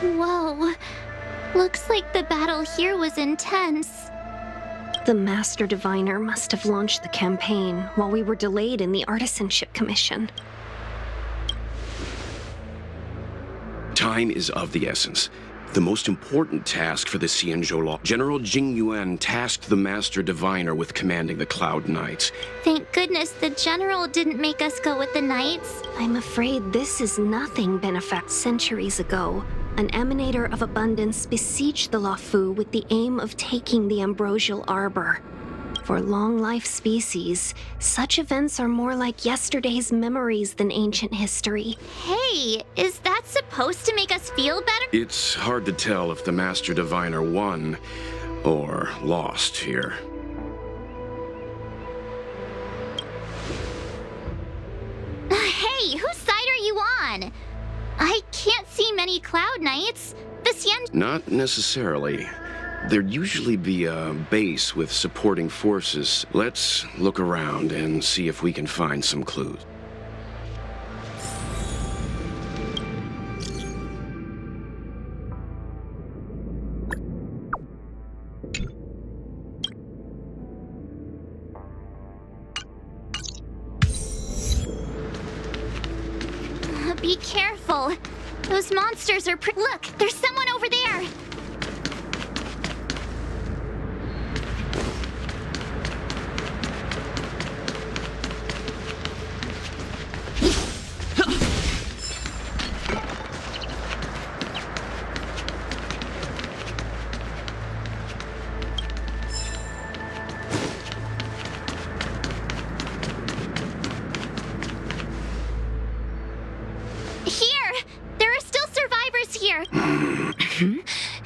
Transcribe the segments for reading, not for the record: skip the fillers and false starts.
Whoa. Looks like the battle here was intense. The Master Diviner must have launched the campaign while we were delayed in the Artisanship Commission. Time is of the essence. The most important task for the Xianzhou Lofu. General Jing Yuan tasked the Master Diviner with commanding the Cloud Knights. Thank goodness the General didn't make us go with the Knights. I'm afraid this is nothing Benefact centuries ago. An emanator of abundance besieged the Lofu with the aim of taking the Ambrosial Arbor. For long-life species, such events are more like yesterday's memories than ancient history. Hey, is that supposed to make us feel better? It's hard to tell if the Master Diviner won or lost here. Hey, whose side are you on? I can't see many Cloud Knights. The Xianzhou... Not necessarily. There'd usually be a base with supporting forces. Let's look around and see if we can find some clues. Be careful. Those monsters are Look, there's someone over there.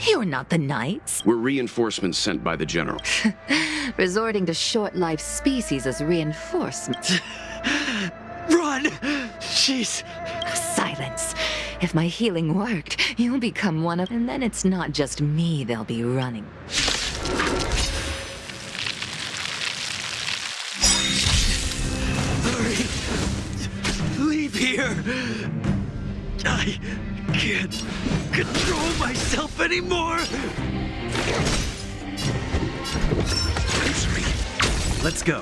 You're not the Knights. We're reinforcements sent by the General. Resorting to short-life species as reinforcement. Run! She's... Silence. If my healing worked, you'll become one of... And then it's not just me they'll be running. Hurry! Leave here! I can't control myself anymore! I'm sorry. Let's go.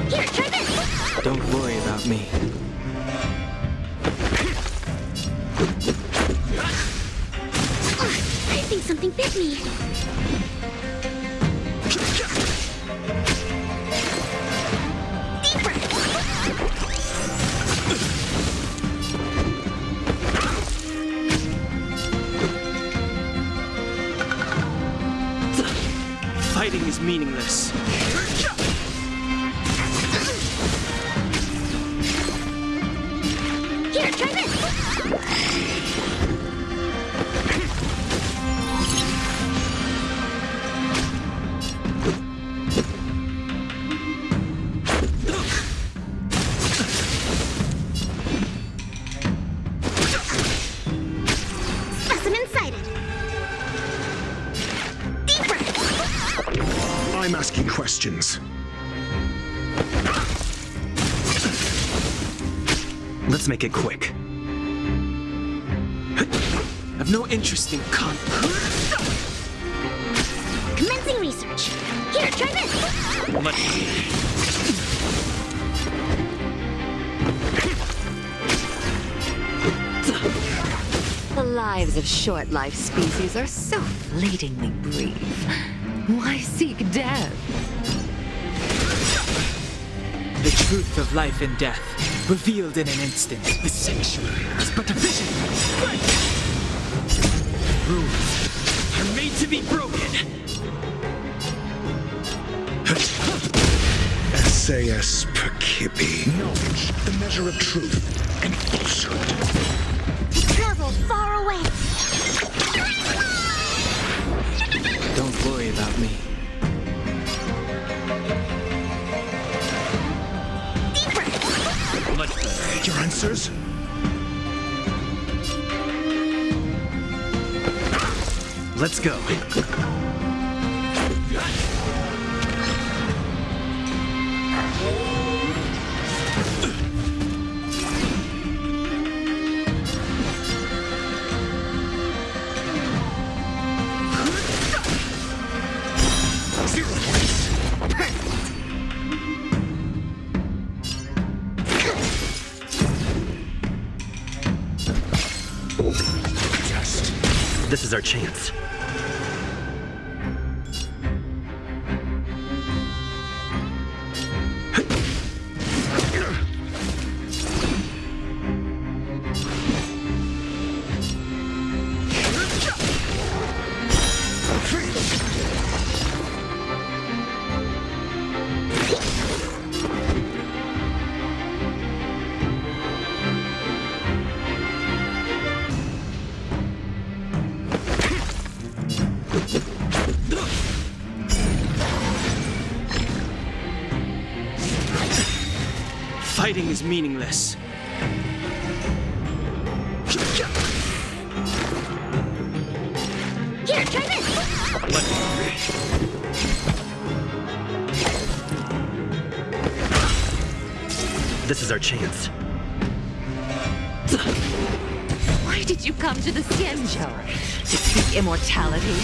Here, try this! Don't worry about me. I think something bit me. Fighting is meaningless. Here, try this! Specimen sighted. Deeper! I'm asking questions. Let's make it quick. I've no interest in Commencing research. Here, try this! The lives of short-life species are so fleetingly brief. Why seek death? The truth of life and death, revealed in an instant. The sanctuary is but a vision. Rules are made to be broken. SAS Perkibi. Knowledge, the measure of truth and falsehood. Travel far away. Don't worry about me. Much better. Your answers? Let's go. is our chance. Fighting is meaningless. Here, try this! This is our chance. Why did you come to the Xianzhou? To seek immortality?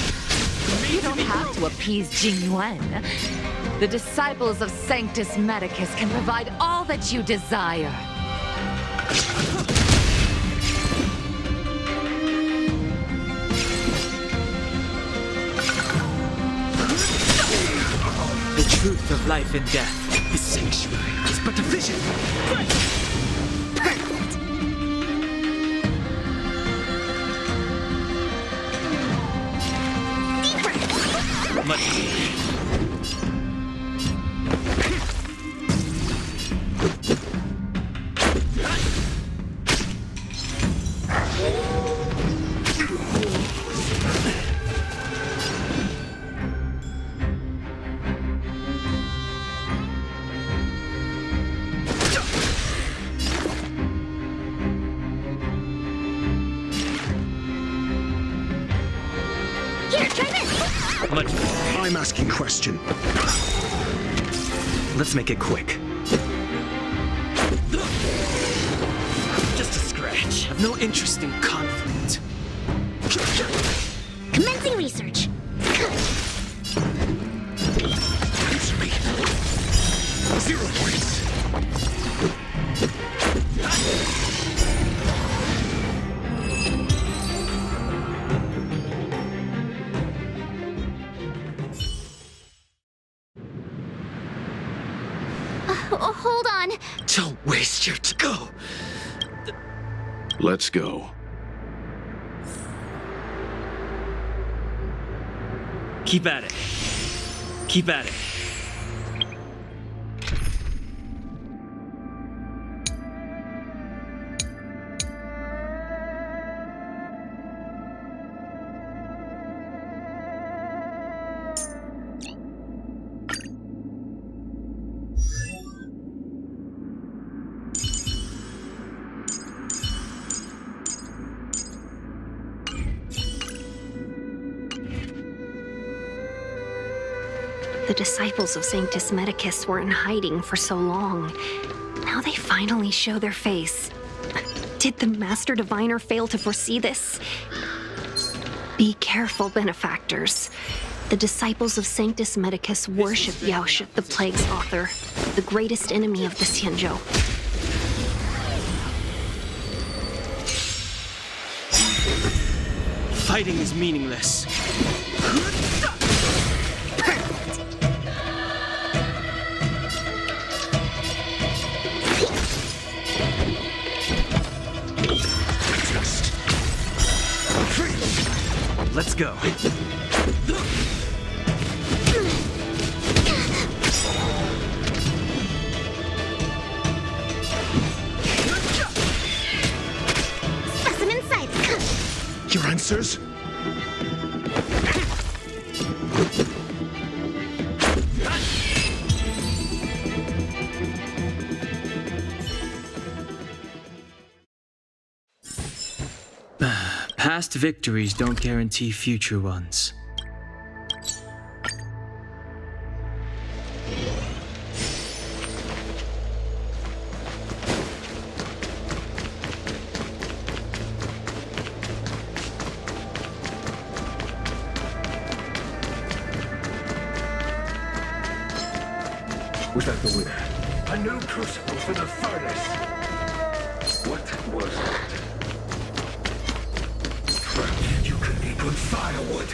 You don't have to appease Jingyuan. The disciples of Sanctus Medicus can provide all that you desire. The truth of life and death. The sanctuary is but a vision. Here, try this! I'm asking question. Let's make it quick. Just a scratch. I've no interest in conflict. Commencing research. Answer me. 0 points. Hold on. Don't waste your go. Let's go. Keep at it. Keep at it. The disciples of Sanctus Medicus were in hiding for so long. Now they finally show their face. Did the Master Diviner fail to foresee this? Be careful, benefactors. The disciples of Sanctus Medicus worship Yaoshi, the Plague's author, the greatest enemy of the Xianzhou. Fighting is meaningless. Let's go. Specimen sights. Your answers? Past victories don't guarantee future ones. Was that the winner? A new crucible for the furnace. What was it? You could be put firewood.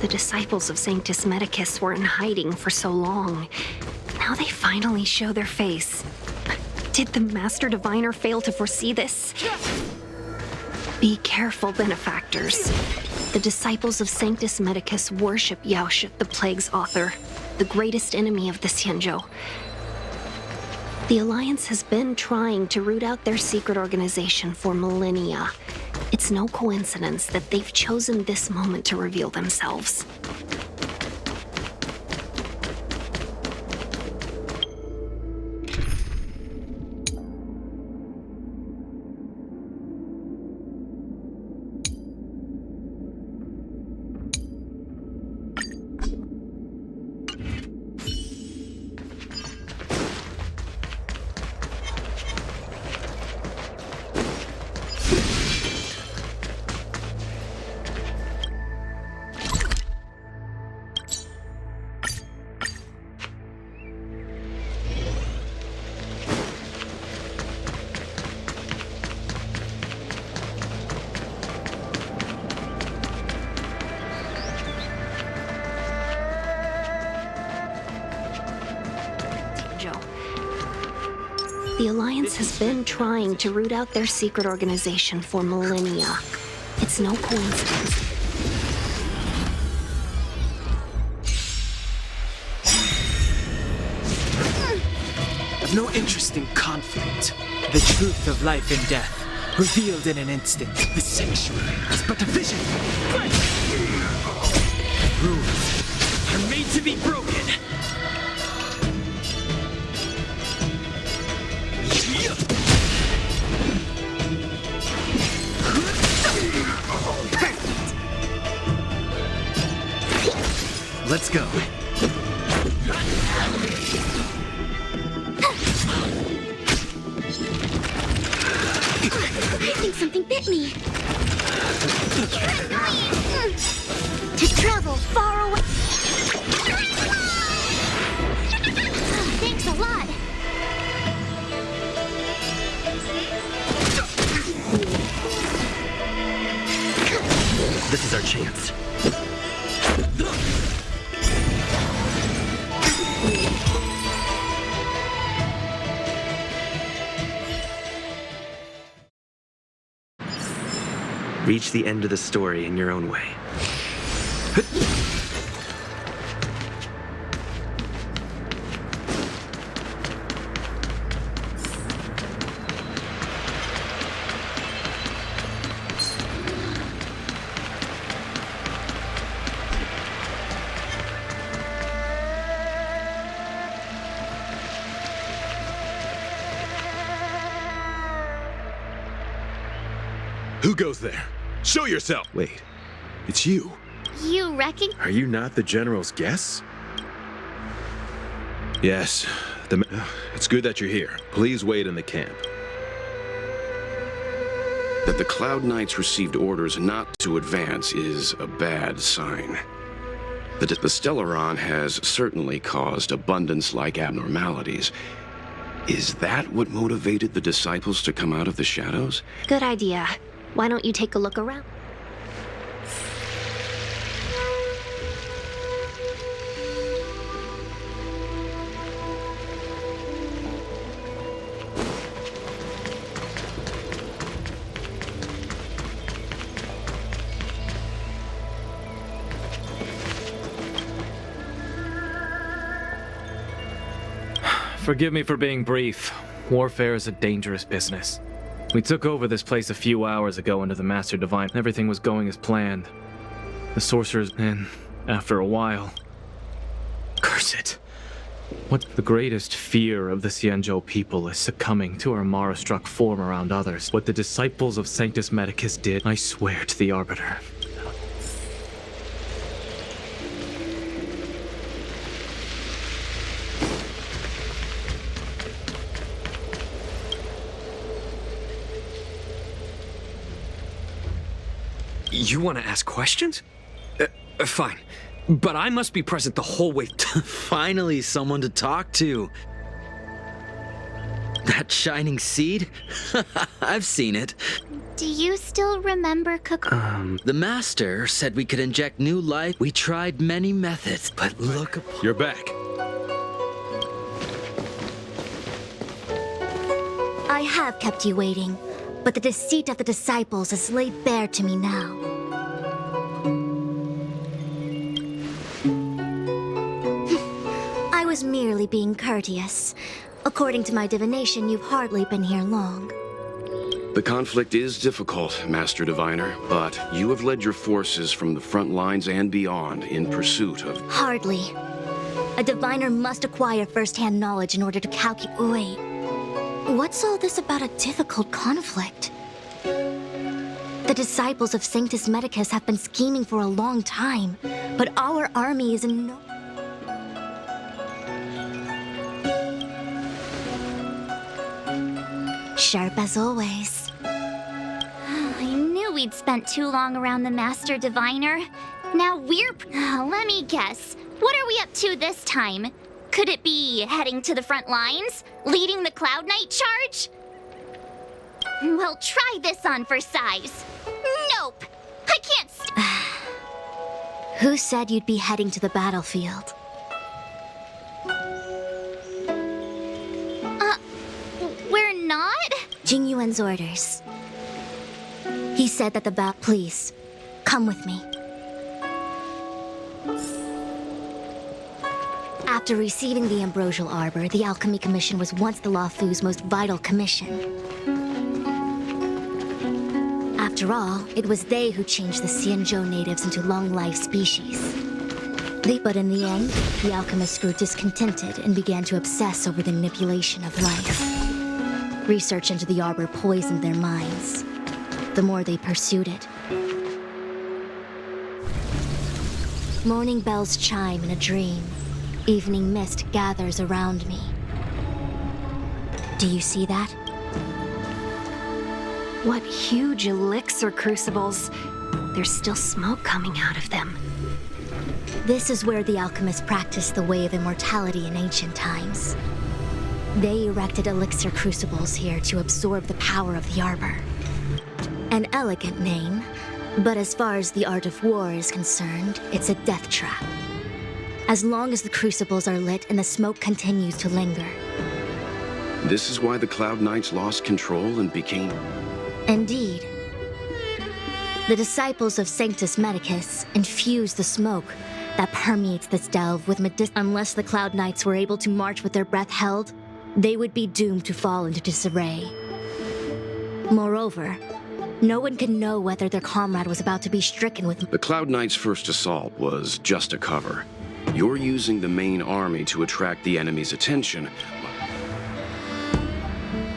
The disciples of Sanctus Medicus were in hiding for so long. Now they finally show their face. Did the Master Diviner fail to foresee this? Be careful, benefactors. The disciples of Sanctus Medicus worship Yaoshi, the Plague's author, the greatest enemy of the Xianzhou. The Alliance has been trying to root out their secret organization for millennia. It's no coincidence that they've chosen this moment to reveal themselves. The Alliance has been trying to root out their secret organization for millennia. It's no coincidence. I've no interest in conflict. The truth of life and death, revealed in an instant. The sanctuary is but a vision. Rules are made to be broken. Let's go. I think something bit me. You're annoying. To travel far away. Thanks a lot. This is our chance. Reach the end of the story in your own way. Who goes there? Show yourself! Wait, it's you. You reckon? Are you not the General's guest? Yes. It's good that you're here. Please wait in the camp. That the Cloud Knights received orders not to advance is a bad sign. The Stellaron has certainly caused abundance-like abnormalities. Is that what motivated the disciples to come out of the shadows? Good idea. Why don't you take a look around? Forgive me for being brief. Warfare is a dangerous business. We took over this place a few hours ago under the Master Divine. Everything was going as planned. The sorcerers, and after a while... Curse it. What the greatest fear of the Xianzhou people is succumbing to our Mara-struck form around others. What the disciples of Sanctus Medicus did, I swear to the Arbiter. You want to ask questions? Fine. But I must be present the whole way. Finally, someone to talk to. That shining seed? I've seen it. Do you still remember The Master said we could inject new life. We tried many methods, but look upon... You're back. I have kept you waiting, but the deceit of the disciples is laid bare to me now. I was merely being courteous. According to my divination, you've hardly been here long. The conflict is difficult, Master Diviner, but you have led your forces from the front lines and beyond in pursuit of... Hardly. A diviner must acquire first-hand knowledge in order to calculate... Wait. What's all this about a difficult conflict? The disciples of Sanctus Medicus have been scheming for a long time, but our army is in no... Sharp as always. I knew we'd spent too long around the Master Diviner. Now we're... let me guess. What are we up to this time? Could it be heading to the front lines? Leading the Cloud Knight charge? Well, try this on for size. Nope! I can't Who said you'd be heading to the battlefield? We're not? Jing Yuan's orders. He said that the Please, come with me. After receiving the Ambrosial Arbor, the Alchemy Commission was once the Lofu's most vital commission. After all, it was they who changed the Xianzhou natives into long-life species. But in the end, the alchemists grew discontented and began to obsess over the manipulation of life. Research into the Arbor poisoned their minds. The more they pursued it. Morning bells chime in a dream. Evening mist gathers around me. Do you see that? What huge elixir crucibles. There's still smoke coming out of them. This is where the alchemists practiced the way of immortality in ancient times. They erected elixir crucibles here to absorb the power of the Arbor. An elegant name, but as far as the art of war is concerned, it's a death trap. As long as the crucibles are lit and the smoke continues to linger. This is why the Cloud Knights lost control and became... Indeed. The disciples of Sanctus Medicus infused the smoke that permeates this delve with unless the Cloud Knights were able to march with their breath held, they would be doomed to fall into disarray. Moreover, no one could know whether their comrade was about to be stricken with... The Cloud Knights' first assault was just a cover. You're using the main army to attract the enemy's attention.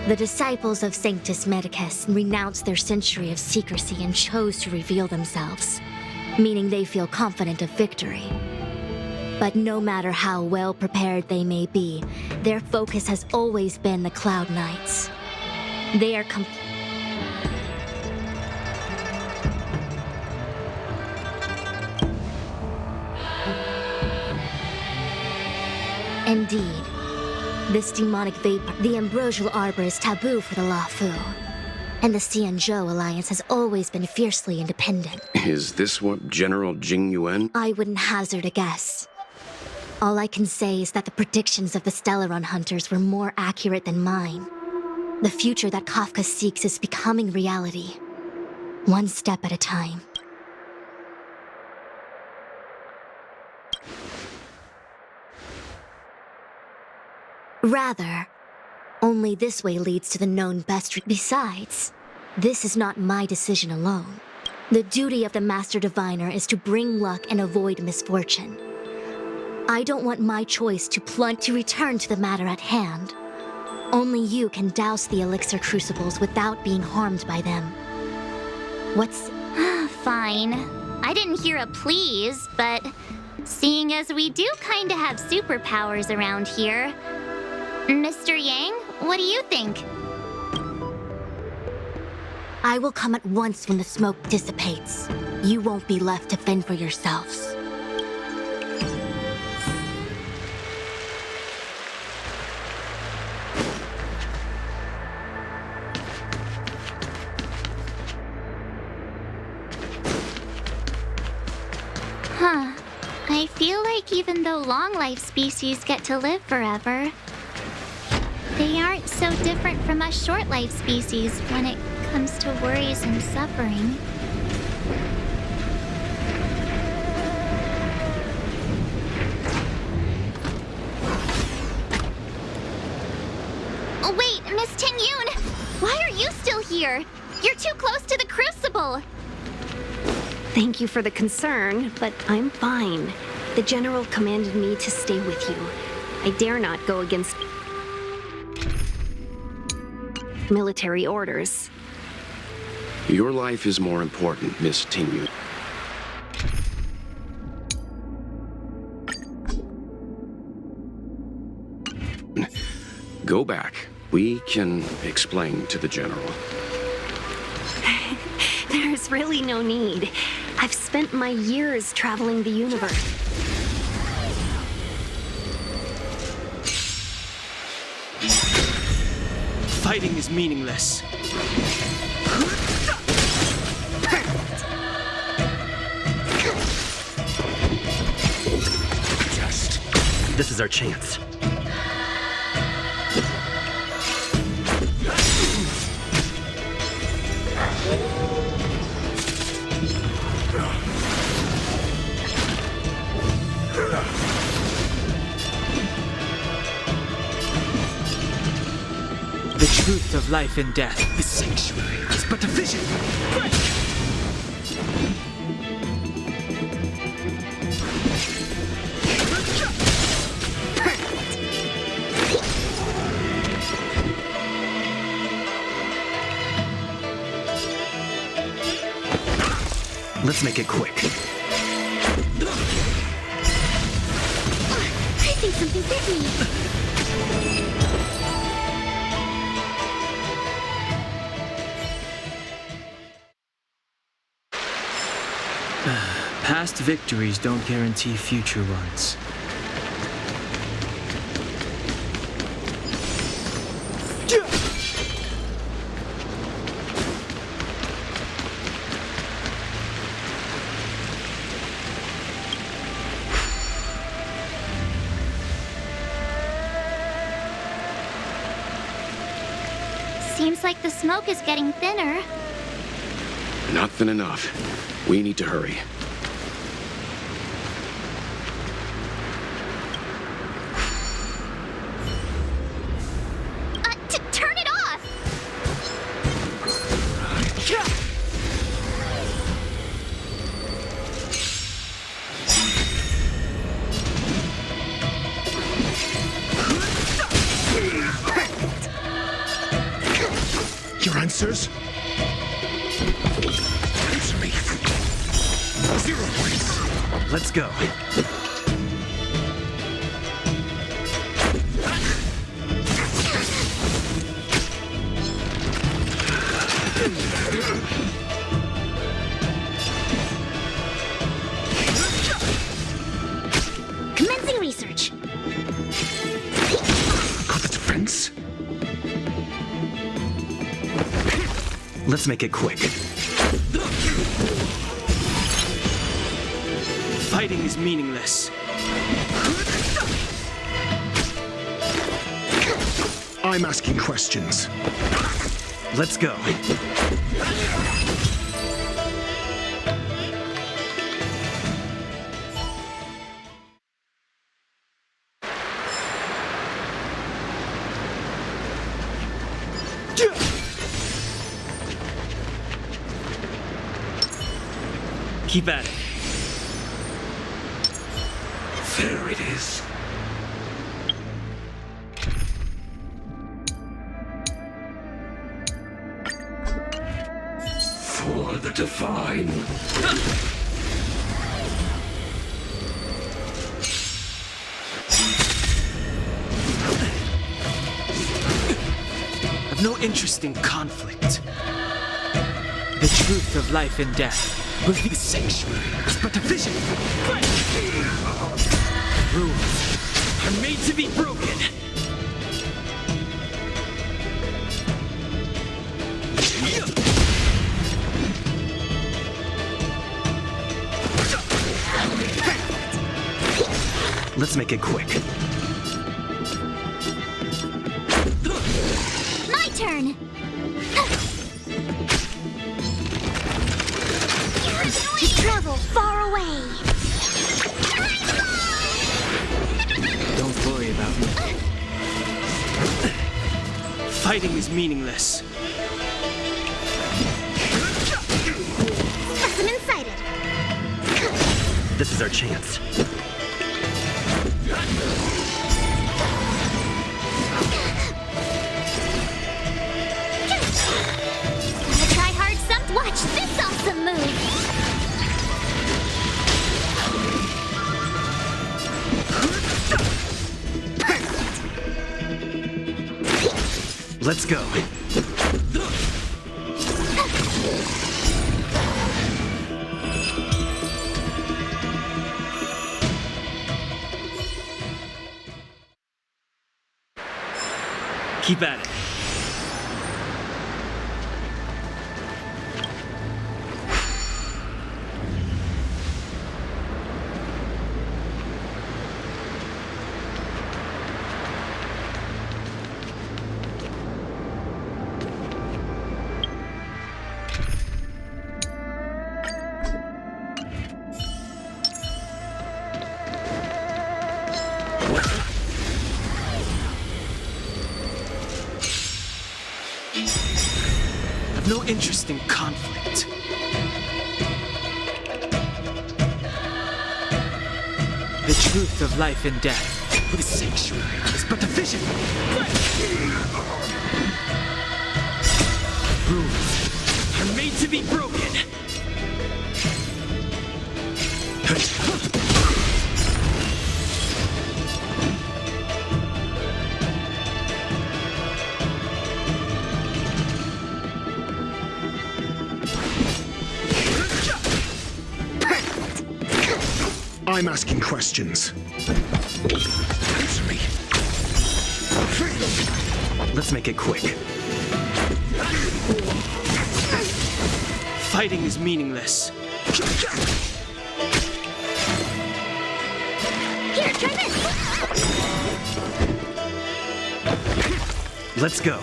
The disciples of Sanctus Medicus renounced their century of secrecy and chose to reveal themselves, meaning they feel confident of victory. But no matter how well prepared they may be, their focus has always been the Cloud Knights. They are Indeed. This demonic vapor, the ambrosial arbor, is taboo for the Lofu. And the Xianzhou Alliance has always been fiercely independent. Is this what General Jing Yuan? I wouldn't hazard a guess. All I can say is that the predictions of the Stellaron hunters were more accurate than mine. The future that Kafka seeks is becoming reality. One step at a time. Rather, only this way leads to the known best. Besides, this is not my decision alone. The duty of the Master Diviner is to bring luck and avoid misfortune. I don't want my choice to return to the matter at hand. Only you can douse the elixir crucibles without being harmed by them. What's... Fine. I didn't hear a please, but seeing as we do kinda have superpowers around here, Mr. Yang, what do you think? I will come at once when the smoke dissipates. You won't be left to fend for yourselves. Huh. I feel like even though long-life species get to live forever, they aren't so different from us short-life species when it comes to worries and suffering. Oh, wait, Miss Tingyun! Why are you still here? You're too close to the crucible! Thank you for the concern, but I'm fine. The General commanded me to stay with you. I dare not go against military orders. Your life is more important, Miss Tingyun. Go back. We can explain to the General. There's really no need. I've spent my years traveling the universe. Fighting is meaningless. This is our chance. The truth of life and death. The sanctuary is but a vision. Break! Let's make it quick. I think something bit me. Past victories don't guarantee future ones. Seems like the smoke is getting thinner. Not thin enough. We need to hurry. Turn it off! Your answers? Answer me. 0 points. Let's go. Commencing research. Got the defense? Let's make it quick. Fighting is meaningless. I'm asking questions. Let's go. Keep at it. There it is. For the divine. I've no interest in conflict. The truth of life and death will be the sanctuary. It's but a vision. Rules are made to be broken. Let's make it quick. My turn! To travel far away! Don't worry about me. Fighting is meaningless. Specimen sighted! This is our chance. Wanna try hard some? Watch this awesome move! Let's go. Keep at it. I've no interest in conflict. The truth of life and death, the sanctuary, is but a vision. Rules are made to be broken. I'm asking questions. Answer me. Let's make it quick. Fighting is meaningless. Here, try this! Let's go.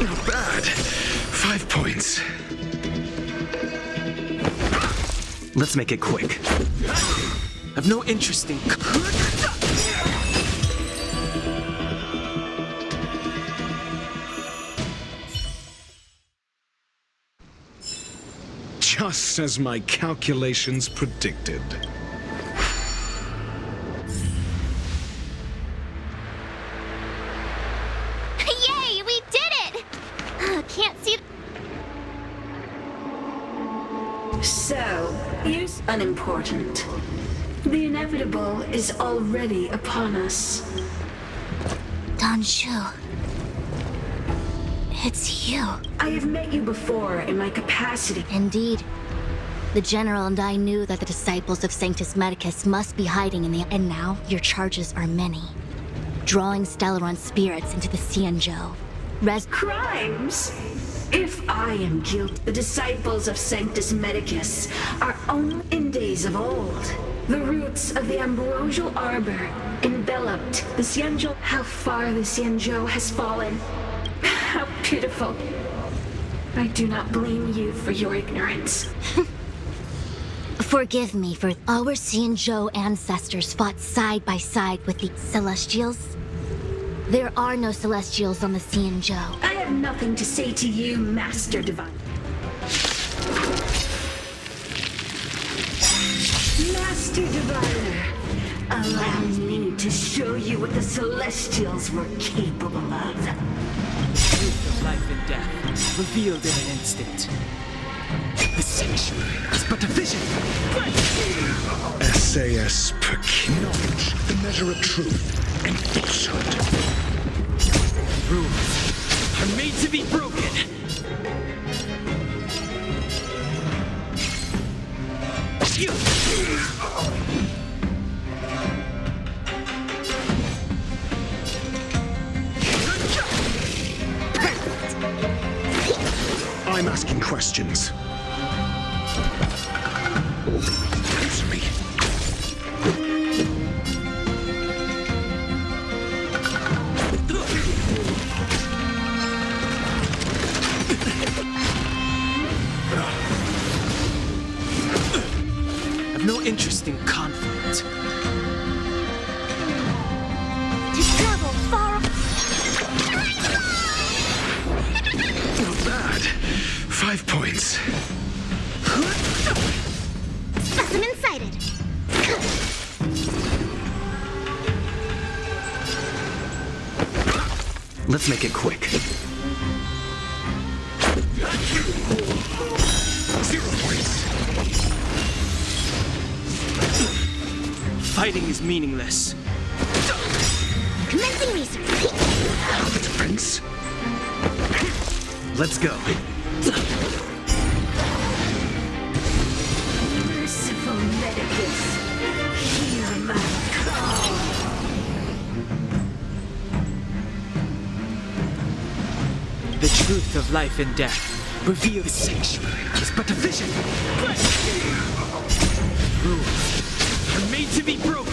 Not bad. 5 points. Let's make it quick. I've no interest in. Just as my calculations predicted. Yay, we did it! Can't see. So, here's unimportant. The inevitable is already upon us. Xianzhou. It's you. I have met you before in my capacity. Indeed. The General and I knew that the disciples of Sanctus Medicus must be hiding in the... And now, your charges are many. Drawing Stellaron spirits into the Xianzhou. Crimes? If I am guilty, the disciples of Sanctus Medicus are only in days of old. The roots of the ambrosial arbor enveloped the Xianzhou. How far the Xianzhou has fallen. How pitiful. I do not blame you for your ignorance. Forgive me for our Xianzhou ancestors fought side by side with the Celestials. There are no Celestials on the Xianzhou. I have nothing to say to you, Master Divine. Master Diviner, allow me to show you what the Celestials were capable of. The truth of life and death, revealed in an instant. The sanctuary is but a vision. SAS Penacony. Knowledge, the measure of truth and falsehood. Rules are made to be broken. I'm asking questions. Answer me. I've no interest in conflict. To travel far... Not bad. 5 points. Specimen sighted. Let's make it quick. 0 points. Fighting is meaningless. Commencing research. Defense. Let's go. Merciful Medicus, hear my call. The truth of life and death, revealed. The sanctuary is but a vision. Rules are made to be broken.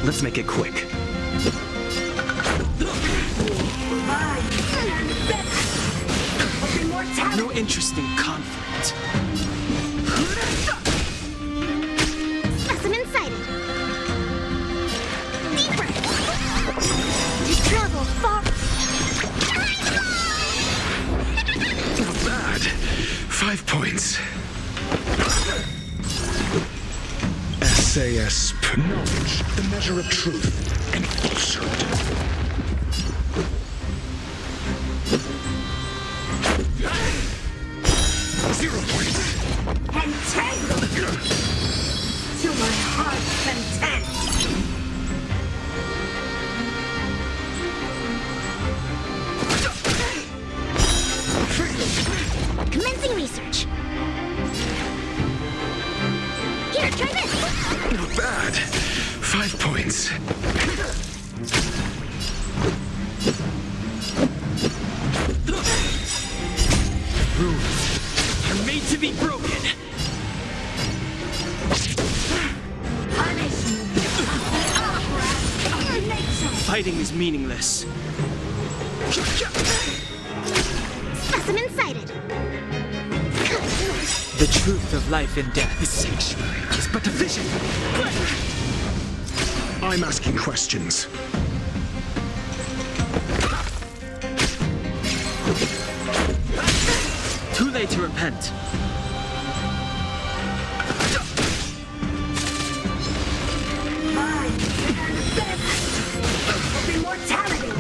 Let's make it quick. No interest in conflict. Specimen sighted. Deeper. To travel far... Not bad. 5 points. SAS Knowledge, the measure of truth and falsehood. Entangled to my heart's content. Commencing research. Here, try this. Not bad. 5 points. Rules are made to be broken. Fighting is meaningless. Specimen sighted. The truth of life and death, the sanctuary is but a vision. I'm asking questions. late to repent. Mine of immortality.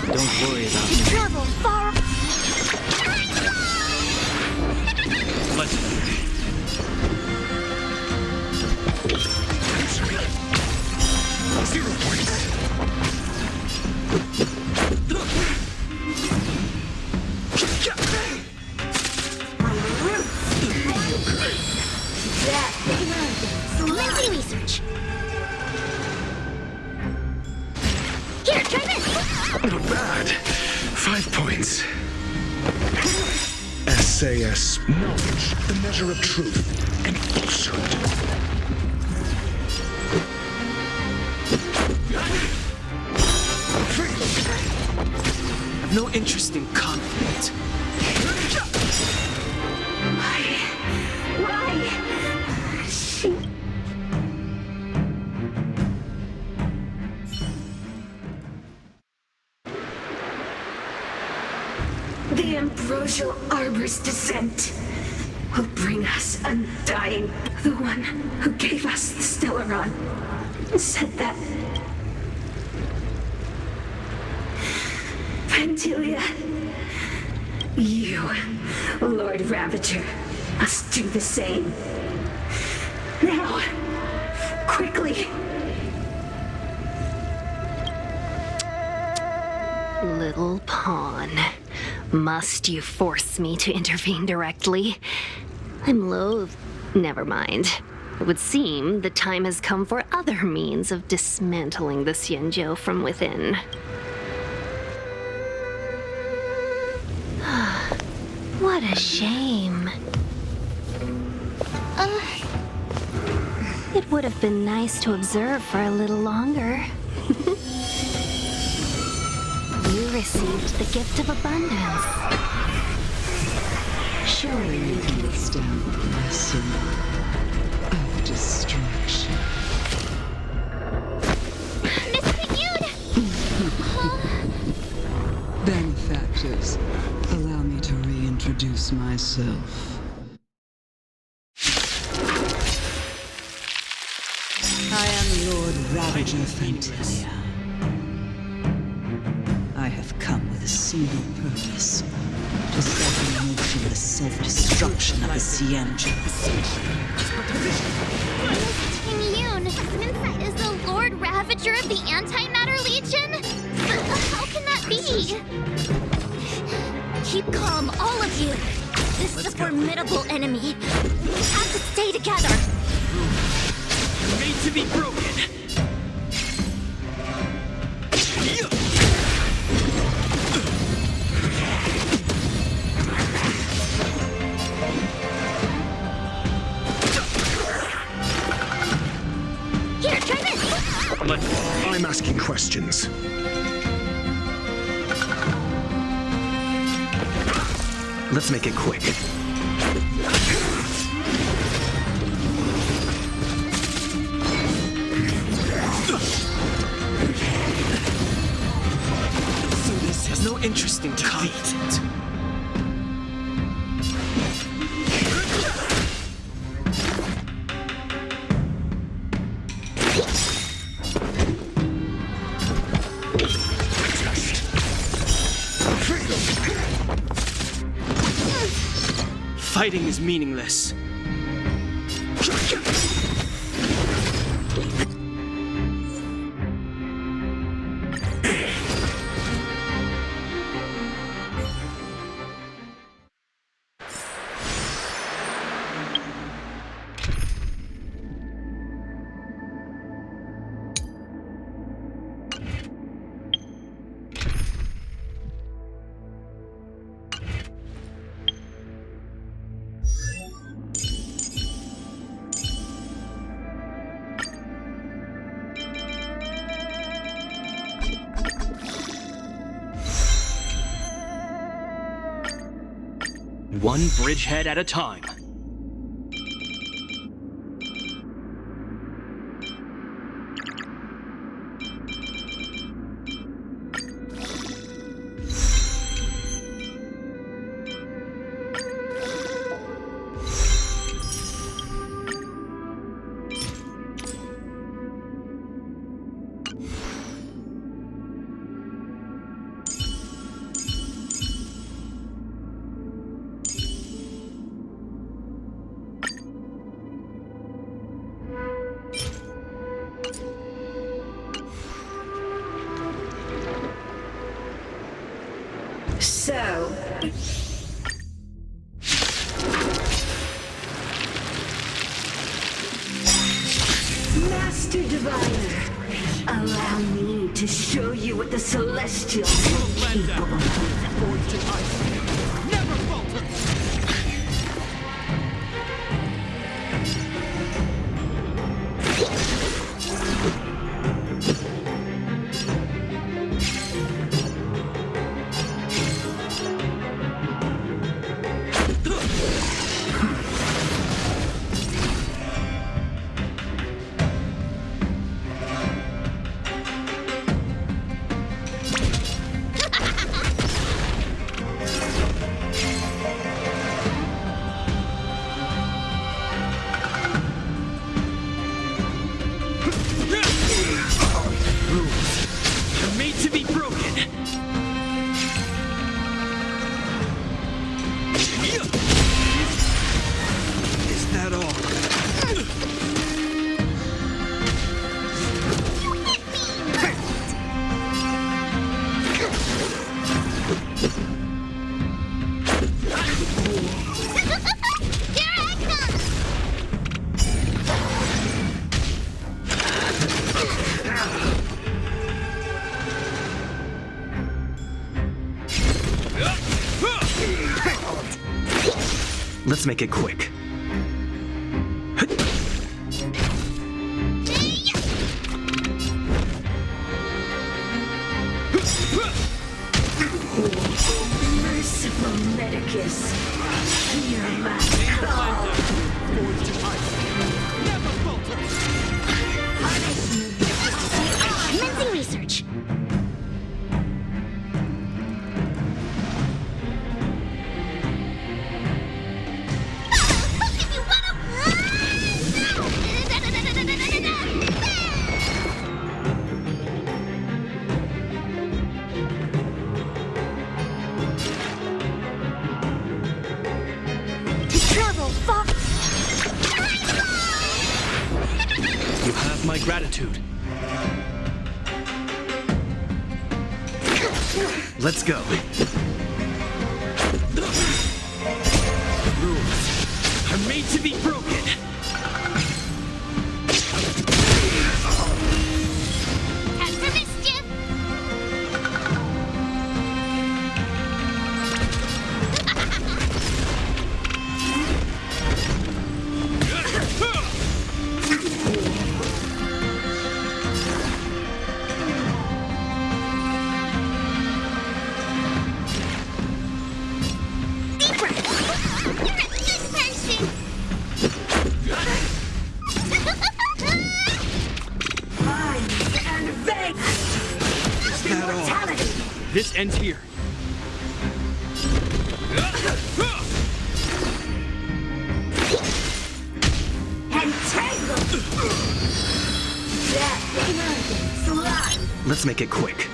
Don't worry about me. Travel far. Legendary. 0 points. Lengthy research. Here, try this. Not bad. 5 points. SAS. Knowledge, the measure of truth and falsehood. I've no interest in conflict. Why? She... The Ambrosial Arbor's descent will bring us undying. The one who gave us the Stellaron said that. Pantilia, you, Lord Ravager, must do the same. Now, quickly. Little pawn. Must you force me to intervene directly? I'm loath. Never mind. It would seem the time has come for other means of dismantling the Xianzhou from within. What a shame. It would have been nice to observe for a little longer. You received the gift of abundance. Surely you can withstand the blessing of destruction. Miss Pignude! Benefactors, allow me to reintroduce myself. I am Lord Ravager Fantasia. I have come with a single purpose: to set in motion the self-destruction of the Xianzhou. Miss Pignude is the Lord Ravager of the Antimatter Legion? But how can that be? Keep calm, all of you. This is a formidable enemy. We have to stay together. Made to be broken. Here, try this. I'm asking questions. Let's make it quick. So this has no interest in conflict. Fighting is meaningless. One bridgehead at a time. So, Master Diviner, allow me to show you what the Celestials are capable of. Never falter! Let's make it quick. Merciful Medicus, hear my call. Commencing research. You have my gratitude. Let's go. Rules are made to be broken. Time for mischief. This ends here. Let's make it quick.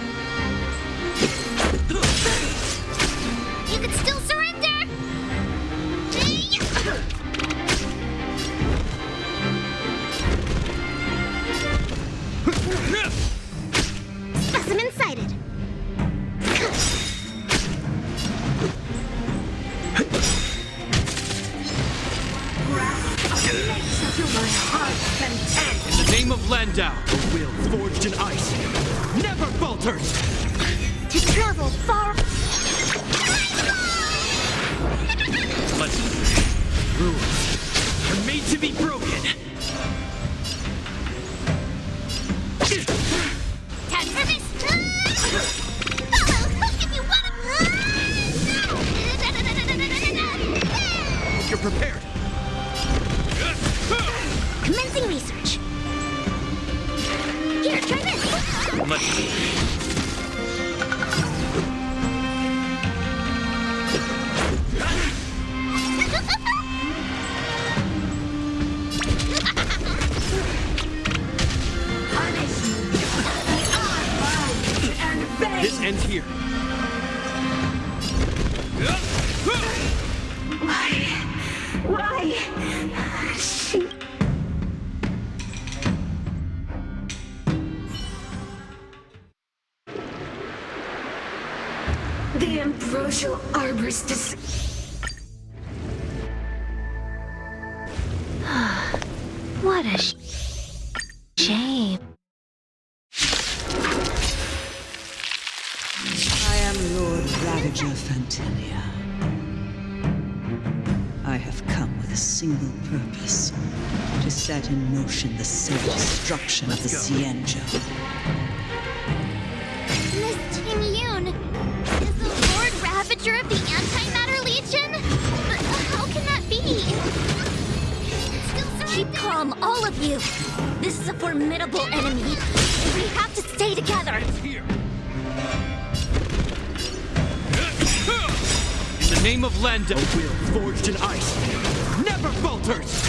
You can still surrender. Specimen sighted. In the name of Landau, a will forged in ice never falters! To travel far. Rules are made to be broken. Time for this. If you want You're prepared. Commencing research. Here, try this. ends here. Why? The ambrosial arbor's What a shame. I am Lord Ravager Fantilia. I have come with a single purpose: to set in motion the self-destruction of the Xianzhou. Miss Ting-Yun, is the Lord Ravager of the Antimatter Legion? But how can that be? Keep calm, all of you. This is a formidable enemy. We have to stay together. In the name of Landa, a will forged in ice never falters!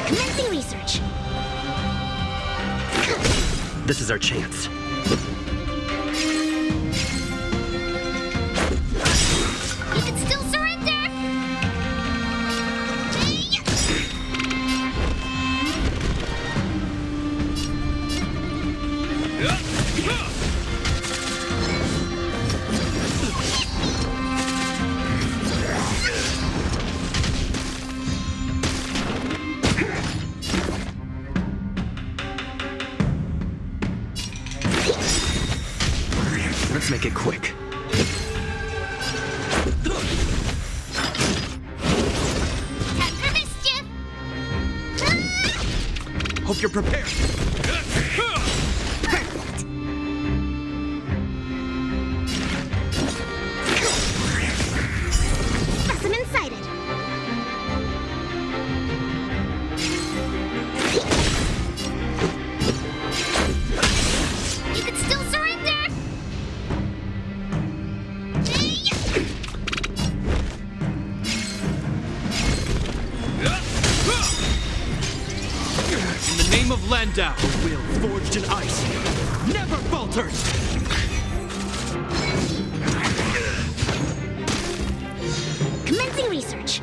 Commencing research. This is our chance. You can still surrender. Let's make it quick. Time for mischief. Hope you're prepared. Specimen sighted. You can still surrender. In the name of Landau, a will forged in ice never falters! Commencing research.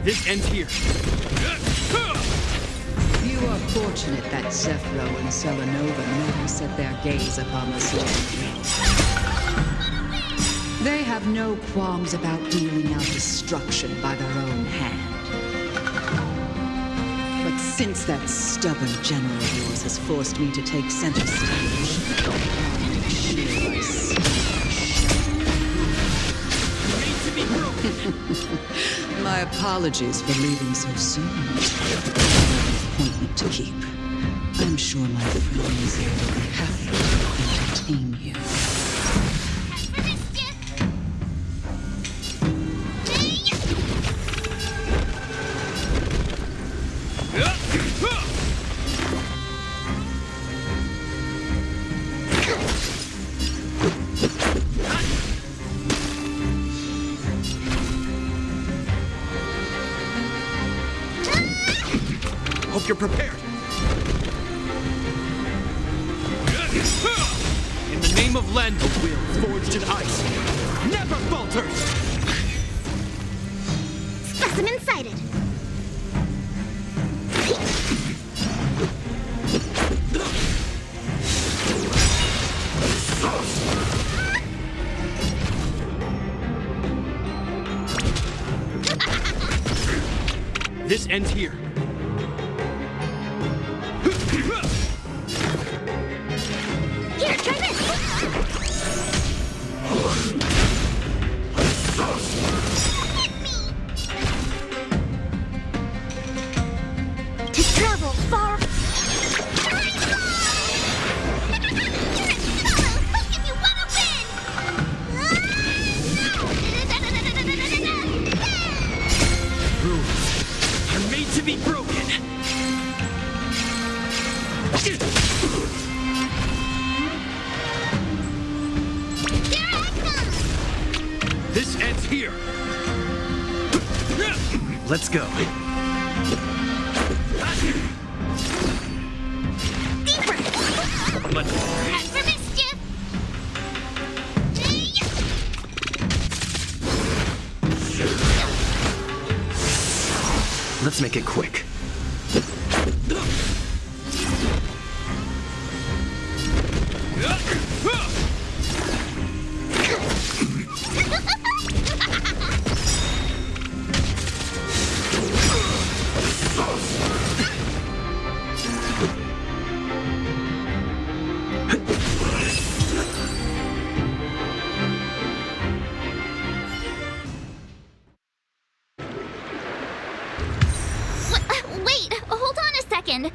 This ends here. You are fortunate that Zephyro and Selenova never set their gaze upon the Xianzhou. They have no qualms about dealing out destruction by their own hand. But since that stubborn general of yours has forced me to take center stage, I'm sure I My apologies for leaving so soon. Appointment to keep. I'm sure my friends will be happy to entertain you. Hope you're prepared. In the name of Len, a will forged in ice never falters! Specimen sighted. This ends here. Here, try this. To travel far. If you wanna Rules are made to be broken. here! Let's go. Deeper! And for mischief! Let's make it quick. Wait, hold on a second.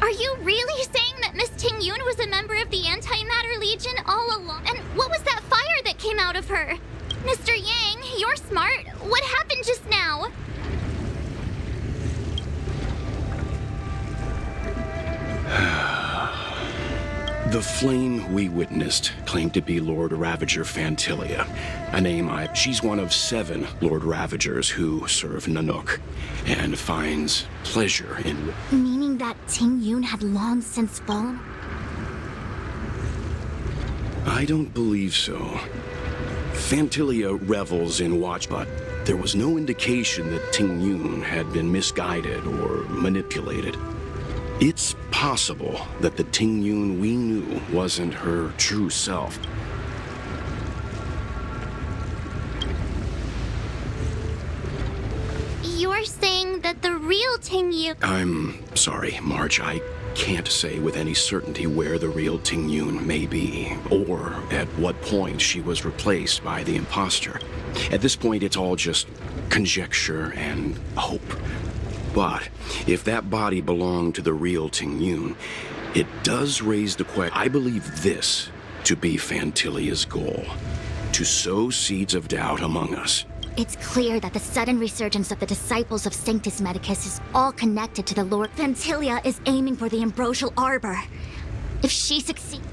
Are you really saying that Miss Tingyun was a member of the Antimatter Legion all along? And what was that fire that came out of her? Mr. Yang, you're smart. What happened just now? The flame we witnessed claimed to be Lord Ravager Fantilia, a name she's one of 7 Lord Ravagers who serve Nanook, and finds pleasure in... Meaning that Tingyun had long since fallen? I don't believe so. Fantilia revels in watch, but there was no indication that Tingyun had been misguided or manipulated. It's possible that the Tingyun we knew wasn't her true self. You're saying that the real Tingyun... I'm sorry, March. I can't say with any certainty where the real Tingyun may be, or at what point she was replaced by the imposter. At this point, it's all just conjecture and hope. But if that body belonged to the real Tingyun, it does raise the question. I believe this to be Fantilia's goal, to sow seeds of doubt among us. It's clear that the sudden resurgence of the disciples of Sanctus Medicus is all connected to the Lord. Fantilia is aiming for the Ambrosial Arbor. If she succeeds...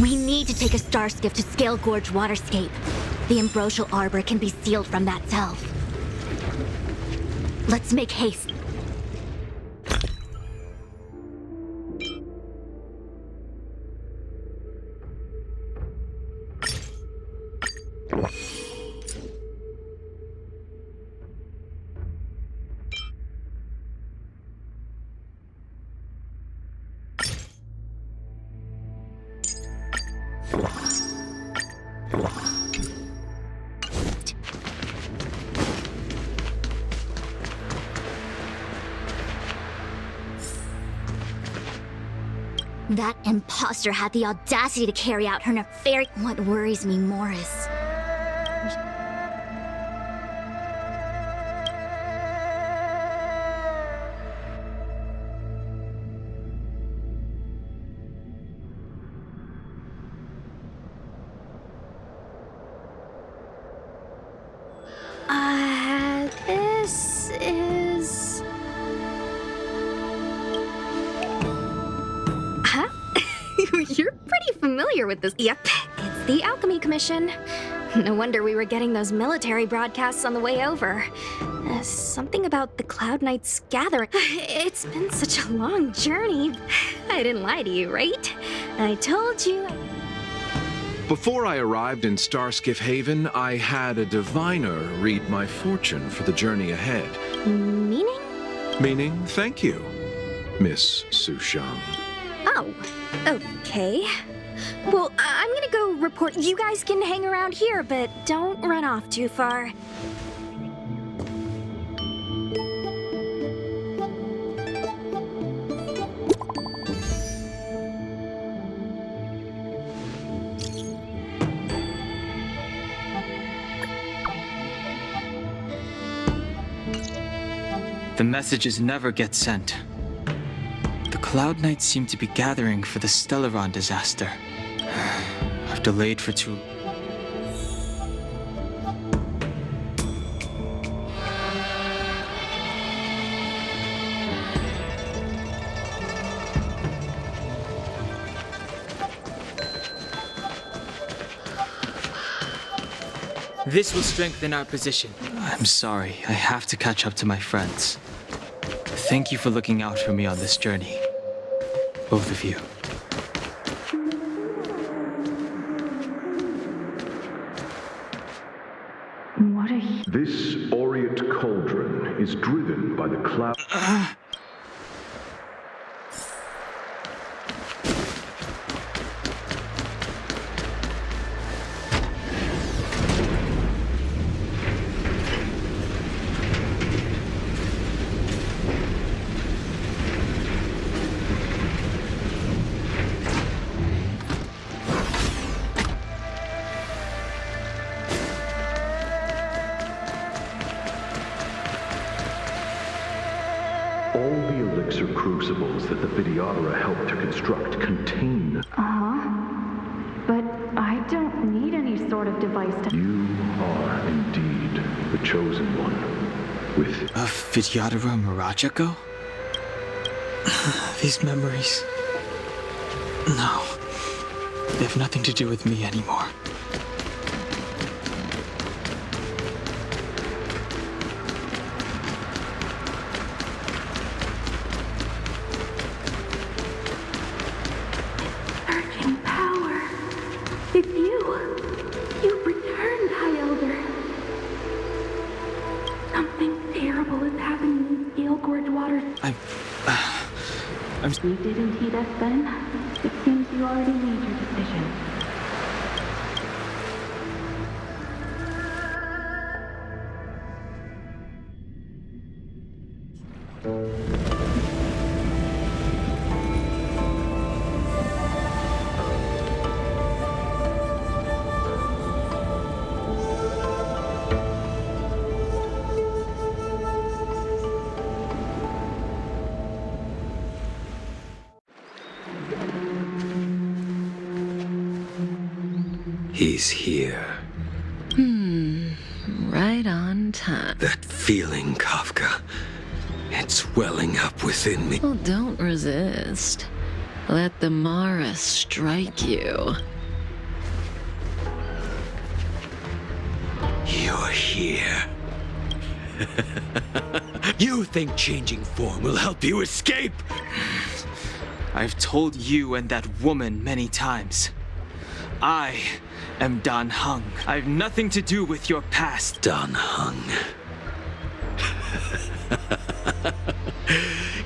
We need to take a star skiff to Scale Gorge Waterscape. The Ambrosial Arbor can be sealed from that self. Let's make haste. That imposter had the audacity to carry out her nefarious... What worries me more is... This is... Huh? You're pretty familiar with this. Yep, it's the Alchemy Commission. No wonder we were getting those military broadcasts on the way over. Something about the Cloud Knights gathering. It's been such a long journey. I didn't lie to you, right? I told you. Before I arrived in Starskiff Haven, I had a diviner read my fortune for the journey ahead. Meaning? Meaning, thank you, Miss Sushang. Oh, okay. Well, I'm gonna go report. You guys can hang around here, but don't run off too far. The messages never get sent. The Cloud Knights seem to be gathering for the Stellaron disaster. I've delayed for too... This will strengthen our position. I'm sorry. I have to catch up to my friends. Thank you for looking out for me on this journey. Both of you. What are you... This aureate cauldron is driven by the cloud... All the elixir crucibles that the Vidyadhara helped to construct contain... But I don't need any sort of device to... You are indeed the chosen one. With... Of Vidyadhara Mirajako? These memories... No. They have nothing to do with me anymore. It's you. You've returned, High Elder. Something terrible is happening in Gale Gorge waters. You didn't heed us then? It seems you already made your decision. He's here. Right on time. That feeling, Kafka. It's welling up within me. Well, don't resist. Let the Mara strike you. You're here. You think changing form will help you escape? I've told you and that woman many times. I am Dan Heng. I have nothing to do with your past. Dan Heng.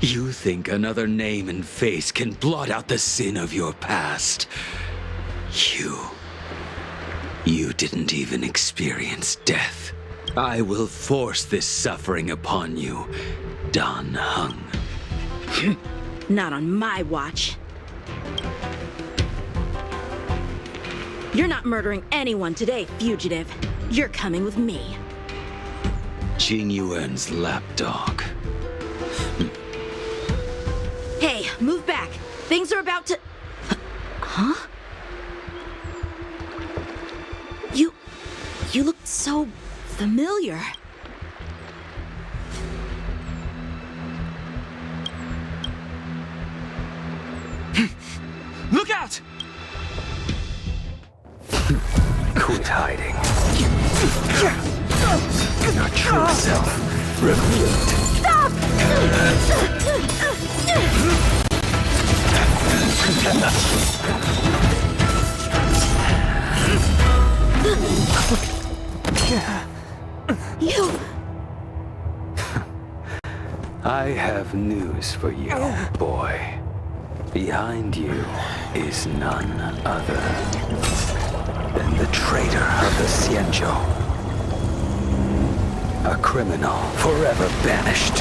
You think another name and face can blot out the sin of your past? You didn't even experience death. I will force this suffering upon you, Dan Heng. Not on my watch. You're not murdering anyone today, fugitive. You're coming with me. Jing Yuan's lapdog. Hey, move back. Things are about to... Huh? You look so familiar. Look out! Quit hiding. Your true self revealed. Stop! You... I have news for you, boy. Behind you is none other than the traitor of the Xianzhou. A criminal forever banished.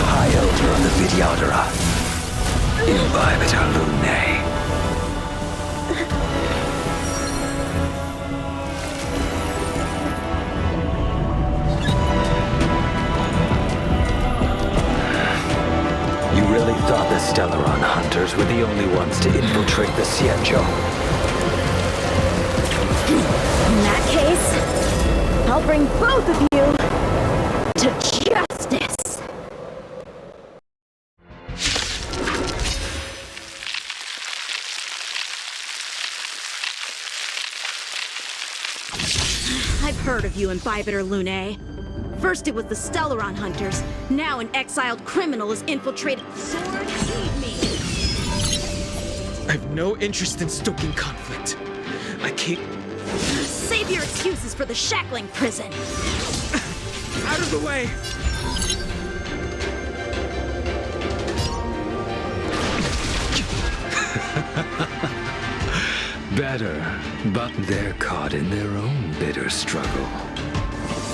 High Elder of the Vidyadhara. Imbibitor Lunae. You really thought the Stellaron hunters were the only ones to infiltrate the Xianzhou? In that case, I'll bring both of you to justice. heard of you and Bibiter Lune. First it was the Stellaron Hunters, now an exiled criminal has infiltrated. Sword, heed me! I have no interest in stoking conflict. I can't... Save your excuses for the shackling prison! Out of the way! Better, but they're caught in their own bitter struggle.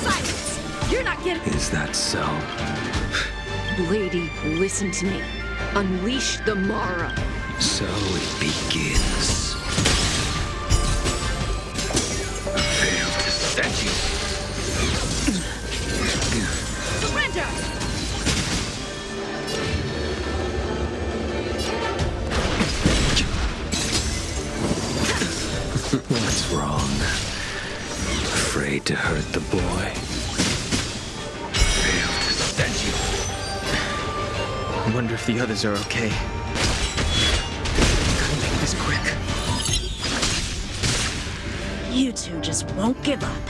Silence! You're not getting... Is that so? Lady, listen to me. Unleash the Mara. So it begins. Failed to set you. Surrender! What's wrong? Afraid to hurt the boy? Failed to set you. I wonder if the others are okay. Gotta make this quick. You two just won't give up.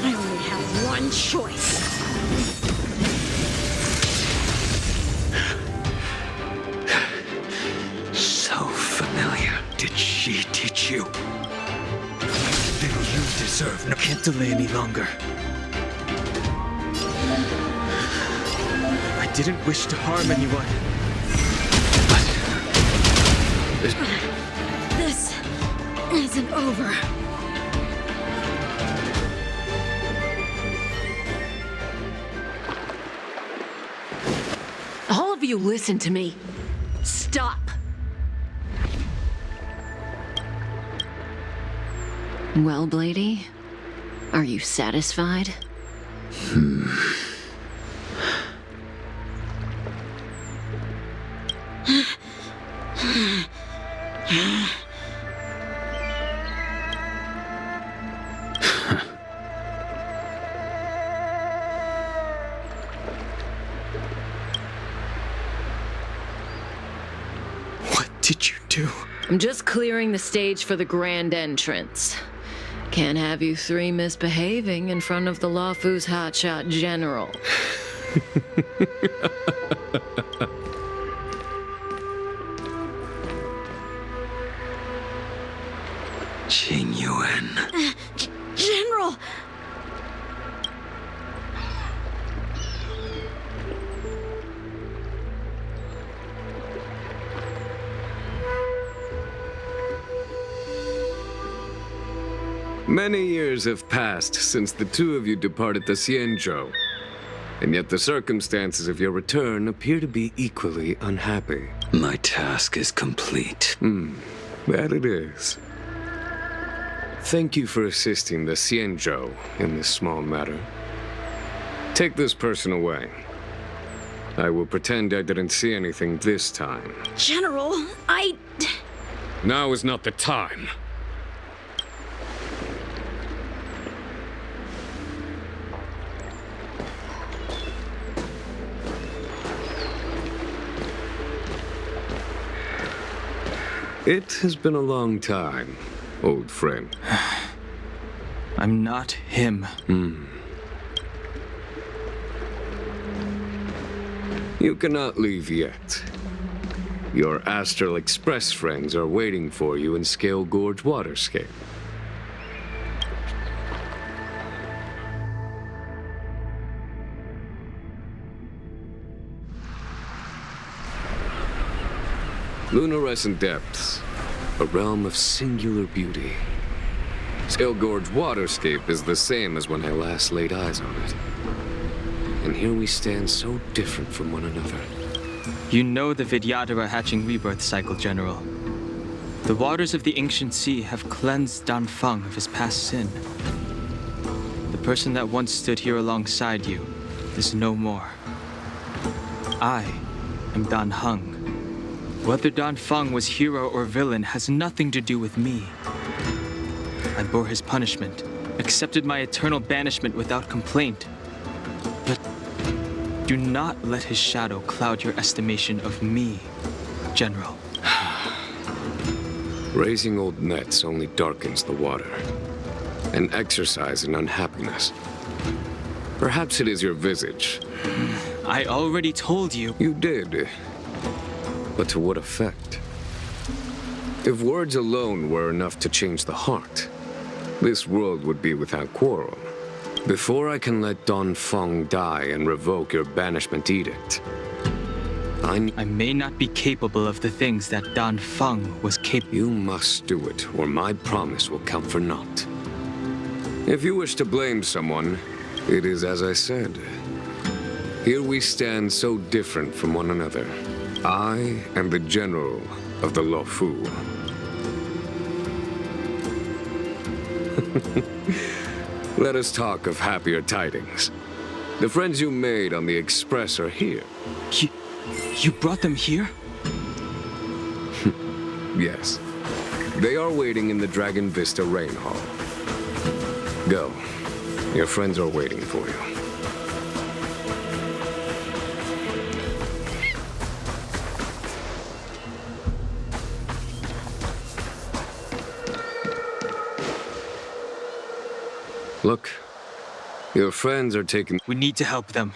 I only have one choice. So familiar. Did she teach you? Then you deserve no... Can't delay any longer. I didn't wish to harm anyone. This isn't over. All of you listen to me. Stop. Well, Blady, are you satisfied? What did you do? I'm just clearing the stage for the grand entrance. Can't have you three misbehaving in front of the Lofu's hotshot general. Qingyuan. General! Many years have passed since the two of you departed the Xianzhou, and yet the circumstances of your return appear to be equally unhappy. My task is complete. That it is. Thank you for assisting the Xianzhou in this small matter. Take this person away. I will pretend I didn't see anything this time. General, Now is not the time. It has been a long time, old friend. I'm not him. You cannot leave yet. Your Astral Express friends are waiting for you in Scale Gorge Waterscape. Lunarescent Depths, a realm of singular beauty. Scale Gorge Waterscape is the same as when I last laid eyes on it. And here we stand so different from one another. You know the Vidyadhara hatching rebirth cycle, General. The waters of the ancient sea have cleansed Danfeng of his past sin. The person that once stood here alongside you is no more. I am Danheng. Whether Danfeng was hero or villain has nothing to do with me. I bore his punishment, accepted my eternal banishment without complaint. But do not let his shadow cloud your estimation of me, General. Raising old nets only darkens the water. an exercise in unhappiness. Perhaps it is your visage. I already told you. You did. But to what effect? If words alone were enough to change the heart, this world would be without quarrel. Before I can let Dongfeng die and revoke your banishment edict, I may not be capable of the things that Dongfeng was capable. You must do it, or my promise will count for naught. If you wish to blame someone, it is as I said. Here we stand so different from one another. I am the general of the Lofu. Let us talk of happier tidings. The friends you made on the Express are here. You brought them here? Yes. They are waiting in the Dragon Vista Rain Hall. Go. Your friends are waiting for you. Look, your friends are taking... We need to help them.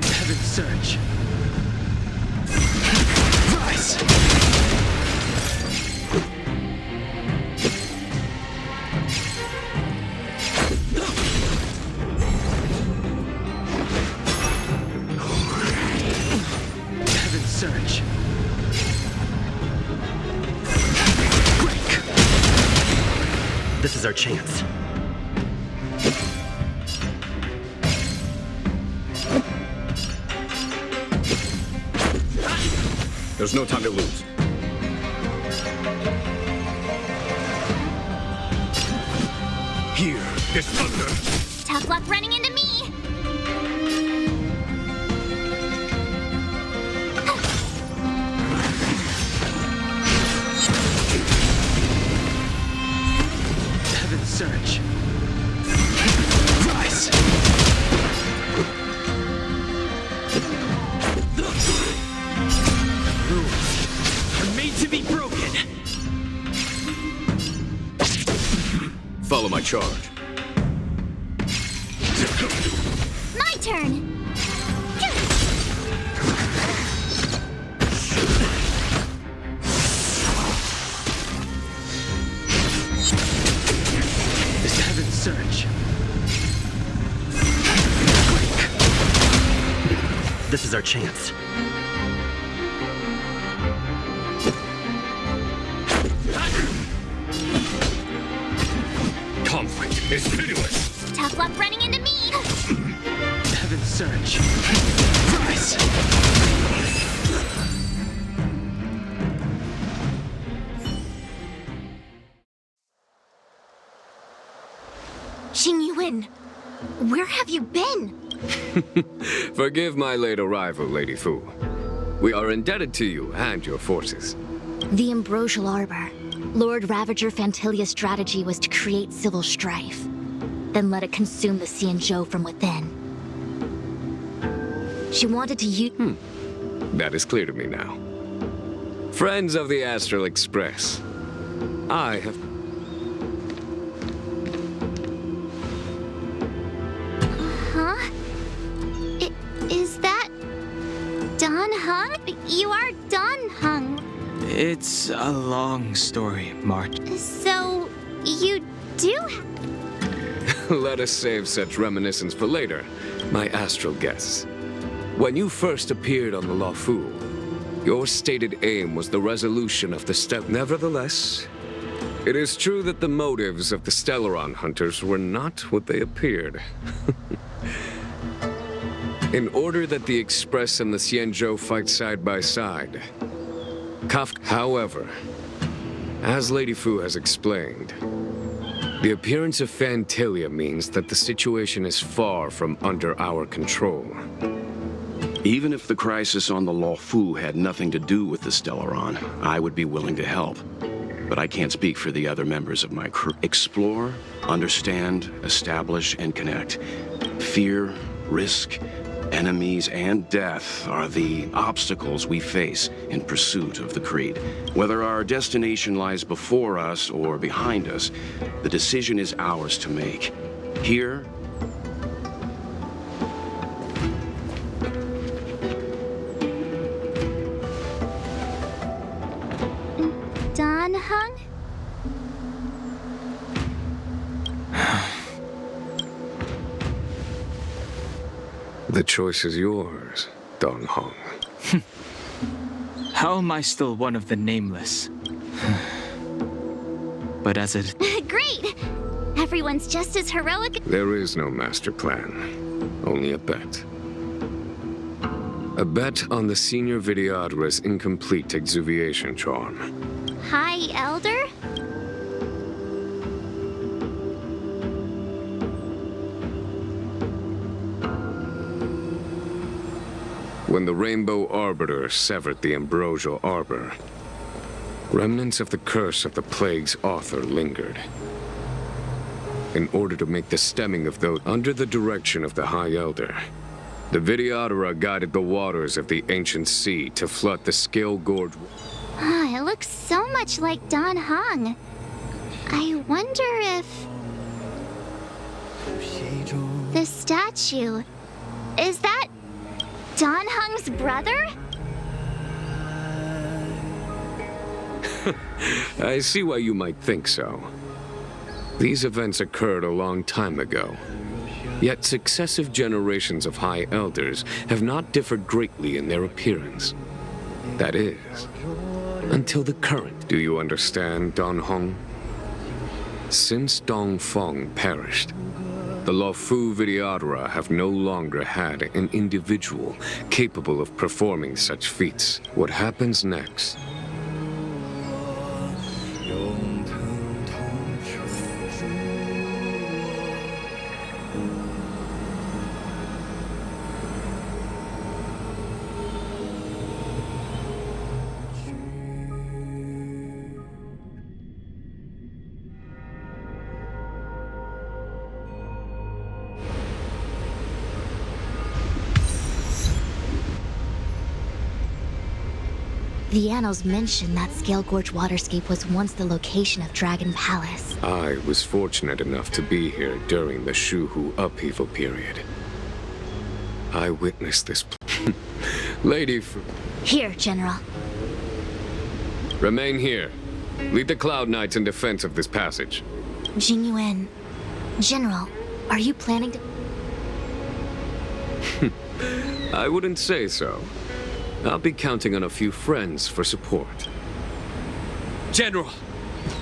Heaven's Surge. Rise! Surge. Break! This is our chance. There's no time to lose. Here, this thunder. Tough luck running into me. Surge. Rise! Rules are made to be broken. Follow my charge. My turn. Surge. This is our chance. Conflict is pitiless. Tough luck running into me. Heaven's Surge. Rise! Xingyuan, where have you been? Forgive my late arrival, Lady Fu. We are indebted to you and your forces. The Ambrosial Arbor. Lord Ravager Fantilia's strategy was to create civil strife, then let it consume the Xianzhou from within. She wanted to use... That is clear to me now. Friends of the Astral Express, I have... Huh? Is that... Dongfeng? You are Dongfeng. It's a long story, March. So, you do... Let us save such reminiscence for later, my astral guests. When you first appeared on the Lofu, your stated aim was the resolution of the Nevertheless, it is true that the motives of the Stellaron hunters were not what they appeared. In order that the Express and the Xianzhou fight side by side, however, as Lady Fu has explained, the appearance of Fantilia means that the situation is far from under our control. Even if the crisis on the Lofu had nothing to do with the Stellaron, I would be willing to help. But I can't speak for the other members of my crew. Explore, understand, establish, and connect. Fear, risk, Enemies and death are the obstacles we face in pursuit of the Creed. Whether our destination lies before us or behind us, the decision is ours to make. Here, Don Hung? The choice is yours, Don Hong. How am I still one of the nameless? But as it... Great! Everyone's just as heroic. There is no master plan, only a bet. A bet on the Senior Videodra's incomplete exuviation charm. High Elder? When the Rainbow Arbiter severed the Ambrosial Arbor, remnants of the curse of the plague's author lingered. In order to make the stemming of those under the direction of the High Elder, the Videodara guided the waters of the ancient sea to flood the Scale Gorge. Ah, it looks so much like Don Hung. I wonder if... The statue... Is that... Don Hung's brother? I see why you might think so. These events occurred a long time ago. Yet successive generations of High Elders have not differed greatly in their appearance. That is, until the current. Do you understand, Don Hong? Since Dong Feng perished, the Lofu Videodara have no longer had an individual capable of performing such feats. What happens next? The annals mention that Scale Gorge waterscape was once the location of Dragon Palace. I was fortunate enough to be here during the Shuhu upheaval period. I witnessed this. Lady Here, General. Remain here. Lead the Cloud Knights in defense of this passage. Jingyuan. General, are you planning to... I wouldn't say so. I'll be counting on a few friends for support. General,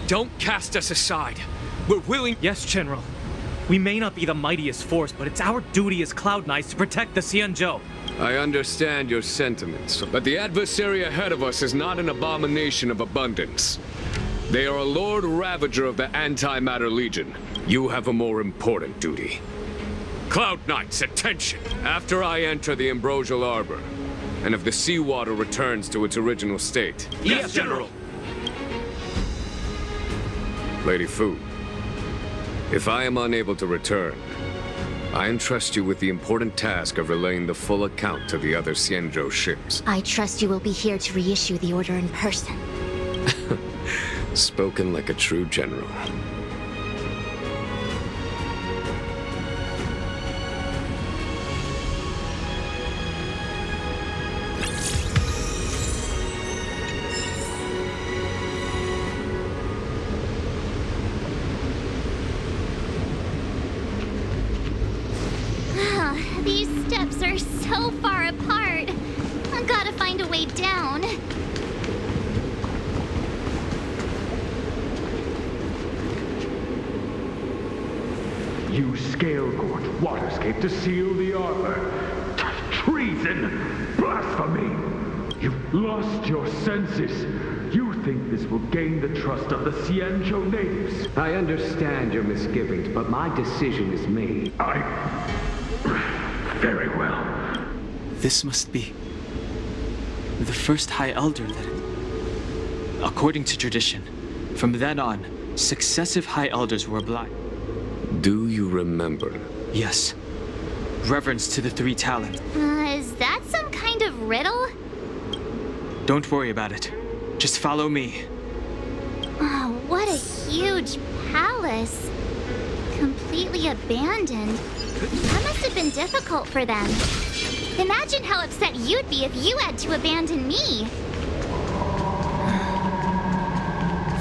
don't cast us aside. We're willing... Yes, General. We may not be the mightiest force, but it's our duty as Cloud Knights to protect the Xianzhou. I understand your sentiments, but the adversary ahead of us is not an abomination of abundance. They are a Lord Ravager of the Antimatter Legion. You have a more important duty. Cloud Knights, attention! After I enter the Ambrosial Arbor, and if the seawater returns to its original state... Yes, General! Lady Fu, if I am unable to return, I entrust you with the important task of relaying the full account to the other Xianzhou ships. I trust you will be here to reissue the order in person. Spoken like a true general. These steps are so far apart. I've got to find a way down. You Scale Gorge waterscape to seal the arbor. Treason! Blasphemy! You've lost your senses. You think this will gain the trust of the Xianzhou natives. I understand your misgivings, but my decision is made. Very well. This must be the first High Elder that... According to tradition, from then on, successive High Elders were blind. Do you remember? Yes. reverence to the three talents. Is that some kind of riddle? Don't worry about it. Just follow me. Oh, what a huge palace. Completely abandoned. That must have been difficult for them. Imagine how upset you'd be if you had to abandon me.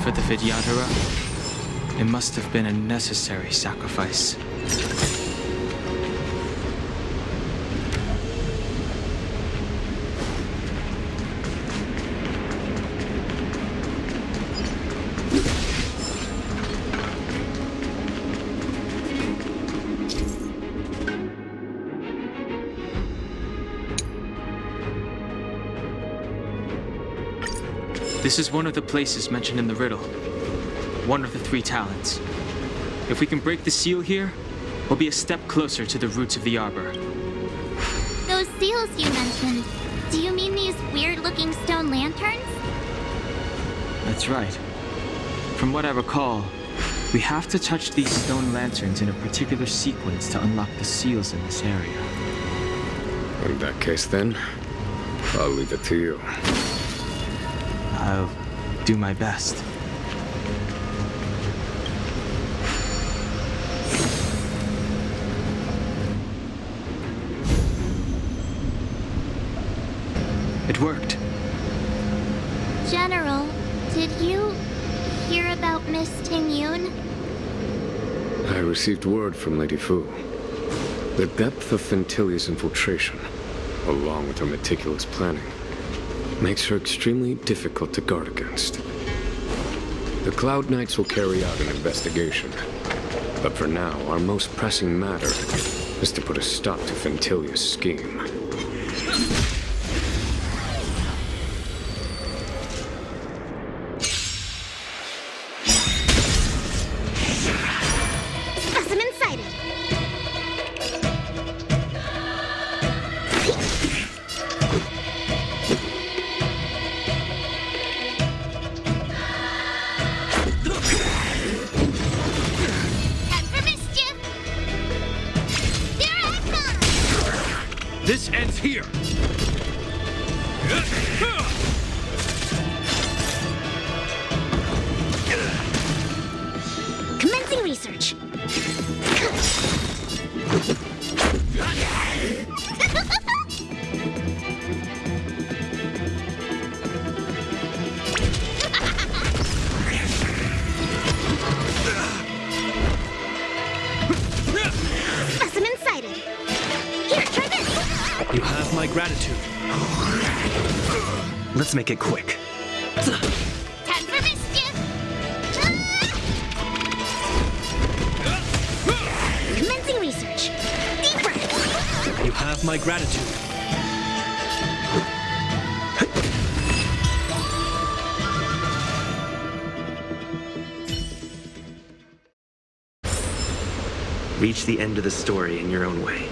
For the Vidyadhara, it must have been a necessary sacrifice. This is one of the places mentioned in the riddle. One of the three talents. If we can break the seal here, we'll be a step closer to the roots of the arbor. Those seals you mentioned, do you mean these weird-looking stone lanterns? That's right. From what I recall, we have to touch these stone lanterns in a particular sequence to unlock the seals in this area. In that case, then, I'll leave it to you. I'll do my best. It worked. General, did you hear about Miss Tingyun? I received word from Lady Fu. The depth of Fentilia's infiltration, along with her meticulous planning, makes her extremely difficult to guard against. The Cloud Knights will carry out an investigation. But for now, our most pressing matter is to put a stop to Fentilia's scheme. Specimen sighted. This ends here! Commencing research. Specimen sighted. Here, try this. You have my gratitude. Let's make it quick. Time for mischief. Commencing research. Deep breath. You have my gratitude. Reach the end of the story in your own way.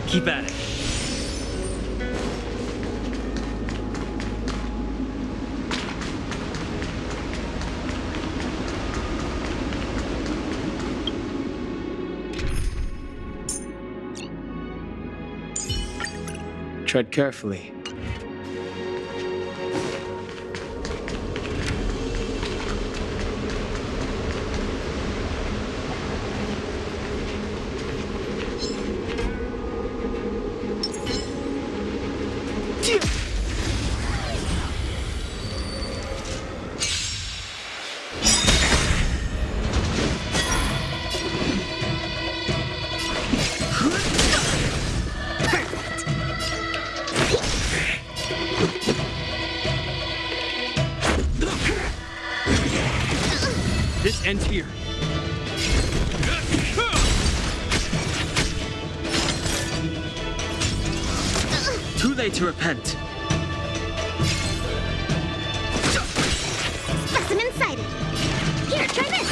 Keep at it. Tread carefully. This ends here. Too late to repent. Specimen sighted. Here, try this.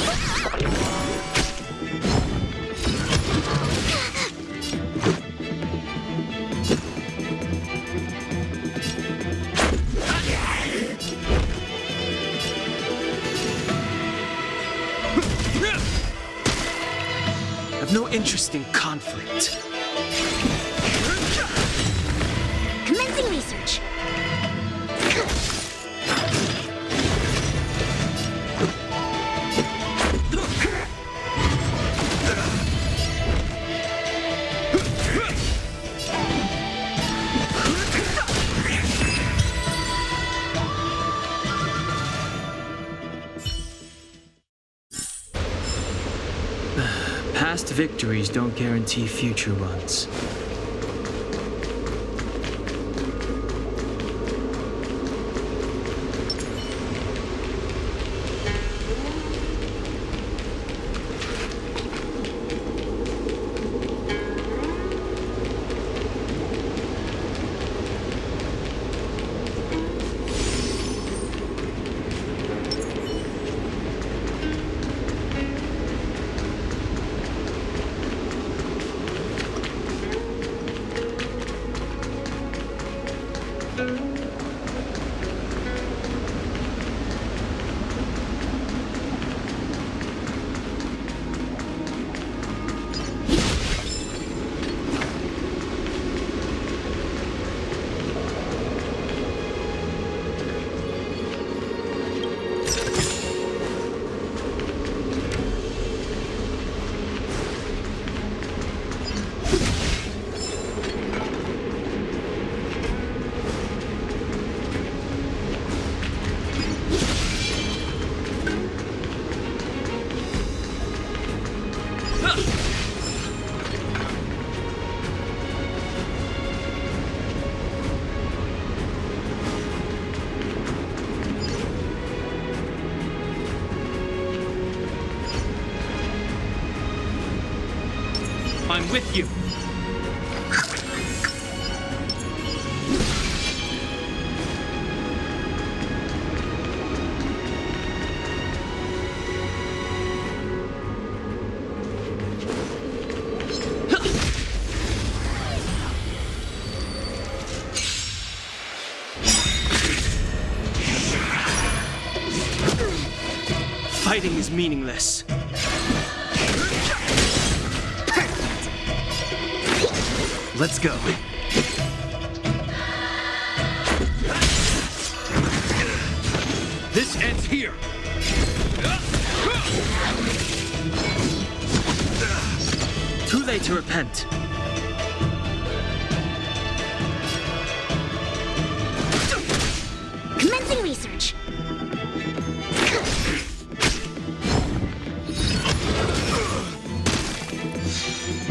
I've no interest in conflict. Commencing research. Past victories don't guarantee future ones. I'm with you. Fighting is meaningless. Let's go. This ends here. Too late to repent. Commencing research.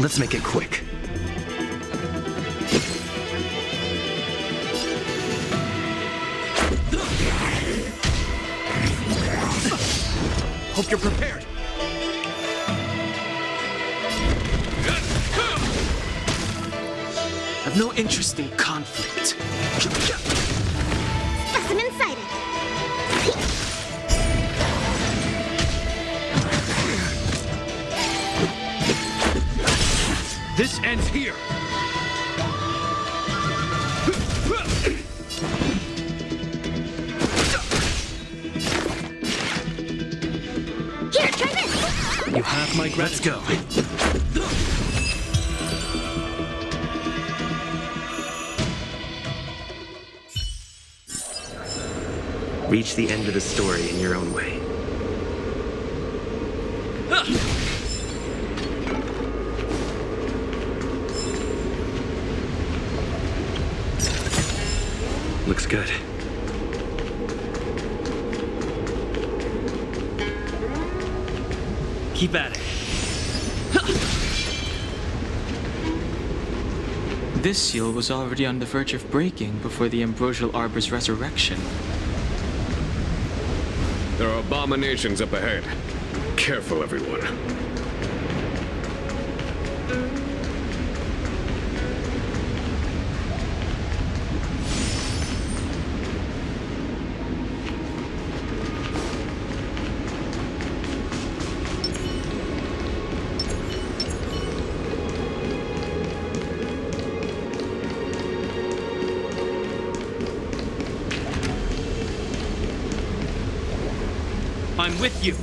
Let's make it quick. Hope you're prepared. I've no interest in conflict. Specimen sighted. This ends here. Here, try this. You have my gratitude. Let's go. Reach the end of the story in your own way. Looks good. Keep at it. This seal was already on the verge of breaking before the Ambrosial Arbor's resurrection. There are abominations up ahead. Careful, everyone. I'm with you.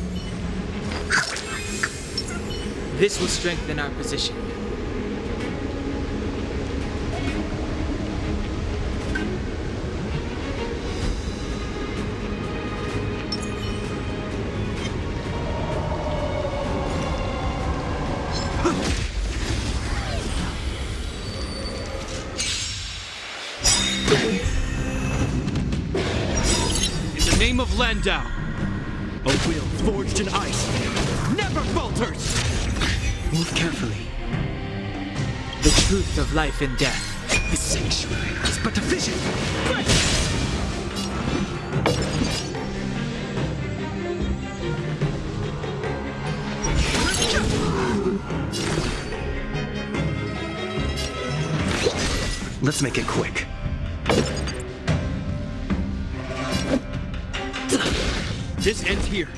This will strengthen our position. In the name of Landau, a will forged in ice never falters! Move carefully. The truth of life and death. The sanctuary is but a vision. Let's make it quick. This ends here.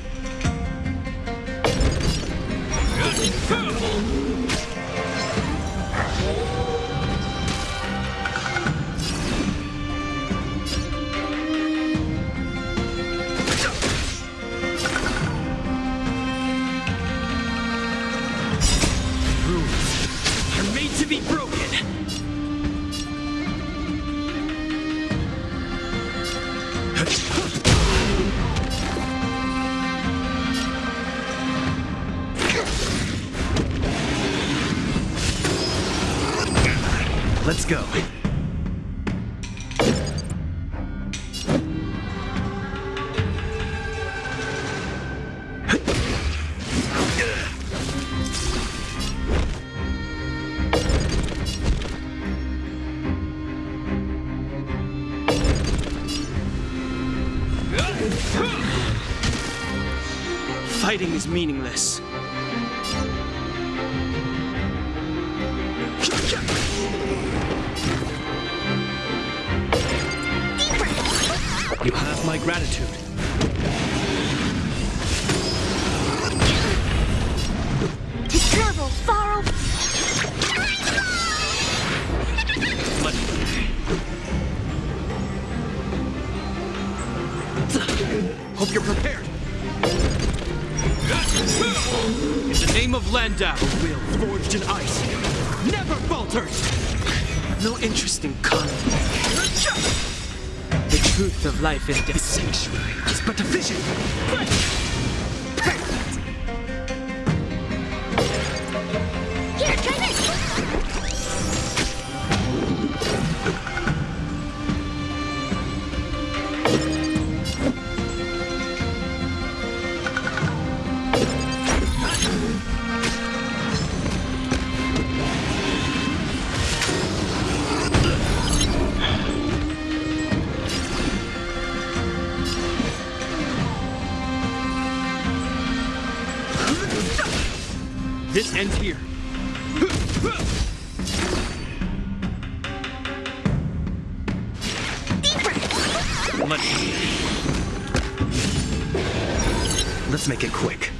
Rules are made to be broken. Let's go. Fighting is meaningless. You have my gratitude. Be careful, Farrell! Hope you're prepared. In the name of Landau, a will forged in ice never falters! No interest in conflict. The truth of life and death. The sanctuary is but a vision. Here, try this! This ends here. Let's make it quick.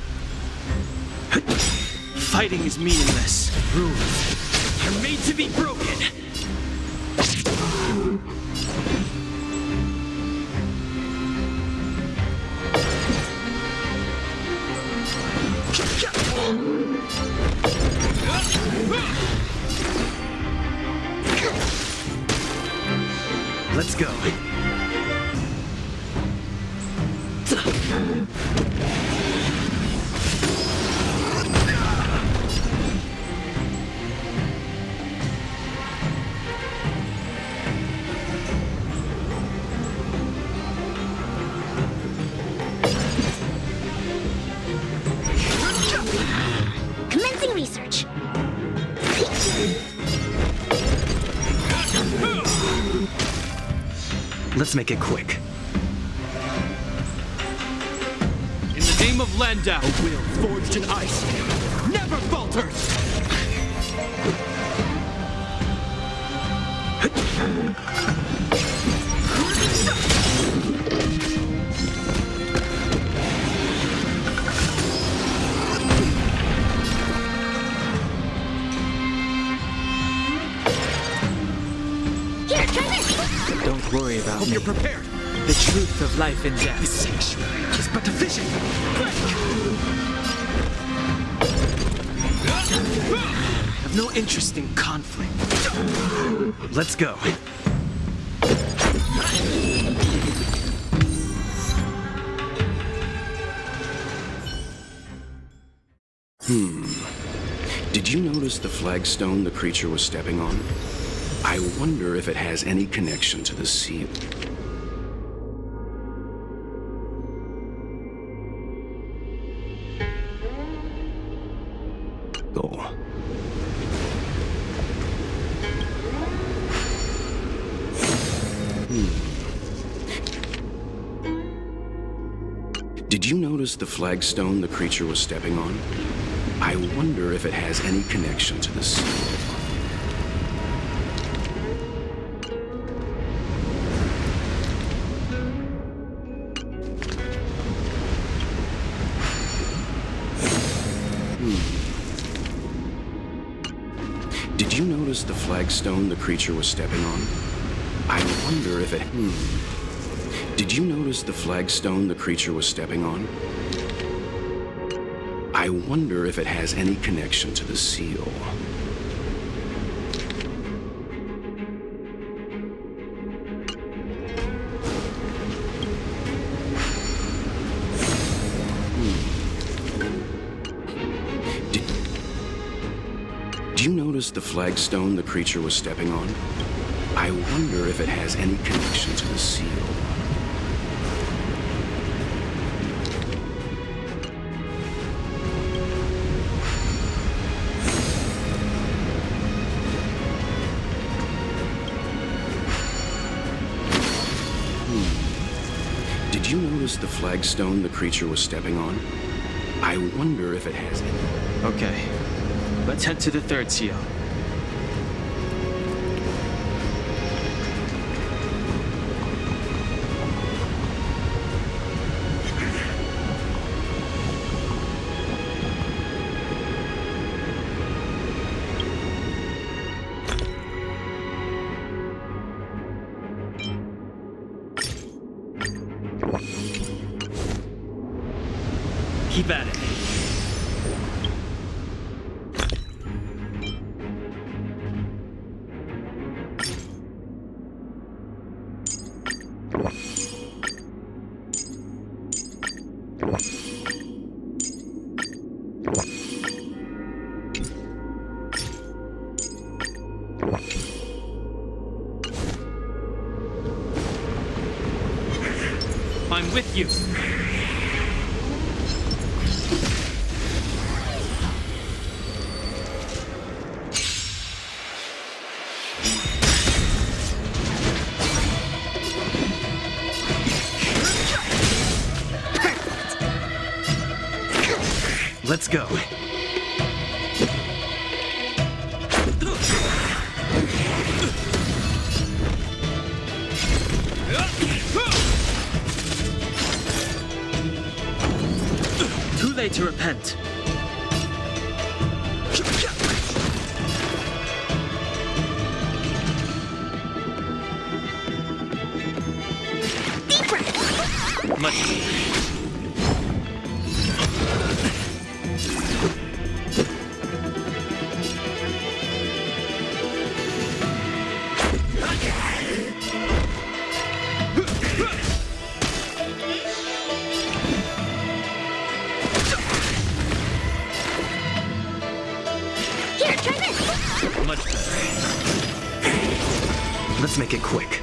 Fighting is meaningless. Rules are made to be broken. Let's go. Commencing research. Let's make it quick. In the name of Landau, a will forged in ice never falters! Here, try this! Don't worry about Hope me. you're prepared. The truth of life and death. The sanctuary is but a vision. no interest in conflict. Let's go. Did you notice the flagstone the creature was stepping on? I wonder if it has any connection to the seal. Did you notice the flagstone the creature was stepping on? I wonder if it has any connection to the seal. Did you notice the flagstone the creature was stepping on? I wonder if it... Did you notice the flagstone the creature was stepping on? I wonder if it has any connection to the seal. Did you notice the flagstone the creature was stepping on? I wonder if it has any connection to the seal. Did you notice the flagstone the creature was stepping on? I wonder if it has any... Okay. Let's head to the third seal. Keep at it. I'm with you. Let's go. Too late to repent. Much better. Let's make it quick.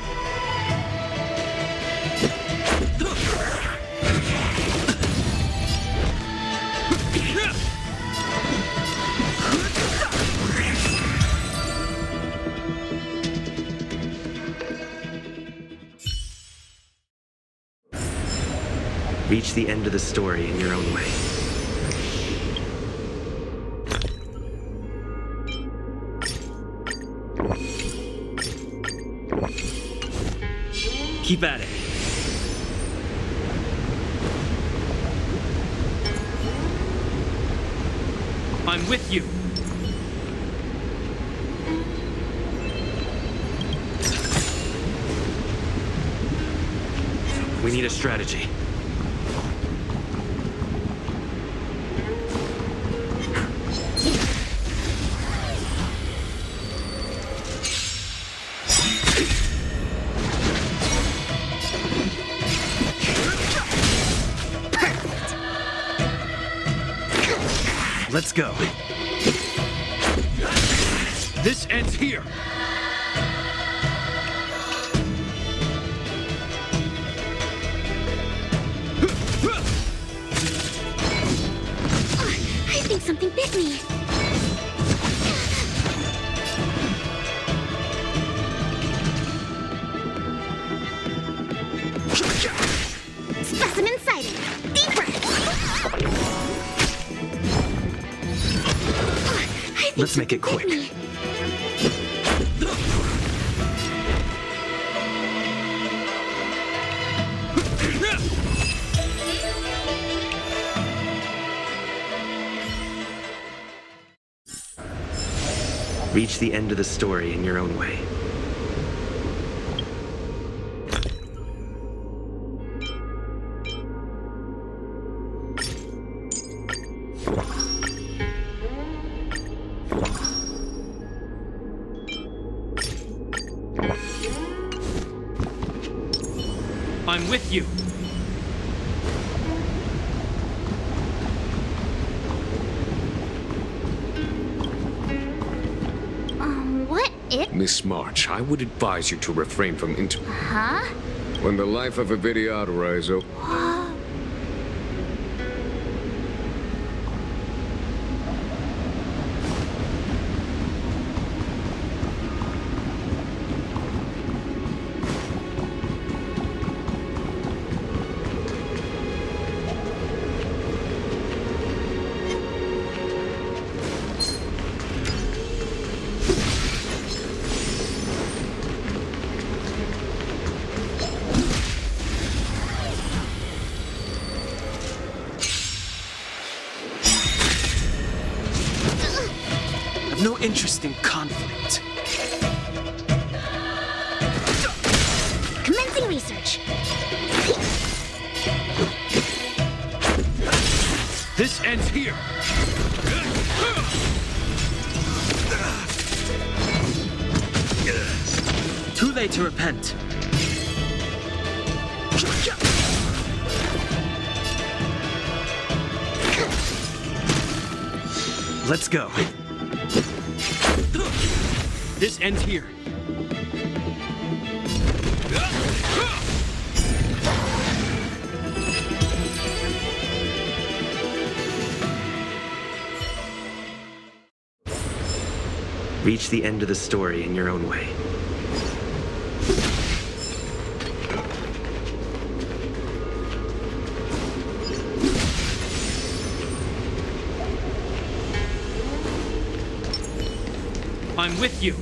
Reach the end of the story in your own way. Keep at it. I'm with you. We need a strategy. Let's go. This ends here. I think something bit me. Specimen sighted. Deep breath. Let's make it quick. Reach the end of the story in your own way. I'm with you. What it? Miss March, I would advise you to refrain from Huh? When the life of a videoautor is over. No interest in conflict. Commencing research. This ends here. Too late to repent. Let's go. This ends here. Reach the end of the story in your own way. I'm with you.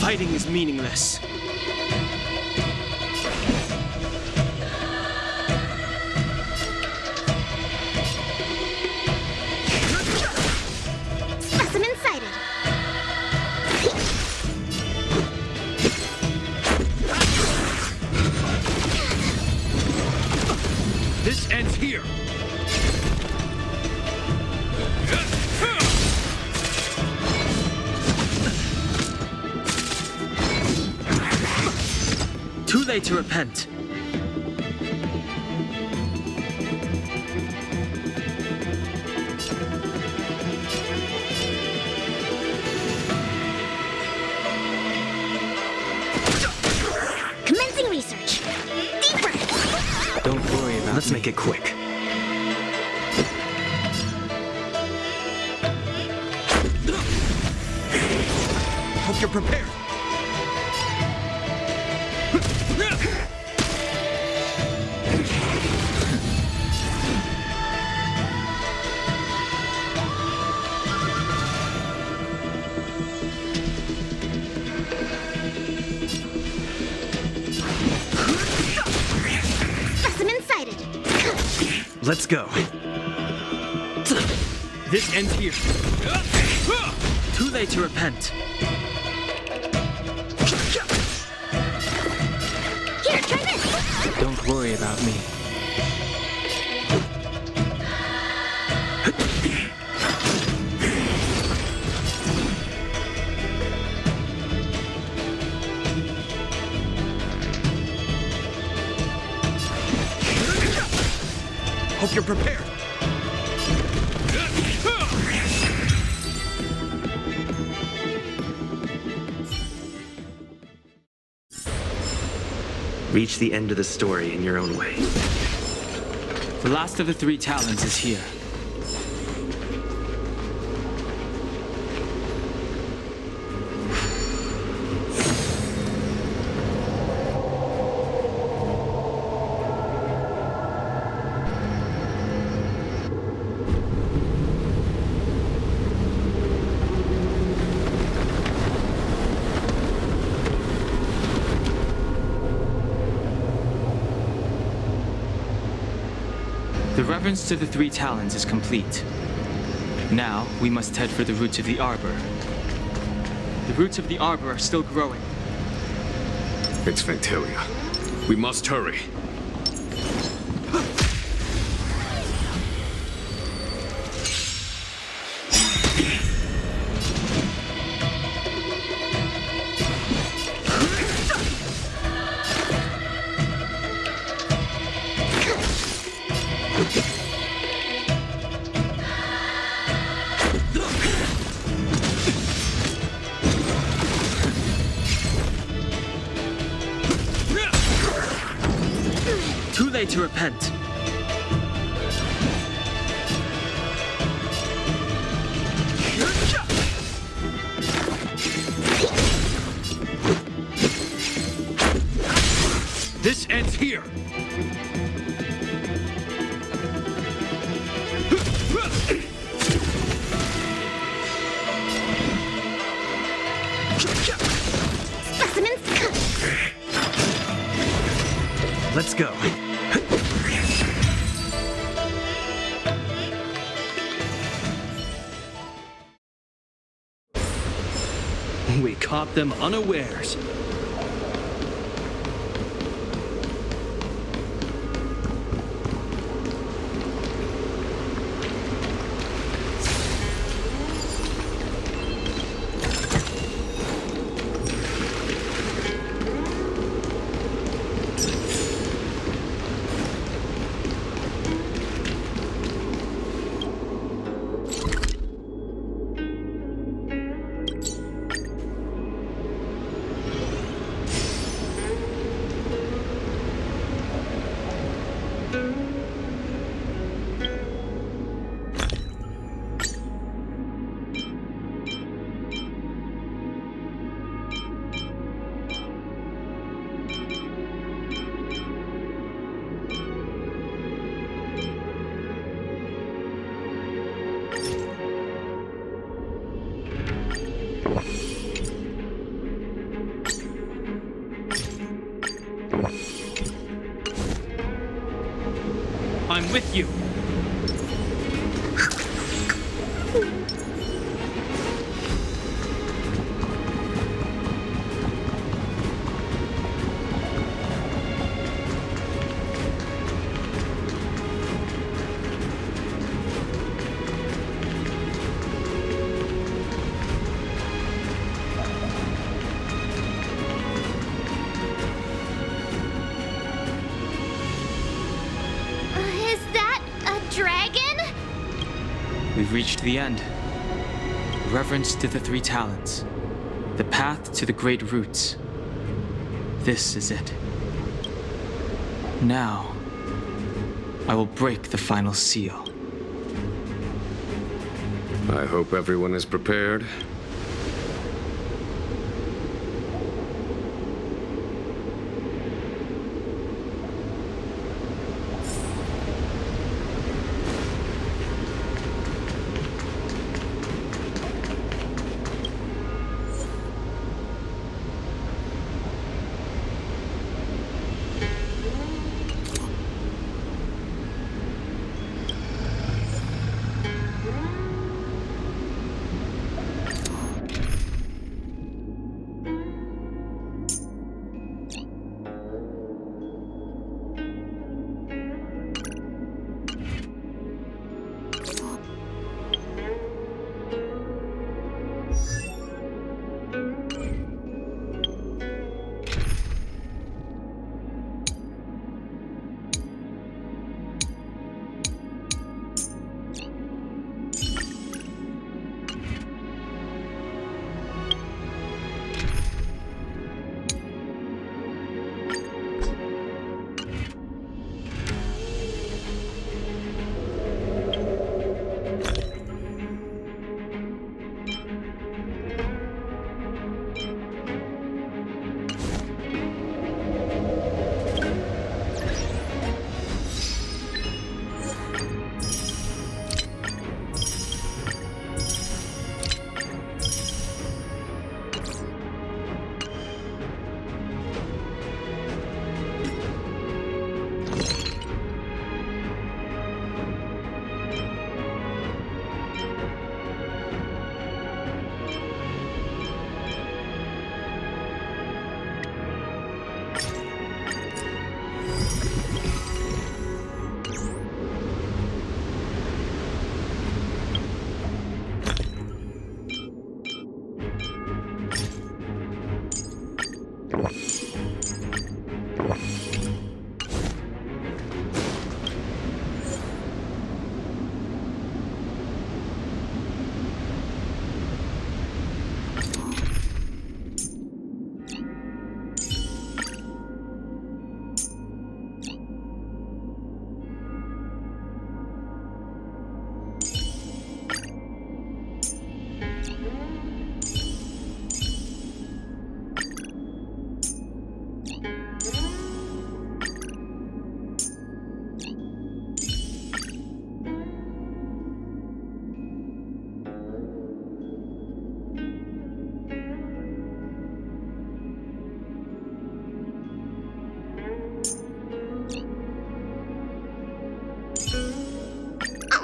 Fighting is meaningless. Specimen sighted. This ends here. Too late to repent. Commencing research. Deep breath. Don't worry about Let's make it quick. Hope you're prepared. Specimen sighted. Let's go. This ends here. Too late to repent. Here, try this. Don't worry about me. Hope you're prepared. Reach the end of the story in your own way. The last of the three talons is here. The reverence to the three talons is complete. Now, we must head for the roots of the arbor. The roots of the arbor are still growing. It's Ventilia. We must hurry. Too late to repent. This ends here. Let's go. We caught them unawares. I'm with you. We've reached the end. Reverence to the three talons. The path to the great roots. This is it. Now, I will break the final seal. I hope everyone is prepared.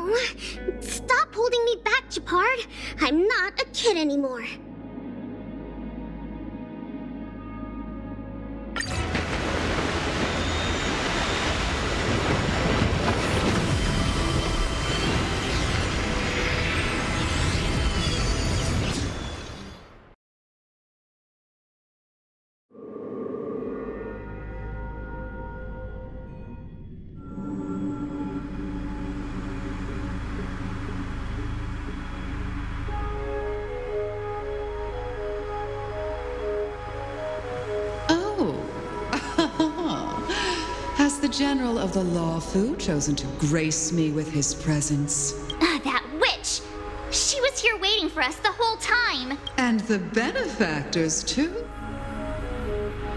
Oh, stop holding me back, Gepard. I'm not a kid anymore. Has the General of the Lofu chosen to grace me with his presence? That witch! She was here waiting for us the whole time! And the benefactors, too?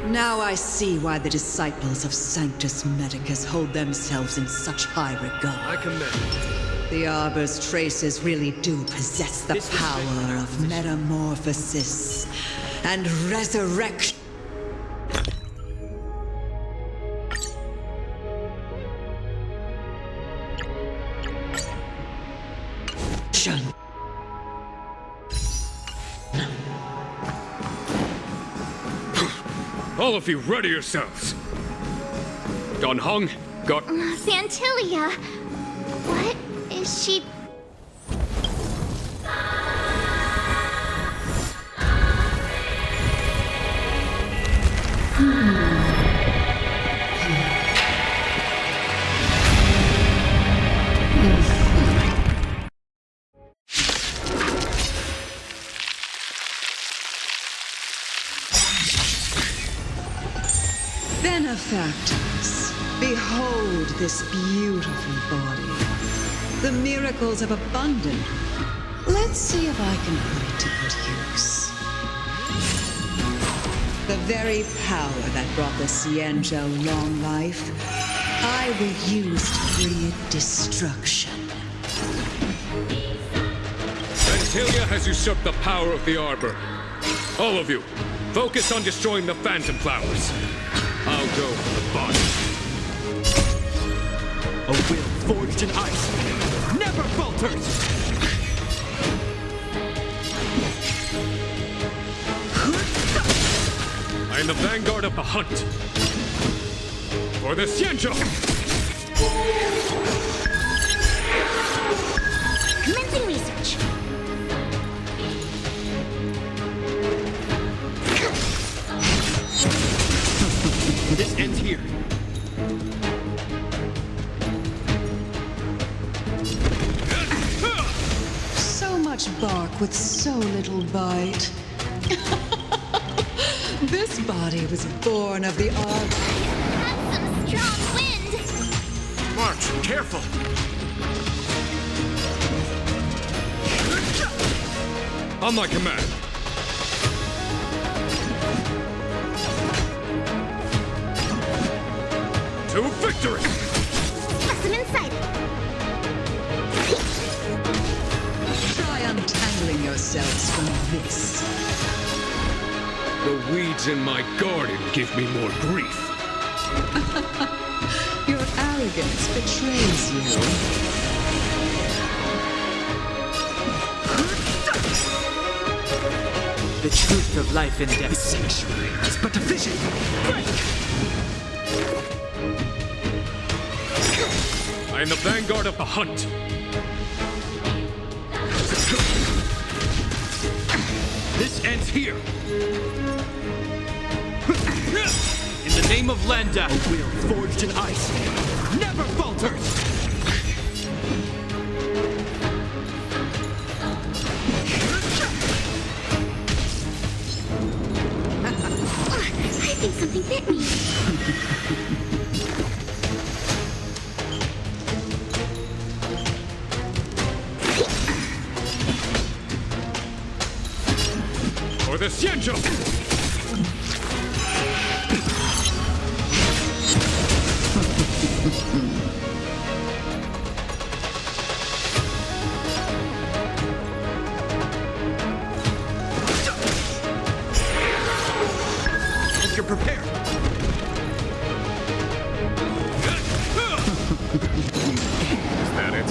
Now I see why the disciples of Sanctus Medicus hold themselves in such high regard. I commend. The Arbor's traces really do possess the power of metamorphosis and resurrection. All of you, ready yourselves. Don Hong, got... Santilia! What is she... Benefactors, behold this beautiful body. The miracles of abundance. Let's see if I can put it to good use. The very power that brought the Xianzhou long life, I will use to breed destruction. Santilia has usurped the power of the Arbor. All of you, focus on destroying the Phantom Flowers. I'll go for the body. A will forged in ice never falters! I am the vanguard of the hunt. For the Xianzhou! Commencing research. This ends here. So much bark with so little bite. This body was born of the Arc. That's some strong wind! March, careful! On my command. To victory! Specimen sighted! Try untangling yourselves from this. The weeds in my garden give me more grief. Your arrogance betrays you. The truth of life and death. The sanctuary is but a vision. I am the vanguard of the hunt. This ends here. In the name of Landa, a will forged in ice never falters. I think something bit me. For the Xianzhou! Hope you're prepared. Is that it?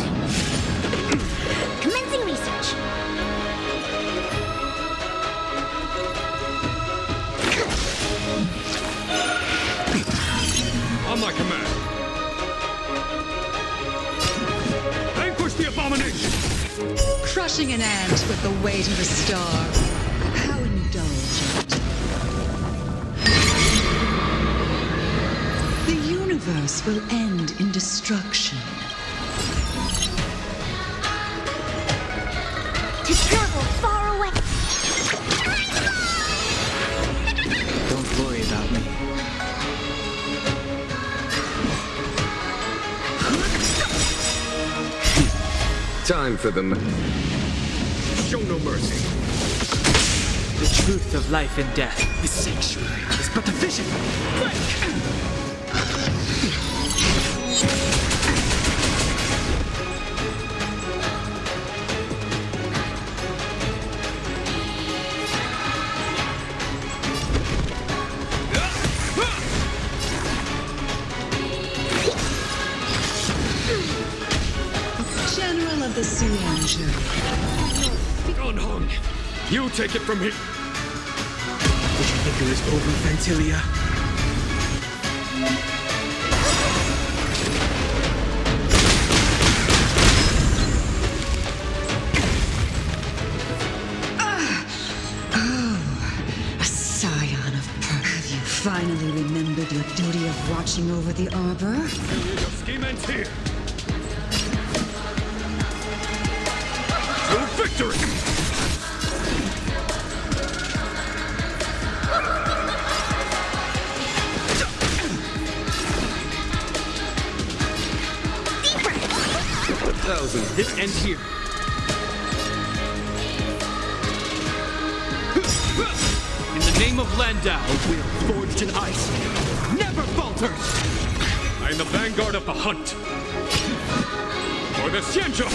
crushing an ant with the weight of a star. How indulgent. The universe will end in destruction. To travel far away. Don't worry about me. Time for the... Show no mercy. The truth of life and death, the sanctuary, is but a vision. General of the Xianzhou. Gonhong, you take it from here. Did you think it was over, Ventilia? A scion of Perth. Have you finally remembered your duty of watching over the arbor? Your scheme ends here. To victory! This ends here. In the name of Landau, a will forged in ice never falters. I am the vanguard of the hunt. For the Xianzhou!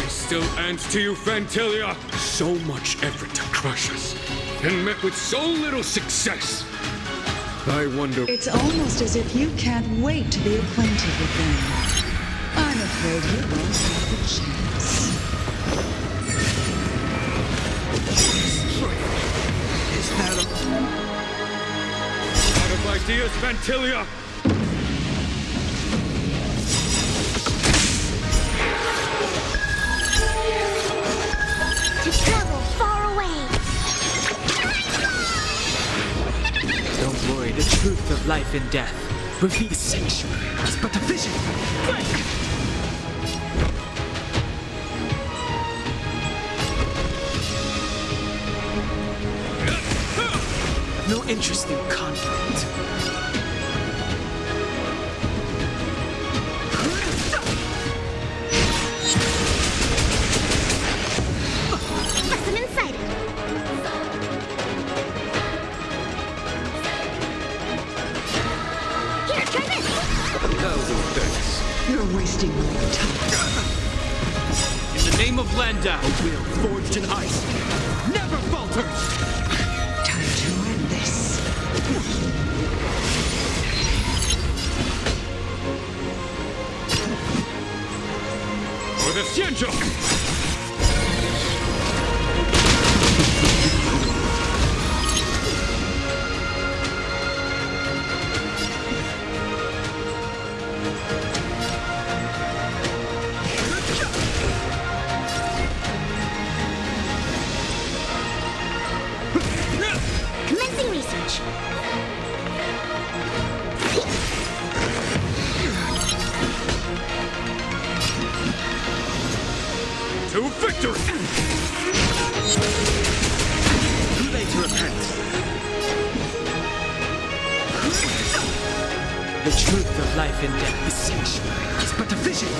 Still ends to you, Fantilia. So much effort to crush us, and met with so little success. I wonder... It's almost as if you can't wait to be acquainted with them. I'm afraid you won't have the chance. Is that out of ideas, Fantilia? To travel far away. Don't worry, the truth of life and death. Reveal the sanctuary is but a vision. I've no interest in conflict. You're wasting my time. In the name of Landau, a will forged in ice never falters. Time to end this. For the Xianzhou! Commencing research. To victory! Too late to repent. The truth of life and death, the sanctuary, is but a vision.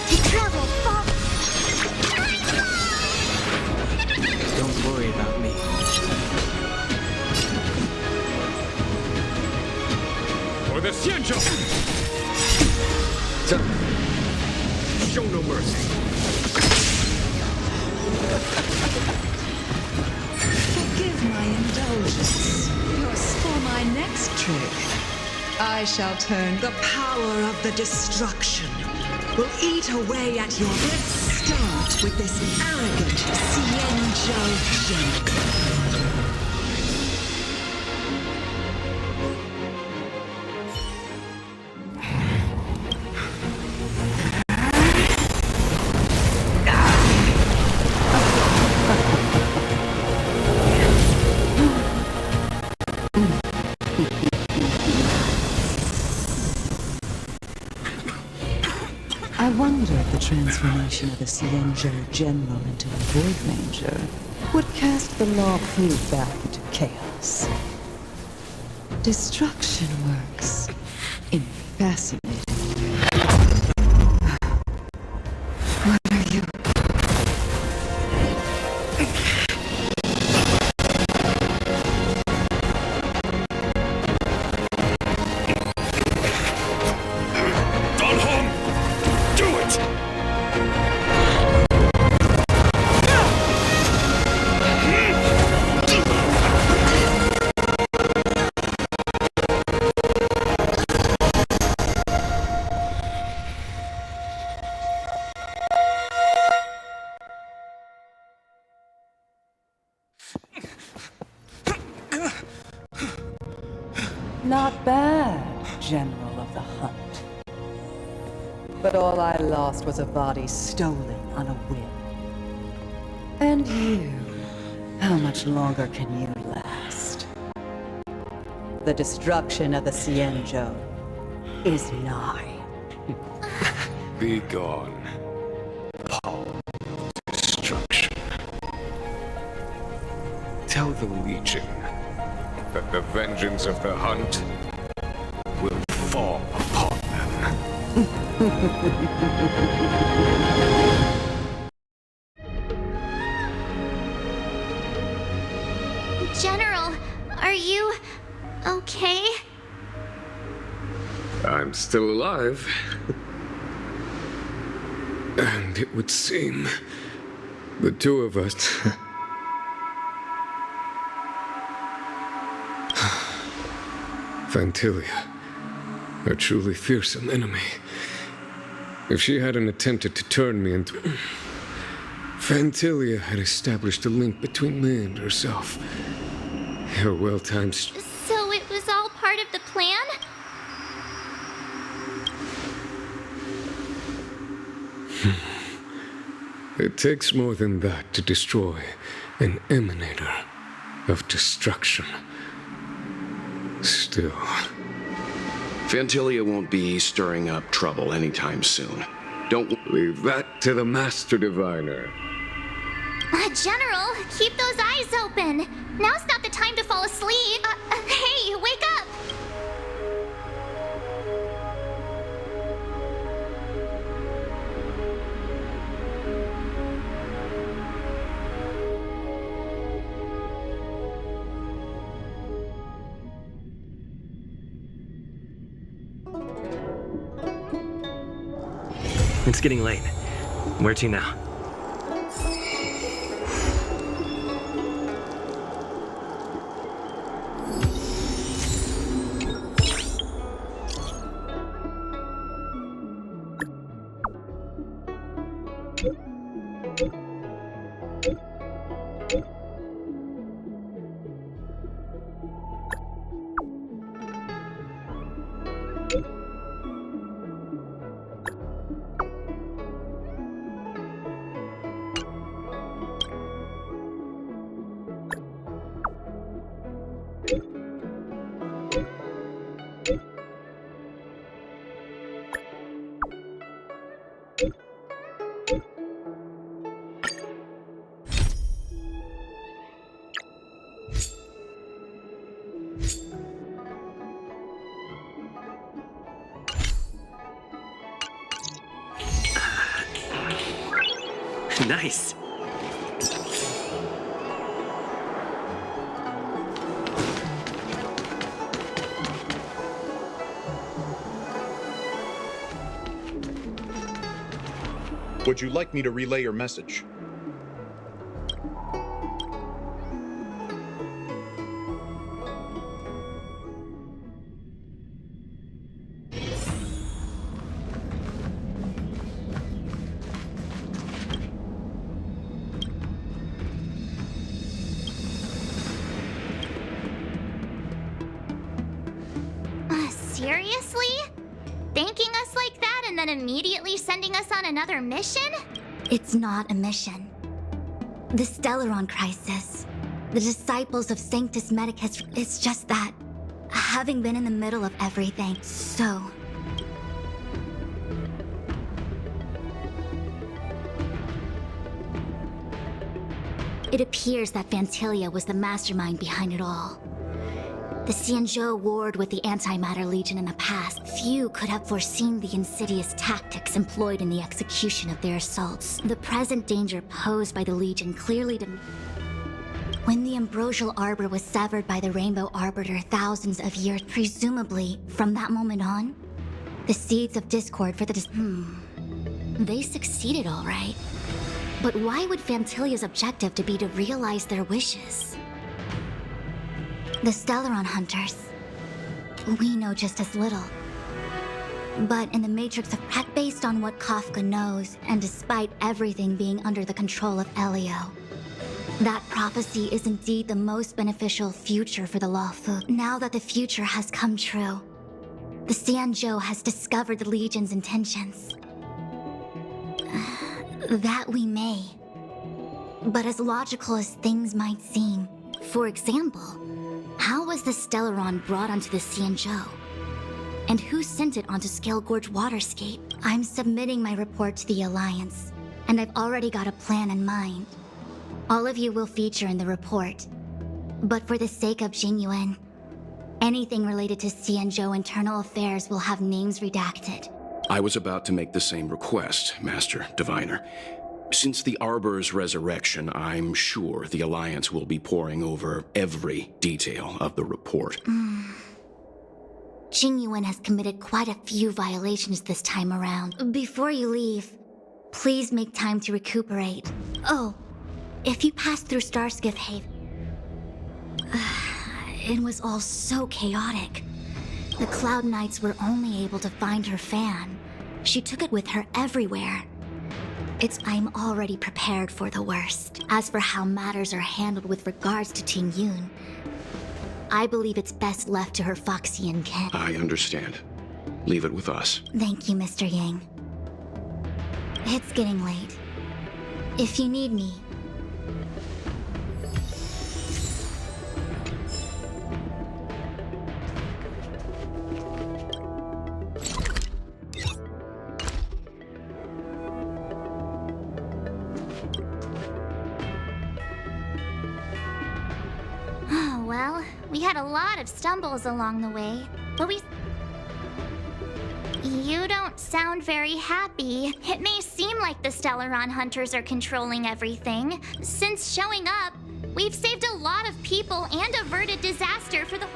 To travel far. Don't worry about me. Xianzhou! Show no mercy. Forgive my indulgence. For my next trick, I shall turn the power of the destruction. Will eat away at your... Let's start with this arrogant Xianzhou general. I wonder if the transformation of the Xianzhou General into a Void Ranger would cast the Lofu back into chaos. Destruction works in fascinating ways. What are you? Not bad, General of the Hunt. But all I lost was a body stolen on a whim. And you, how much longer can you last? The destruction of the Xianzhou is nigh. Be gone. Power of destruction. Tell the Legion that the vengeance of the Hunt will fall upon them. General, are you okay? I'm still alive. And it would seem the two of us... Phantilia, a truly fearsome enemy. If she hadn't attempted to turn me into... Phantilia had established a link between me and herself. Her well-timed... So it was all part of the plan? It takes more than that to destroy an emanator of destruction. Still... Phantilia won't be stirring up trouble anytime soon. Don't leave that to the Master Diviner. General, keep those eyes open. Now's not the time to fall asleep. Hey, wake up! It's getting late. Where to now? Nice. Would you like me to relay your message? Seriously? Thanking us like that and then immediately sending us on another mission? It's not a mission. The Stellaron crisis. The disciples of Sanctus Medicus. It's just that. Having been in the middle of everything, so... It appears that Fantilia was the mastermind behind it all. The Xianzhou warred with the Antimatter Legion in the past. Few could have foreseen the insidious tactics employed in the execution of their assaults. The present danger posed by the Legion clearly when the Ambrosial Arbor was severed by the Rainbow Arbiter thousands of years, presumably from that moment on, the seeds of discord for the they succeeded all right. But why would Fantilia's objective to be to realize their wishes? The Stellaron Hunters. We know just as little. But in the Matrix of based on what Kafka knows, and despite everything being under the control of Elio, that prophecy is indeed the most beneficial future for the Lofu. Now that the future has come true, the Xianzhou has discovered the Legion's intentions. That we may. But as logical as things might seem, for example, how was the Stellaron brought onto the Xianzhou? And who sent it onto Scale Gorge Waterscape? I'm submitting my report to the Alliance, and I've already got a plan in mind. All of you will feature in the report. But for the sake of Jingyuan, anything related to Xianzhou internal affairs will have names redacted. I was about to make the same request, Master Diviner. Since the Arbor's resurrection, I'm sure the Alliance will be poring over every detail of the report. Jingyuan has committed quite a few violations this time around. Before you leave, please make time to recuperate. Oh, if you pass through Starskiff Haven... it was all so chaotic. The Cloud Knights were only able to find her fan. She took it with her everywhere. I'm already prepared for the worst. As for how matters are handled with regards to Ting Yun, I believe it's best left to her Foxian kin. I understand. Leave it with us. Thank you, Mr. Yang. It's getting late. If you need me... Well, we had a lot of stumbles along the way, but You don't sound very happy. It may seem like the Stellaron Hunters are controlling everything. Since showing up, we've saved a lot of people and averted disaster for the...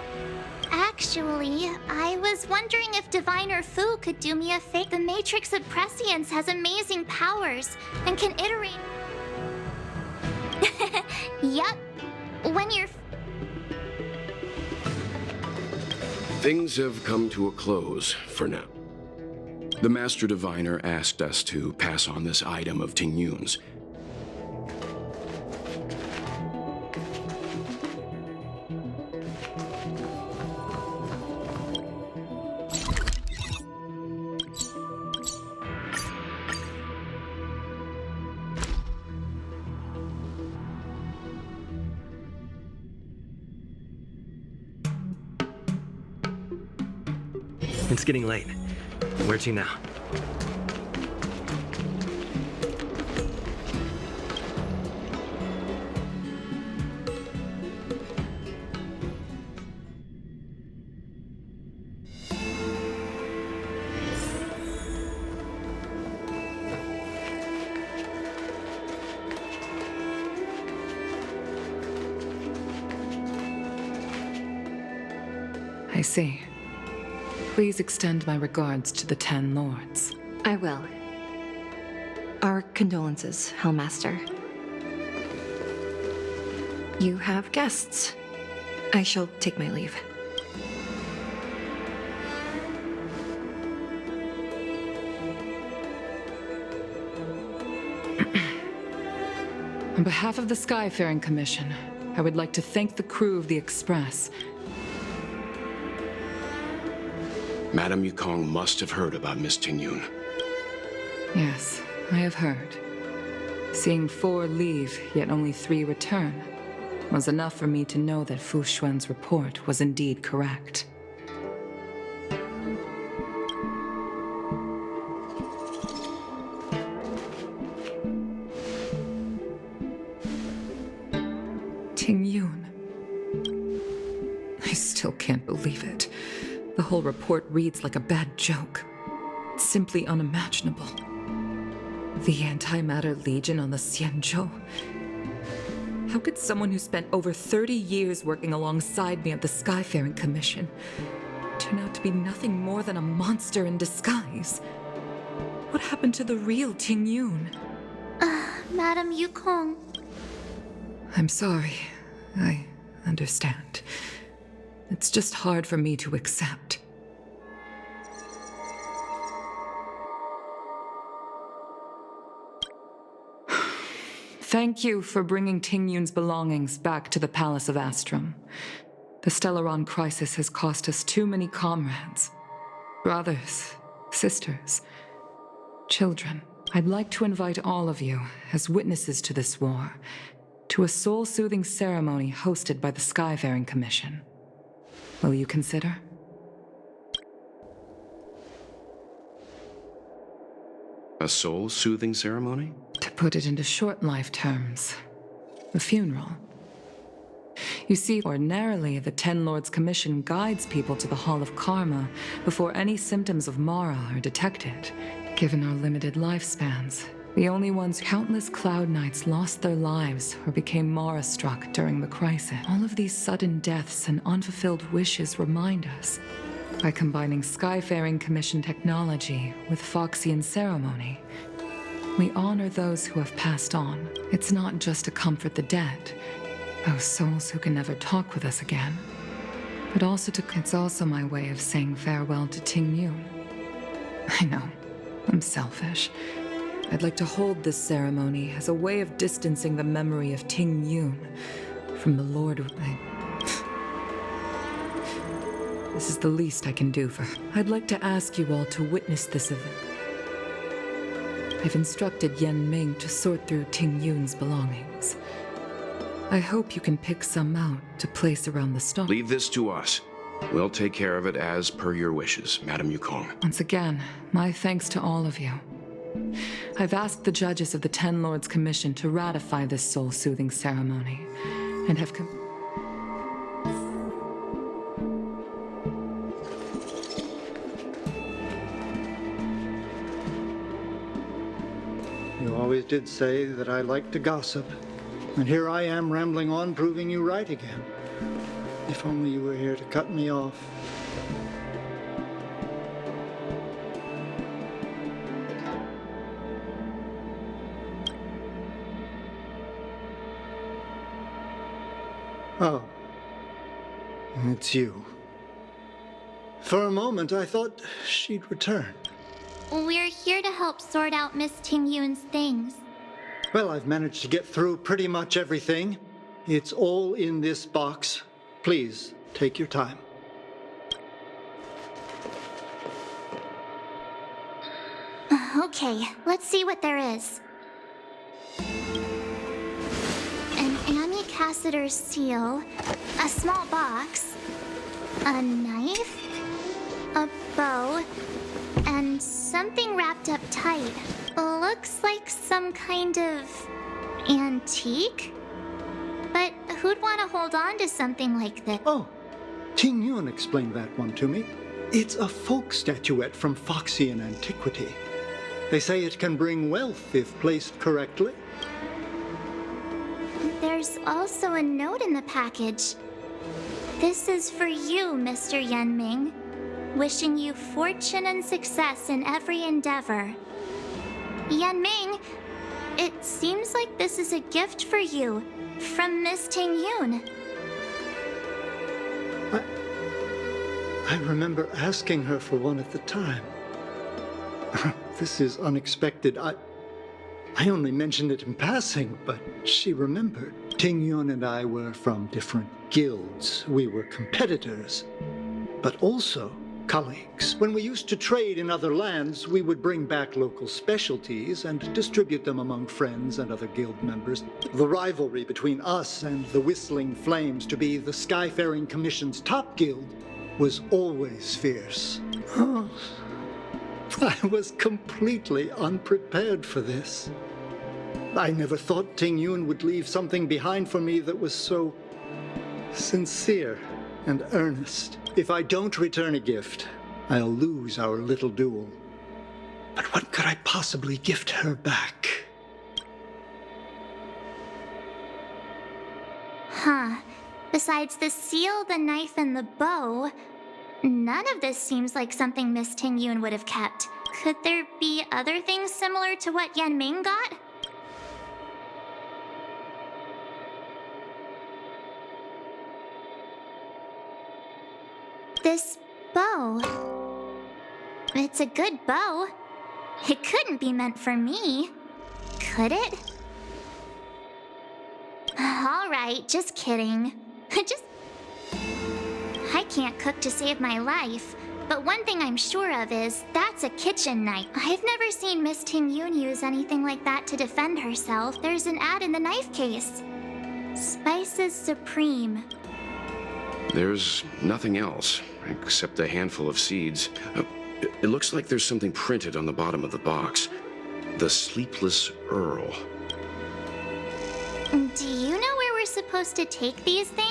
Actually, I was wondering if Diviner Fu could do me a favor. The Matrix of Prescience has amazing powers and can iterate... Yup. When you're... Things have come to a close for now. The Master Diviner asked us to pass on this item of Ting Yun's. It's getting late. Where to now? I see. Please extend my regards to the 10 Lords. I will. Our condolences, Hellmaster. You have guests. I shall take my leave. On behalf of the Skyfaring Commission, I would like to thank the crew of the Express. Madame Yukong must have heard about Miss Tingyun. Yes, I have heard. Seeing 4 leave, yet only 3 return, was enough for me to know that Fu Xuan's report was indeed correct. Tingyun. I still can't believe it. The whole report reads like a bad joke. It's simply unimaginable. The Antimatter Legion on the Xianzhou. How could someone who spent over 30 years working alongside me at the Skyfaring Commission turn out to be nothing more than a monster in disguise? What happened to the real Tingyun? Madame Yukong. I'm sorry. I understand. It's just hard for me to accept. Thank you for bringing Tingyun's belongings back to the Palace of Astrum. The Stellaron crisis has cost us too many comrades. Brothers, sisters, children. I'd like to invite all of you, as witnesses to this war, to a soul-soothing ceremony hosted by the Skyfaring Commission. Will you consider? A soul-soothing ceremony? To put it into short life terms, a funeral. You see, ordinarily, the Ten Lords Commission guides people to the Hall of Karma before any symptoms of Mara are detected. Given our limited lifespans, the only ones countless Cloud Knights lost their lives or became Mara-struck during the crisis. All of these sudden deaths and unfulfilled wishes remind us. By combining Skyfaring Commission technology with Foxian ceremony, we honor those who have passed on. It's not just to comfort the dead, those souls who can never talk with us again, but also it's also my way of saying farewell to Tingyun. I know, I'm selfish. I'd like to hold this ceremony as a way of distancing the memory of Tingyun from the Lord of... This is the least I can do for her. I'd like to ask you all to witness this event. I've instructed Yan Ming to sort through Tingyun's belongings. I hope you can pick some out to place around the stone. Leave this to us. We'll take care of it as per your wishes, Madame Yukong. Once again, my thanks to all of you. I've asked the judges of the Ten Lords Commission to ratify this soul-soothing ceremony, and have You always did say that I like to gossip, and here I am rambling on, proving you right again. If only you were here to cut me off. Oh, it's you. For a moment, I thought she'd returned. We're here to help sort out Miss Tingyun's things. Well, I've managed to get through pretty much everything. It's all in this box. Please, take your time. Okay, let's see what there is. An Amicassator's seal, a small box, a knife, a bow, and something wrapped up tight. Looks like some kind of antique? But who'd want to hold on to something like this? Oh, Tingyun explained that one to me. It's a folk statuette from Foxian antiquity. They say it can bring wealth if placed correctly. There's also a note in the package. This is for you, Mr. Yanming. Wishing you fortune and success in every endeavor. Yanming, It seems like this is a gift for you from Miss Tingyun. I remember asking her for one at the time. This is unexpected. I only mentioned it in passing, but she remembered. Tingyun and I were from different guilds. We were competitors, but also colleagues. When we used to trade in other lands, we would bring back local specialties and distribute them among friends and other guild members. The rivalry between us and the Whistling Flames to be the Skyfaring Commission's top guild was always fierce. I was completely unprepared for this. I never thought Tingyun would leave something behind for me that was so sincere and earnest. If I don't return a gift, I'll lose our little duel. But what could I possibly gift her back? Huh. Besides the seal, the knife, and the bow, none of this seems like something Miss Tingyun would have kept. Could there be other things similar to what Yanming got? This bow. It's a good bow. It couldn't be meant for me, could it? Alright, just kidding. I can't cook to save my life, but one thing I'm sure of is that's a kitchen knife. I've never seen Miss Tingyun use anything like that to defend herself. There's an ad in the knife case. Spices Supreme. There's nothing else, except a handful of seeds. It looks like there's something printed on the bottom of the box. The Sleepless Earl. Do you know where we're supposed to take these things?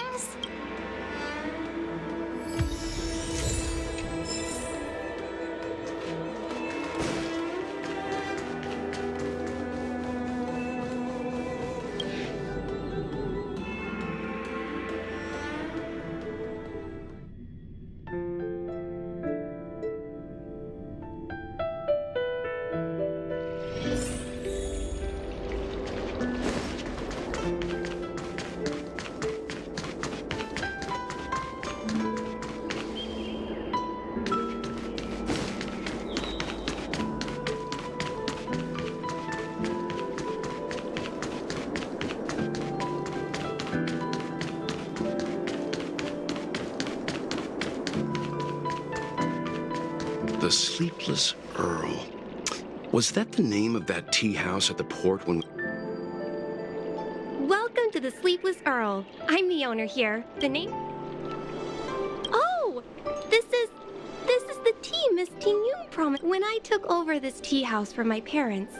The Sleepless Earl. Was that the name of that tea house at the port when... Welcome to the Sleepless Earl. I'm the owner here. The name? Oh! This is the tea Miss Tingyun promised. When I took over this tea house from my parents,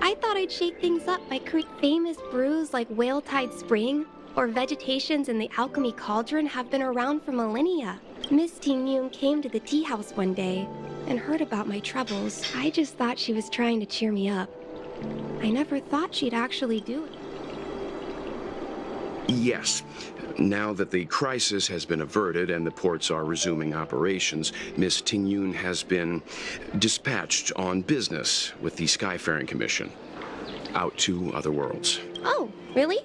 I thought I'd shake things up by creating famous brews like Whale Tide Spring or vegetations in the alchemy cauldron have been around for millennia. Miss Tingyun came to the tea house one day and heard about my troubles. I just thought she was trying to cheer me up. I never thought she'd actually do it. Yes. Now that the crisis has been averted and the ports are resuming operations, Miss Tingyun has been dispatched on business with the Skyfaring Commission out to other worlds. Oh, really?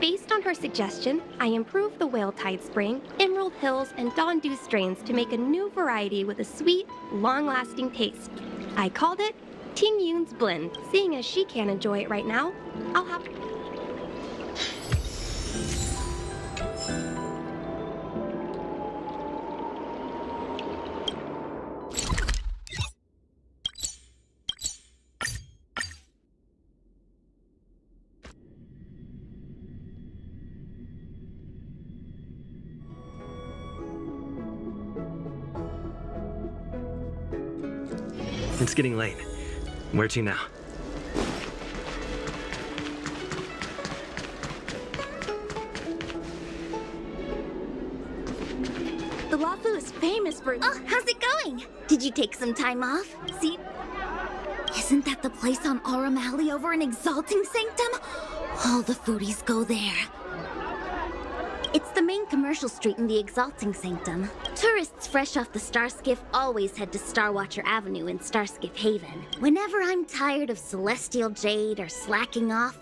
Based on her suggestion, I improved the Whale Tide Spring, Emerald Hills, and Dawn Dew strains to make a new variety with a sweet, long-lasting taste. I called it Tingyun's Blend. Seeing as she can't enjoy it right now, I'll have... It's getting late. Where to now? The Lofu is famous for... Oh, how's it going? Did you take some time off? See? Isn't that the place on Aurum Alley over in Exalting Sanctum? All the foodies go there. It's the main commercial street in the Exalting Sanctum. Tourists fresh off the Starskiff always head to Starwatcher Avenue in Starskiff Haven. Whenever I'm tired of Celestial Jade or slacking off,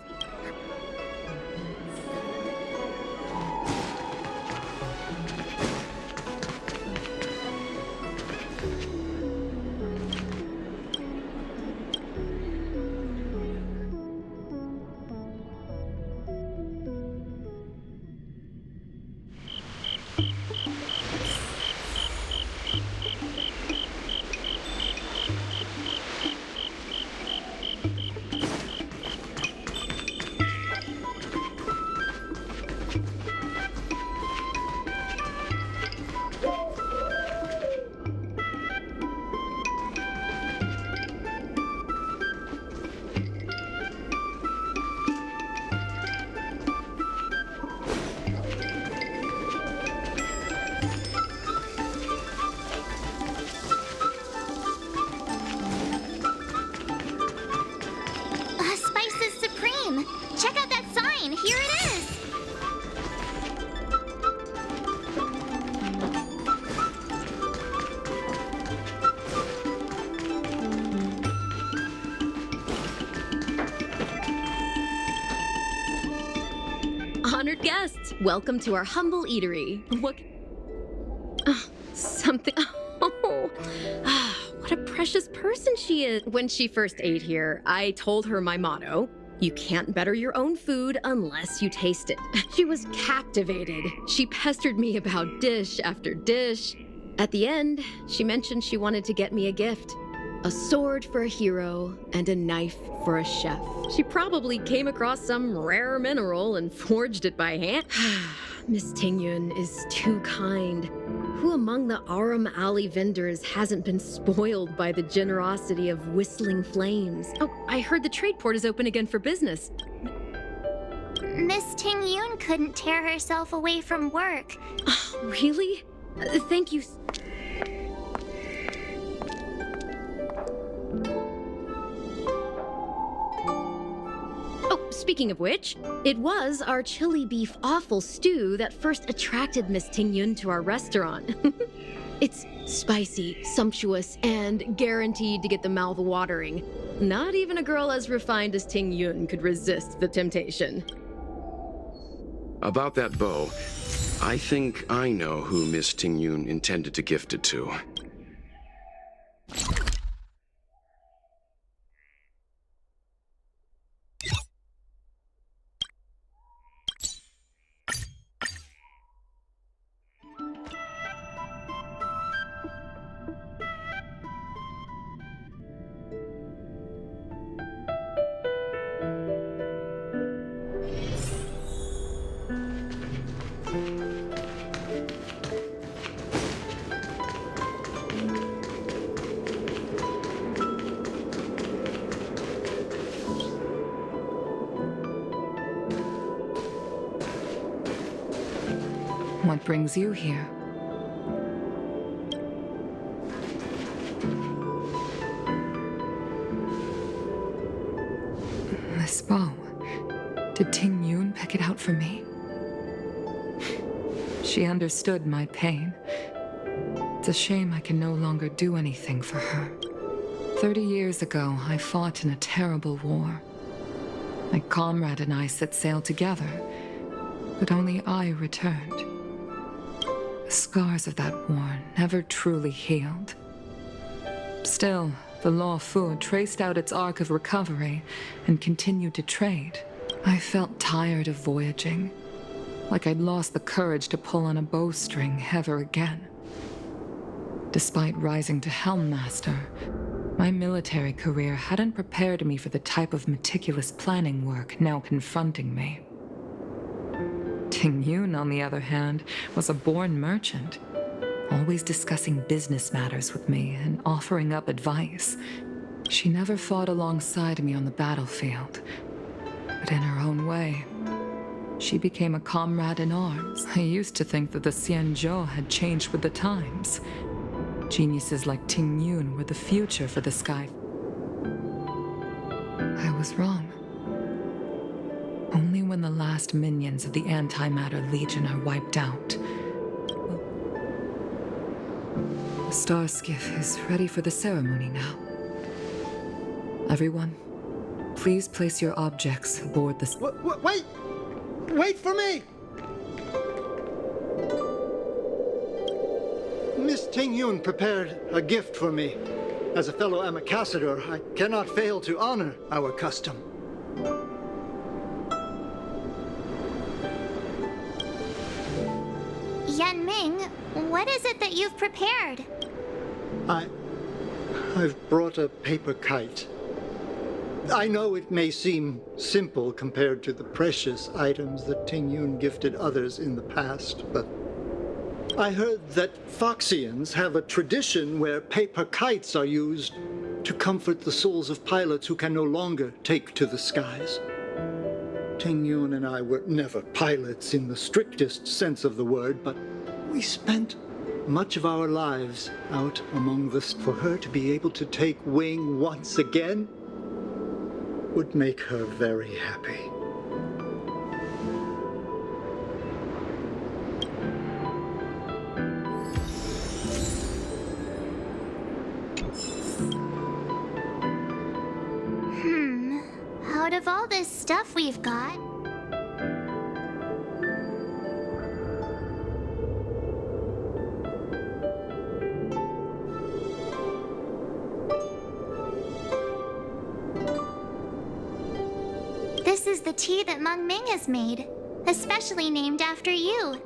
Honored guests, welcome to our humble eatery. What? Something. Oh, what a precious person she is. When she first ate here, I told her my motto: you can't better your own food unless you taste it. She was captivated. She pestered me about dish after dish. At the end, she mentioned she wanted to get me a gift. A sword for a hero and a knife for a chef. She probably came across some rare mineral and forged it by hand. Miss Tingyun is too kind. Who among the Aram Alley vendors hasn't been spoiled by the generosity of whistling flames? Oh, I heard the trade port is open again for business. Miss Tingyun couldn't tear herself away from work. Really? Thank you. Speaking of which, it was our chili beef offal stew that first attracted Miss Tingyun to our restaurant. It's spicy, sumptuous, and guaranteed to get the mouth watering. Not even a girl as refined as Tingyun could resist the temptation. About that bow, I think I know who Miss Tingyun intended to gift it to. What brings you here? This bow. Did Tingyun pick it out for me? She understood my pain. It's a shame I can no longer do anything for her. 30 years ago, I fought in a terrible war. My comrade and I set sail together, but only I returned. The scars of that war never truly healed. Still, the Lofu traced out its arc of recovery and continued to trade. I felt tired of voyaging, like I'd lost the courage to pull on a bowstring ever again. Despite rising to Helm Master, my military career hadn't prepared me for the type of meticulous planning work now confronting me. Tingyun, on the other hand, was a born merchant, always discussing business matters with me and offering up advice. She never fought alongside me on the battlefield, but in her own way, she became a comrade in arms. I used to think that the Xianzhou had changed with the times. Geniuses like Tingyun were the future for the sky. I was wrong. Only when the last minions of the Antimatter Legion are wiped out. The star skiff is ready for the ceremony now. Everyone, please place your objects aboard the... Wait! Wait for me! Miss Ting-Yun prepared a gift for me. As a fellow ambassador, I cannot fail to honor our custom. Yanming, what is it that you've prepared? I've brought a paper kite. I know it may seem simple compared to the precious items that Ting-Yun gifted others in the past, but I heard that Foxians have a tradition where paper kites are used to comfort the souls of pilots who can no longer take to the skies. Ting-Yun and I were never pilots in the strictest sense of the word, but we spent much of our lives out among the... For her to be able to take wing once again would make her very happy. Out of all this stuff we've got, this is the tea that Meng Ming has made, especially named after you.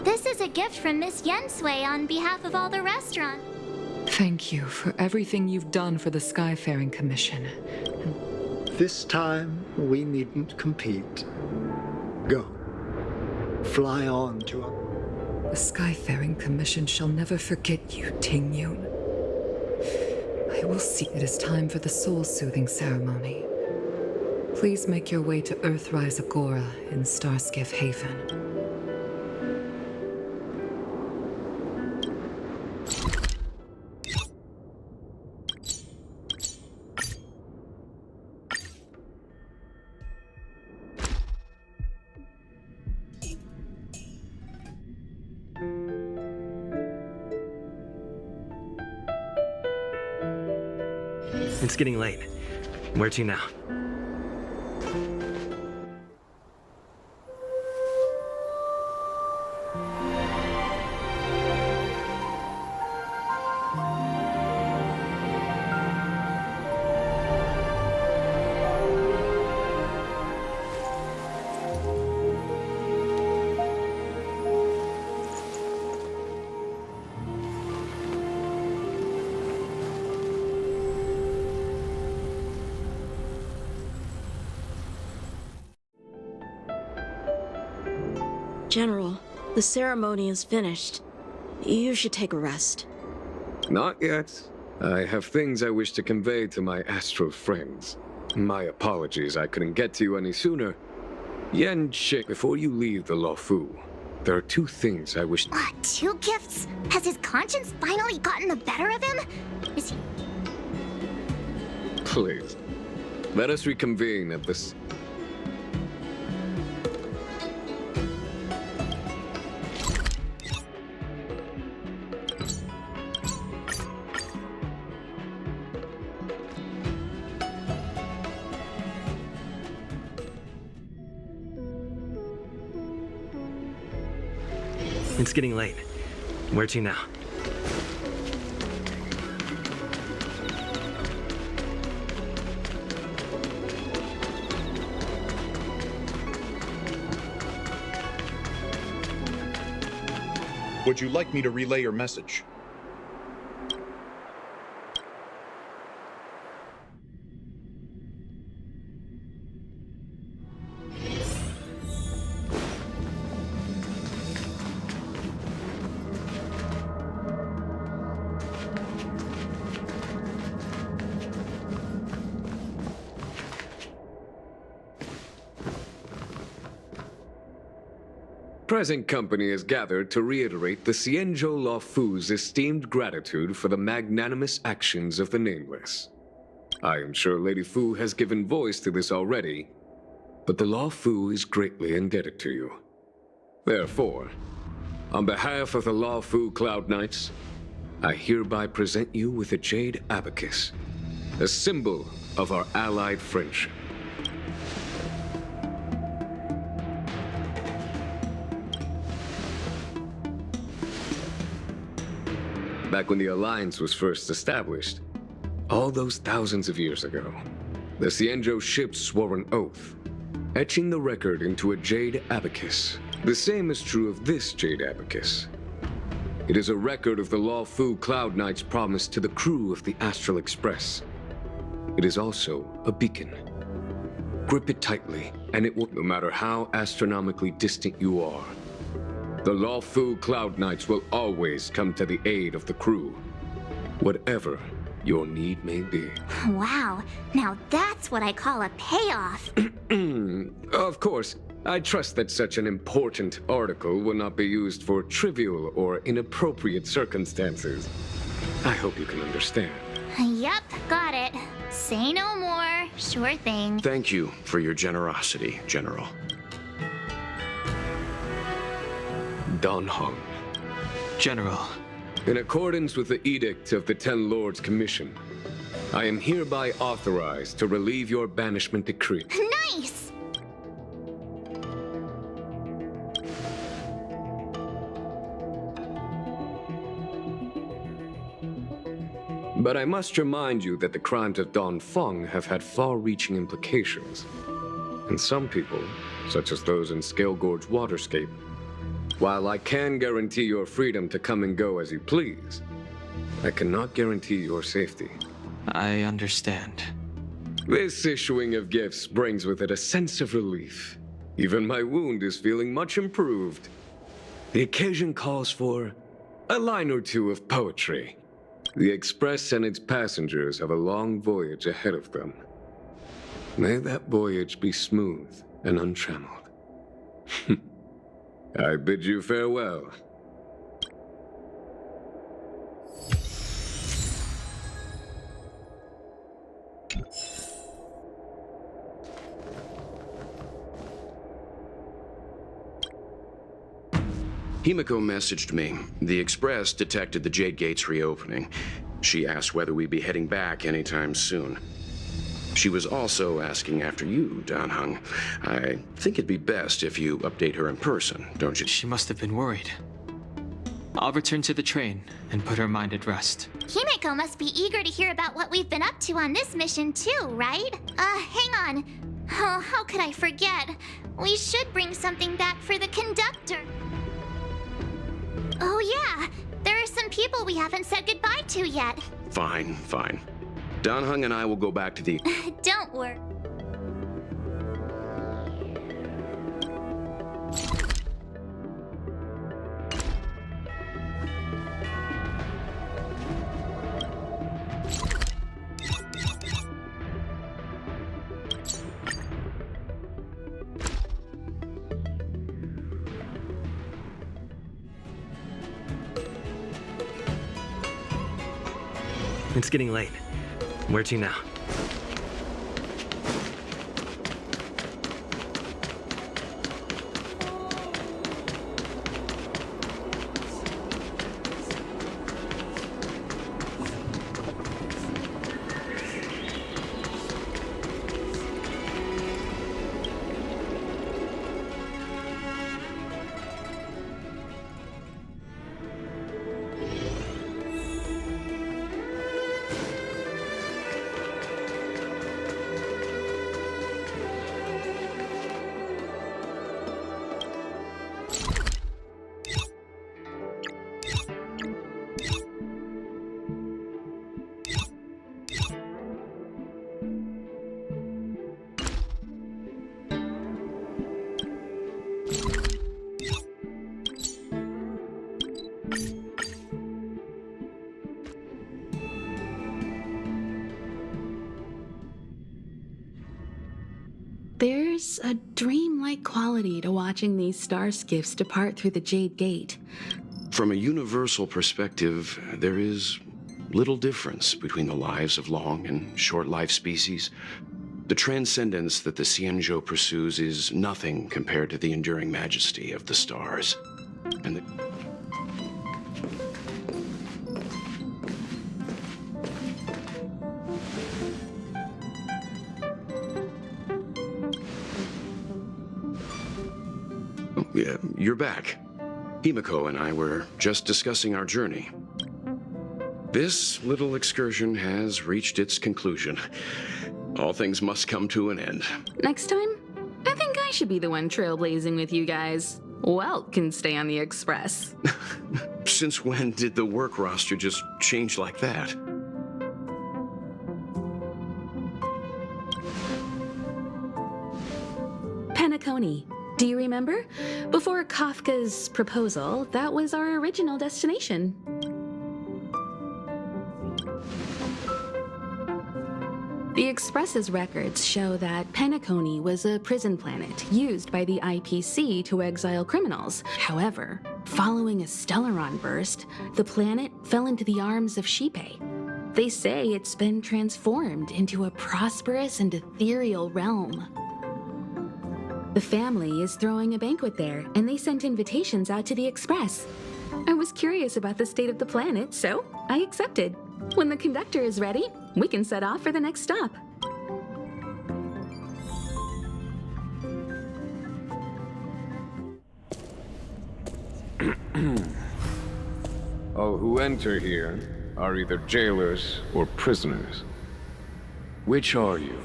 This is a gift from Miss Yensui on behalf of all the restaurants. Thank you for everything you've done for the Skyfaring Commission. This time, we needn't compete. Go. Fly on to a... The Skyfaring Commission shall never forget you, Ting-Yun. I will see it is time for the soul-soothing ceremony. Please make your way to Earthrise Agora in Starskiff Haven. It's getting late. Where to now? General, the ceremony is finished. You should take a rest. Not yet. I have things I wish to convey to my astral friends. My apologies I couldn't get to you any sooner. Yen Chick, before you leave the Lofu, there are two things I wish... Two gifts? Has his conscience finally gotten the better of him? Is he... Please, let us reconvene at this... It's getting late. Where to now? Would you like me to relay your message? Present company is gathered to reiterate the Xianzhou Lofu's esteemed gratitude for the magnanimous actions of the Nameless. I am sure Lady Fu has given voice to this already, but the Lofu is greatly indebted to you. Therefore, on behalf of the Lofu Cloud Knights, I hereby present you with a Jade Abacus, a symbol of our allied friendship. Back when the Alliance was first established, all those thousands of years ago, the Xianzhou ships swore an oath, etching the record into a Jade Abacus. The same is true of this Jade Abacus. It is a record of the Lofu Cloud Knight's promise to the crew of the Astral Express. It is also a beacon. Grip it tightly, and it will, no matter how astronomically distant you are, the Lofu Cloud Knights will always come to the aid of the crew, whatever your need may be. Wow, now that's what I call a payoff. Of course, I trust that such an important article will not be used for trivial or inappropriate circumstances. I hope you can understand. Yup, got it. Say no more. Sure thing. Thank you for your generosity, General. Dan Heng. General. In accordance with the Edict of the Ten Lords Commission, I am hereby authorized to relieve your banishment decree. Nice! But I must remind you that the crimes of Dongfeng have had far-reaching implications. And some people, such as those in Scale Gorge Waterscape, while I can guarantee your freedom to come and go as you please, I cannot guarantee your safety. I understand. This issuing of gifts brings with it a sense of relief. Even my wound is feeling much improved. The occasion calls for a line or two of poetry. The Express and its passengers have a long voyage ahead of them. May that voyage be smooth and untrammeled. I bid you farewell. Himiko messaged me. The Express detected the Jade Gates reopening. She asked whether we'd be heading back anytime soon. She was also asking after you, Dan Heng. I think it'd be best if you update her in person, don't you? She must have been worried. I'll return to the train and put her mind at rest. Himiko must be eager to hear about what we've been up to on this mission too, right? Hang on. Oh, how could I forget? We should bring something back for the conductor. Oh yeah, there are some people we haven't said goodbye to yet. Fine, fine. Dan Heng and I will go back to the... Don't worry. It's getting late. Where to now? There's a dreamlike quality to watching these star skiffs depart through the Jade Gate. From a universal perspective, there is little difference between the lives of long and short-life species. The transcendence that the Xianzhou pursues is nothing compared to the enduring majesty of the stars. And the Yeah, you're back. Himiko and I were just discussing our journey. This little excursion has reached its conclusion. All things must come to an end. Next time, I think I should be the one trailblazing with you guys. Welt can stay on the Express. Since when did the work roster just change like that? Penacony. Do you remember? Before Kafka's proposal, that was our original destination. The Express's records show that Penacony was a prison planet used by the IPC to exile criminals. However, following a Stellaron burst, the planet fell into the arms of Xipe. They say it's been transformed into a prosperous and ethereal realm. The family is throwing a banquet there, and they sent invitations out to the Express. I was curious about the state of the planet, so I accepted. When the conductor is ready, we can set off for the next stop. All who enter here are either jailers or prisoners. Which are you?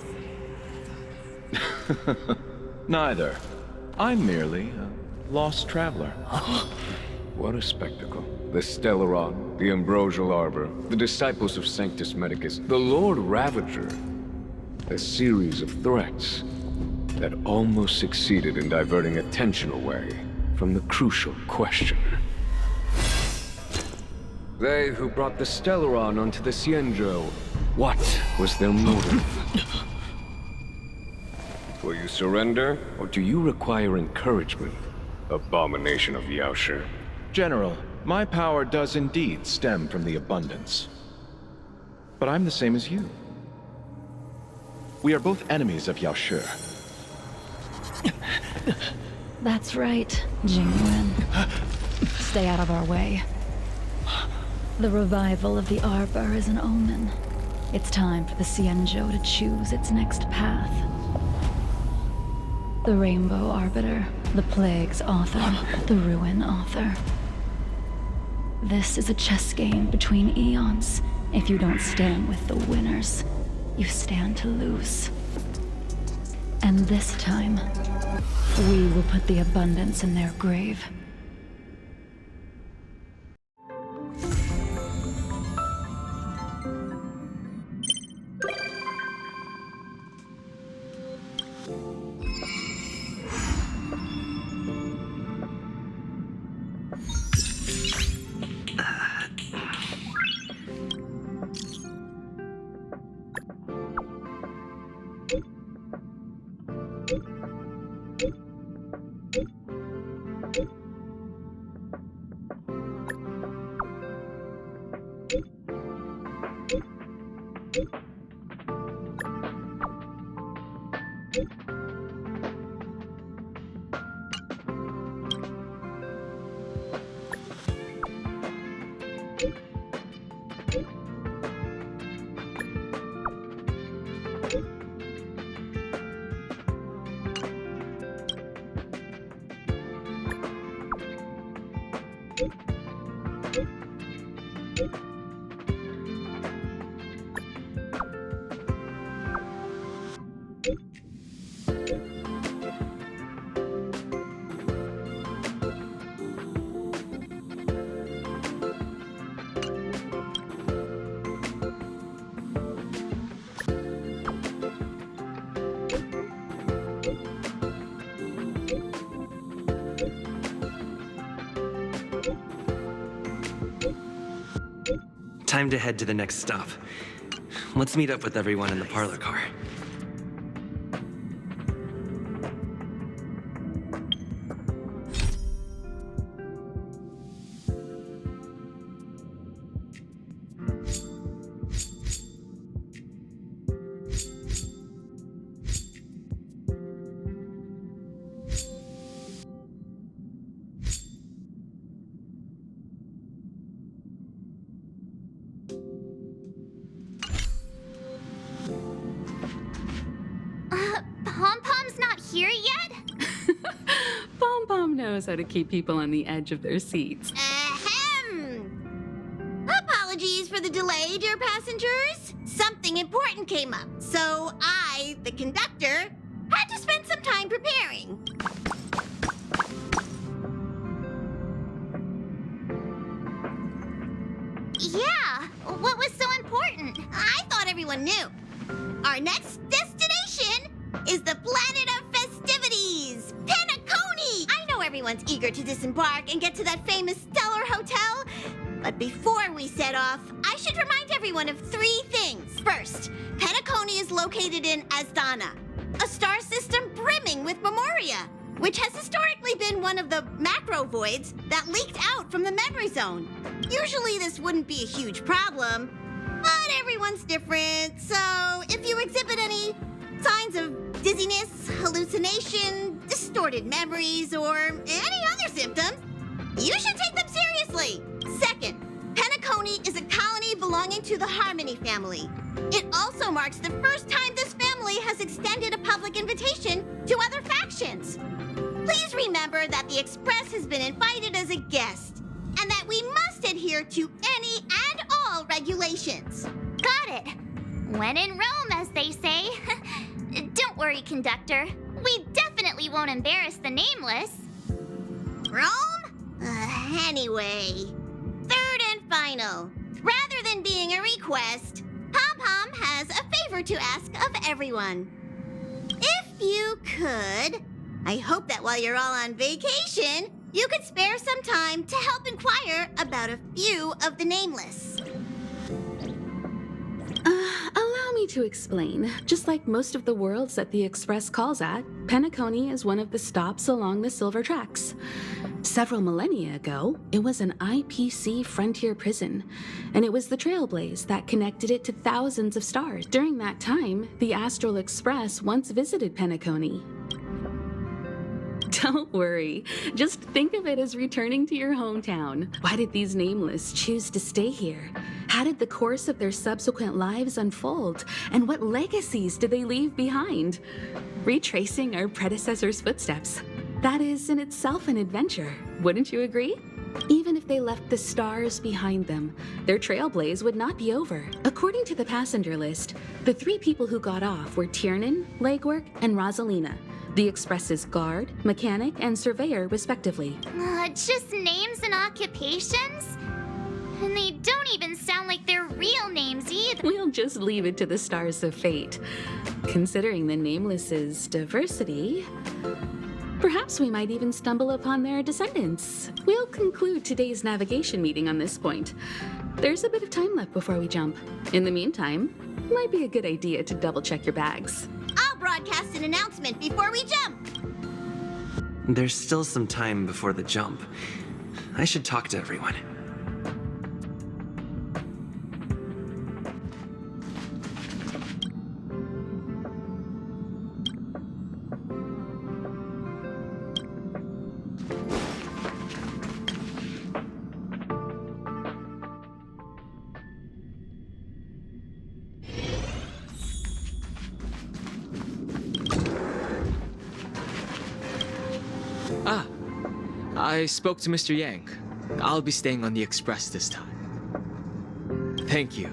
Neither. I'm merely a lost traveler. What a spectacle. The Stellaron, the Ambrosial Arbor, the disciples of Sanctus Medicus, the Lord Ravager. A series of threats that almost succeeded in diverting attention away from the crucial question. They who brought the Stellaron onto the Xianzhou, what was their motive? Will you surrender, or do you require encouragement, abomination of Yaoshi? General, my power does indeed stem from the abundance. But I'm the same as you. We are both enemies of Yaoshi. That's right, Jingwen. Stay out of our way. The revival of the Arbor is an omen. It's time for the Xianzhou to choose its next path. The Rainbow Arbiter, the Plague's author, the Ruin author. This is a chess game between eons. If you don't stand with the winners, you stand to lose. And this time, we will put the abundance in their grave. Time to head to the next stop. Let's meet up with everyone in the parlor car. knows how to keep people on the edge of their seats. Ahem! Apologies for the delay, dear passengers. Something important came up, so I, the conductor, had to spend some time preparing. Yeah, what was so important? I thought everyone knew. Our next destination is the planet of festivities, Penacony! I know everyone's eager to disembark and get to that famous stellar hotel, but before we set off, I should remind everyone of 3 things. First, Penacony is located in Asdana, a star system brimming with memoria, which has historically been one of the macro voids that leaked out from the memory zone. Usually this wouldn't be a huge problem, but everyone's different, so if you exhibit any signs of dizziness, hallucination, distorted memories, or any other symptoms, you should take them seriously. Second, Penacony is a colony belonging to the Harmony family. It also marks the first time this family has extended a public invitation to other factions. Please remember that the Express has been invited as a guest, and that we must adhere to any and all regulations. Got it. When in Rome, as they say. Don't worry, conductor. We definitely won't embarrass the nameless. Rome? Anyway, third and final. Rather than being a request, Pom-Pom has a favor to ask of everyone. If you could, I hope that while you're all on vacation, you could spare some time to help inquire about a few of the nameless. Allow me to explain. Just like most of the worlds that the Express calls at, Penacony is one of the stops along the Silver Tracks. Several millennia ago, it was an IPC frontier prison, and it was the Trailblaze that connected it to thousands of stars. During that time, the Astral Express once visited Penacony. Don't worry. Just think of it as returning to your hometown. Why did these nameless choose to stay here? How did the course of their subsequent lives unfold? And what legacies did they leave behind? Retracing our predecessors' footsteps. That is in itself an adventure, wouldn't you agree? Even if they left the stars behind them, their trailblaze would not be over. According to the passenger list, the 3 people who got off were Tiernan, Legwork, and Rosalina, the Express's guard, mechanic, and surveyor, respectively. Just names and occupations? And they don't even sound like their real names either. We'll just leave it to the stars of fate. Considering the Nameless's diversity, perhaps we might even stumble upon their descendants. We'll conclude today's navigation meeting on this point. There's a bit of time left before we jump. In the meantime, it might be a good idea to double-check your bags. I'll broadcast an announcement before we jump. There's still some time before the jump. I should talk to everyone. I spoke to Mr. Yang. I'll be staying on the Express this time. Thank you.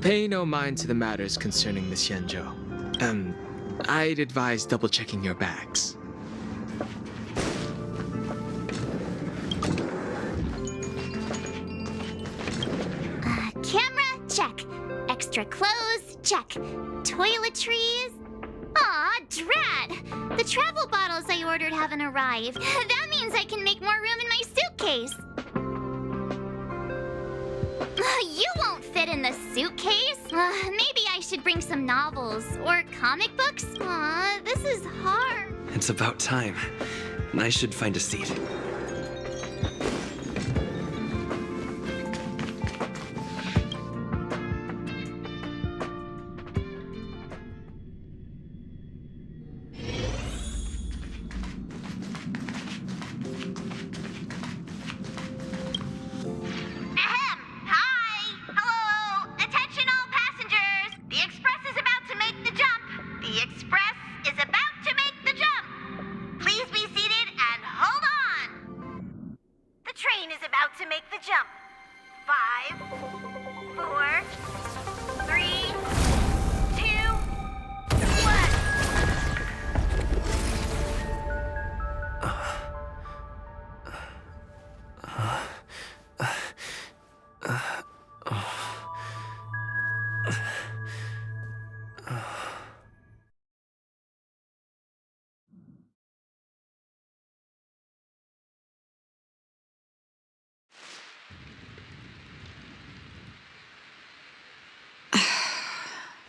Pay no mind to the matters concerning the Xianzhou. I'd advise double-checking your bags. Camera, check. Extra clothes, check. Toiletries. Aw, drat! The travel bottles I ordered haven't arrived. That means I can make more room in my suitcase. You won't fit in the suitcase. Maybe I should bring some novels or comic books. Aw, this is hard. It's about time. I should find a seat. The Express is about to make the jump. Please be seated and hold on.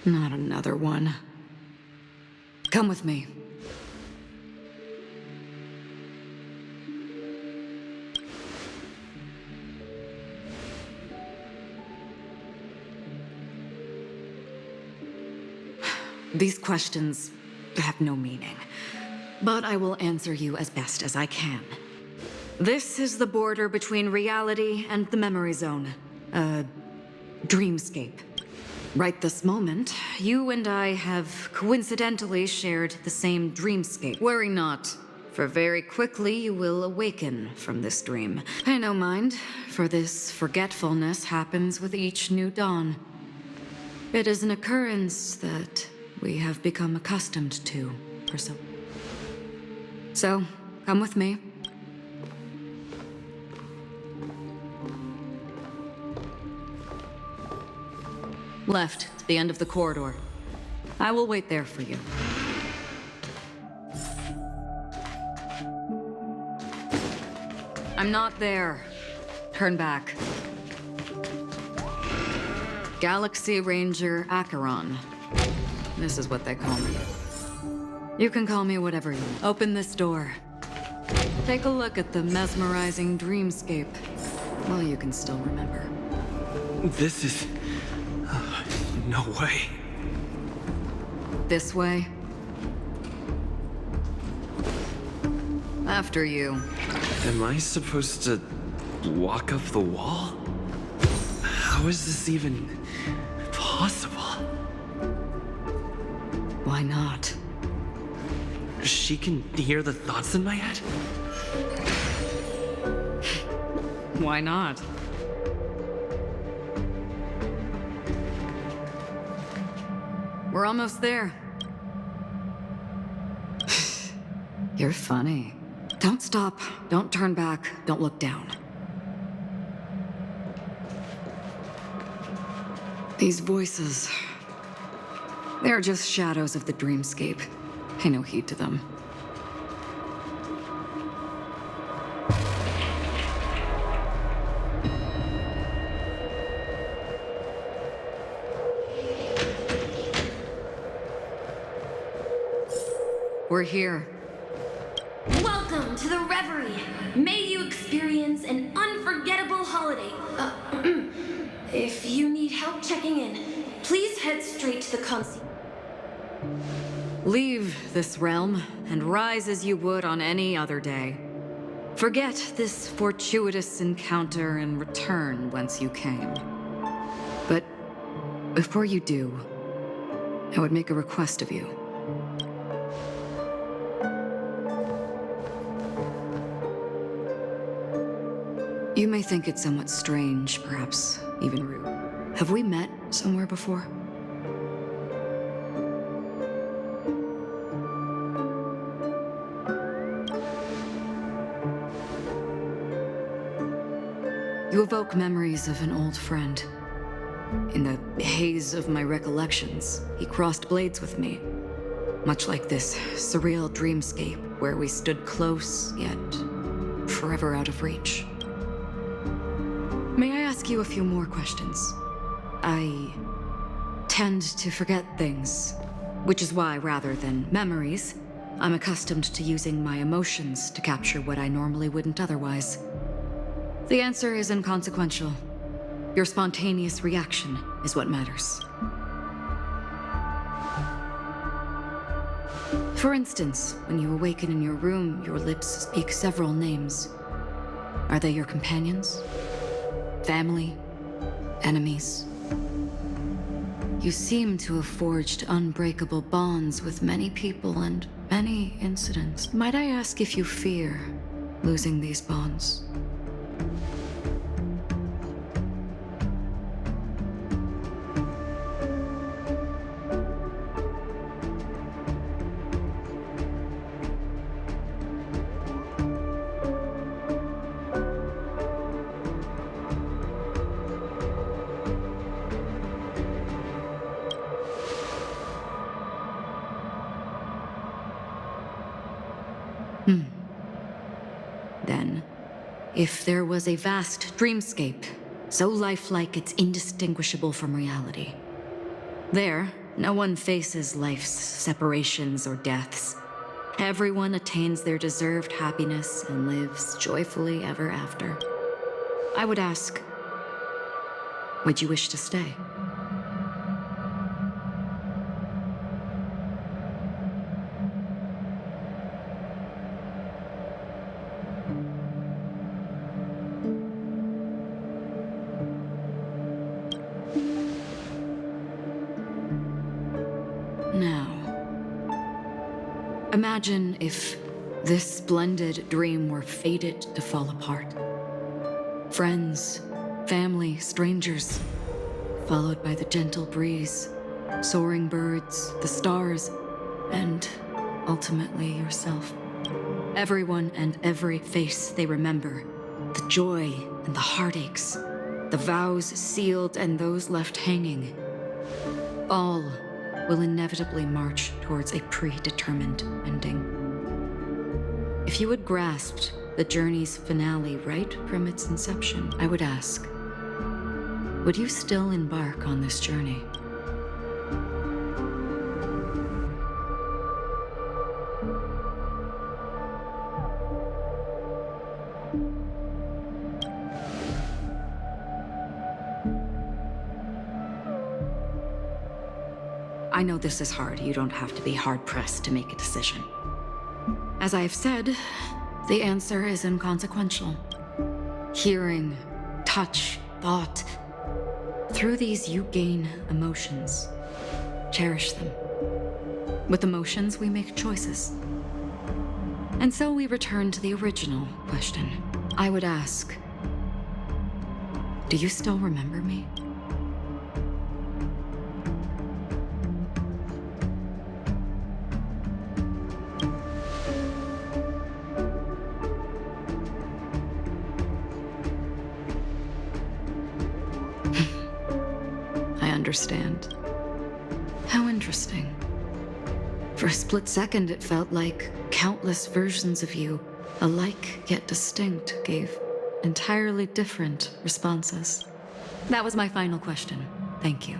Not another one. Come with me. These questions have no meaning, but I will answer you as best as I can. This is the border between reality and the memory zone, a dreamscape. Right this moment, you and I have coincidentally shared the same dreamscape. Worry not, for very quickly you will awaken from this dream. Pay no mind, for this forgetfulness happens with each new dawn. It is an occurrence that we have become accustomed to for so, come with me. Left, to the end of the corridor. I will wait there for you. I'm not there. Turn back. Galaxy Ranger Acheron. This is what they call me. You can call me whatever you want. Open this door. Take a look at the mesmerizing dreamscape. Well, you can still remember. This is... no way. This way? After you. Am I supposed to walk up the wall? How is this even possible? Why not? She can hear the thoughts in my head? Why not? We're almost there. You're funny. Don't stop. Don't turn back. Don't look down. These voices... they're just shadows of the dreamscape. Pay no heed to them. We're here. Welcome to the Reverie. May you experience an unforgettable holiday. If you need help checking in, please head straight to the concierge. Leave this realm and rise as you would on any other day. Forget this fortuitous encounter and return whence you came. But before you do, I would make a request of you. You may think it somewhat strange, perhaps even rude. Have we met somewhere before? You evoke memories of an old friend. In the haze of my recollections, he crossed blades with me. Much like this surreal dreamscape where we stood close, yet forever out of reach. May I ask you a few more questions? I tend to forget things, which is why, rather than memories, I'm accustomed to using my emotions to capture what I normally wouldn't otherwise. The answer is inconsequential. Your spontaneous reaction is what matters. For instance, when you awaken in your room, your lips speak several names. Are they your companions? Family? Enemies? You seem to have forged unbreakable bonds with many people and many incidents. Might I ask if you fear losing these bonds? Then, if there was a vast dreamscape, so lifelike it's indistinguishable from reality, there, No one faces life's separations or deaths. Everyone attains their deserved happiness and lives joyfully ever after. I would ask, would you wish to stay? Now, imagine if this splendid dream were fated to fall apart. Friends, family, strangers, followed by the gentle breeze, soaring birds, the stars, and ultimately yourself. Everyone and every face they remember, the joy and the heartaches, the vows sealed and those left hanging, all will inevitably march towards a predetermined ending. If you had grasped the journey's finale right from its inception, I would ask, would you still embark on this journey? I know this is hard. You don't have to be hard-pressed to make a decision. As I have said, the answer is inconsequential. Hearing, touch, thought. Through these, you gain emotions. Cherish them. With emotions, we make choices. And so we return to the original question. I would ask, do you still remember me? Understand. How interesting. For a split second, it felt like countless versions of you, alike yet distinct, gave entirely different responses. That was my final question. Thank you.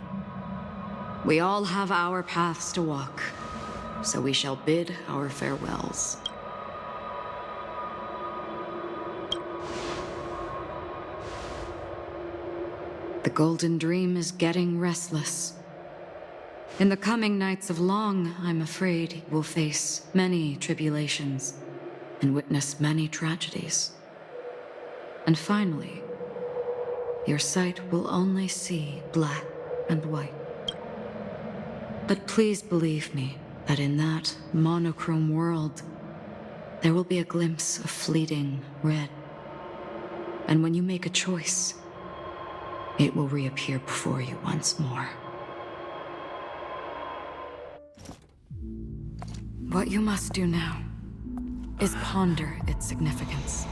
We all have our paths to walk, so we shall bid our farewells. The Golden Dream is getting restless. In the coming nights of Long, I'm afraid you will face many tribulations and witness many tragedies. And finally, your sight will only see black and white. But please believe me that in that monochrome world, there will be a glimpse of fleeting red. And when you make a choice, it will reappear before you once more. What you must do now is ponder its significance.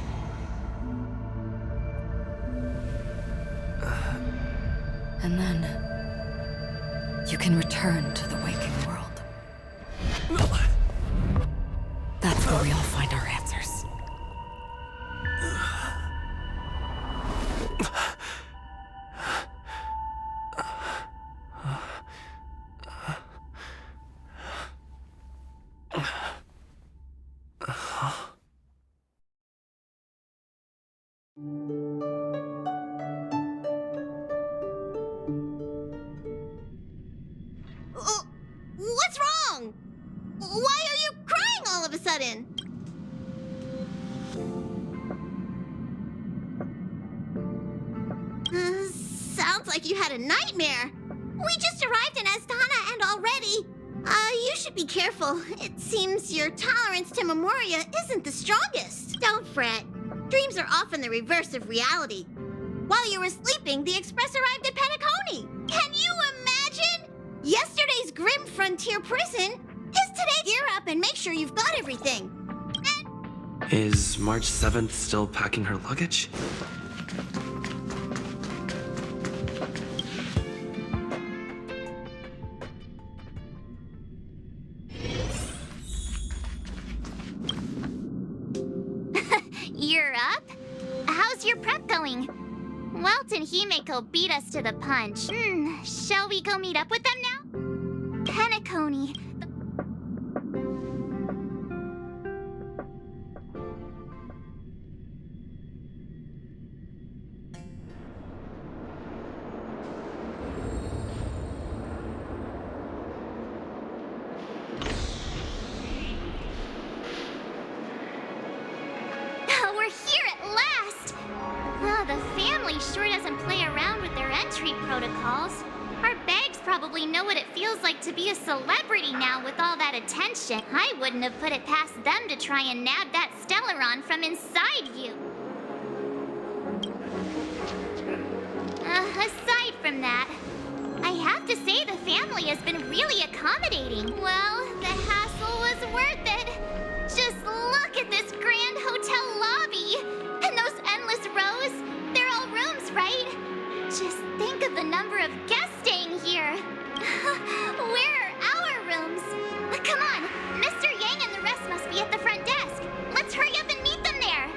And then you can return to the waking world. That's where we all find our answers. What's wrong? Why are you crying all of a sudden? Sounds like you had a nightmare. We just arrived in Astana and already... you should be careful. It seems your tolerance to Memoria isn't the strongest. Don't fret. Dreams are often the reverse of reality. While you were sleeping, the Express arrived at Penacony. Can you imagine? Yesterday's grim frontier prison is today. Gear up and make sure you've got everything. Is March 7th still packing her luggage? You're up? How's your prep going? Welt and Himeko beat us to the punch. Shall we go meet up with them now? Penacony. Oh, we're here at last! Oh, the family sure doesn't play around with their entry protocols. Our bags probably know what it feels like to be a celebrity now with all that attention. I wouldn't have put it past them to try and nab that Stellaron from inside you. Aside from that, I have to say the family has been really accommodating. Well, the hassle was worth it. Just look at this grand hotel lobby. And those endless rows. They're all rooms, right? Just think of the number of guests staying here. Where are our rooms? Come on, Mr. Yang and the rest must be at the front desk. Let's hurry up and meet them there.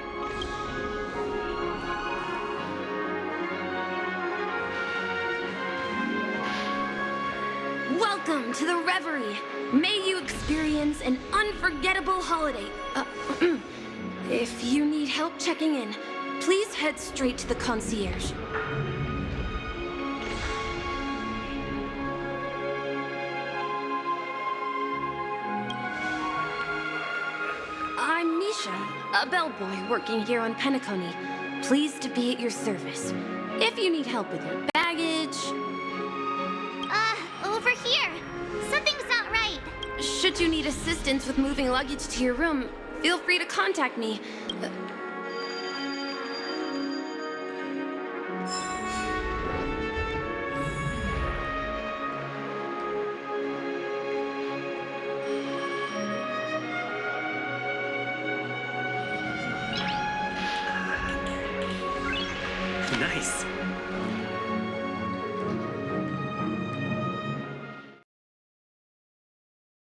Welcome to the Reverie. May you experience an unforgettable holiday. If you need help checking in, please head straight to the concierge. I'm Misha, a bellboy working here on Penacony. Pleased to be at your service. If you need help with your baggage... Over here. Something's not right. Should you need assistance with moving luggage to your room, feel free to contact me. Nice.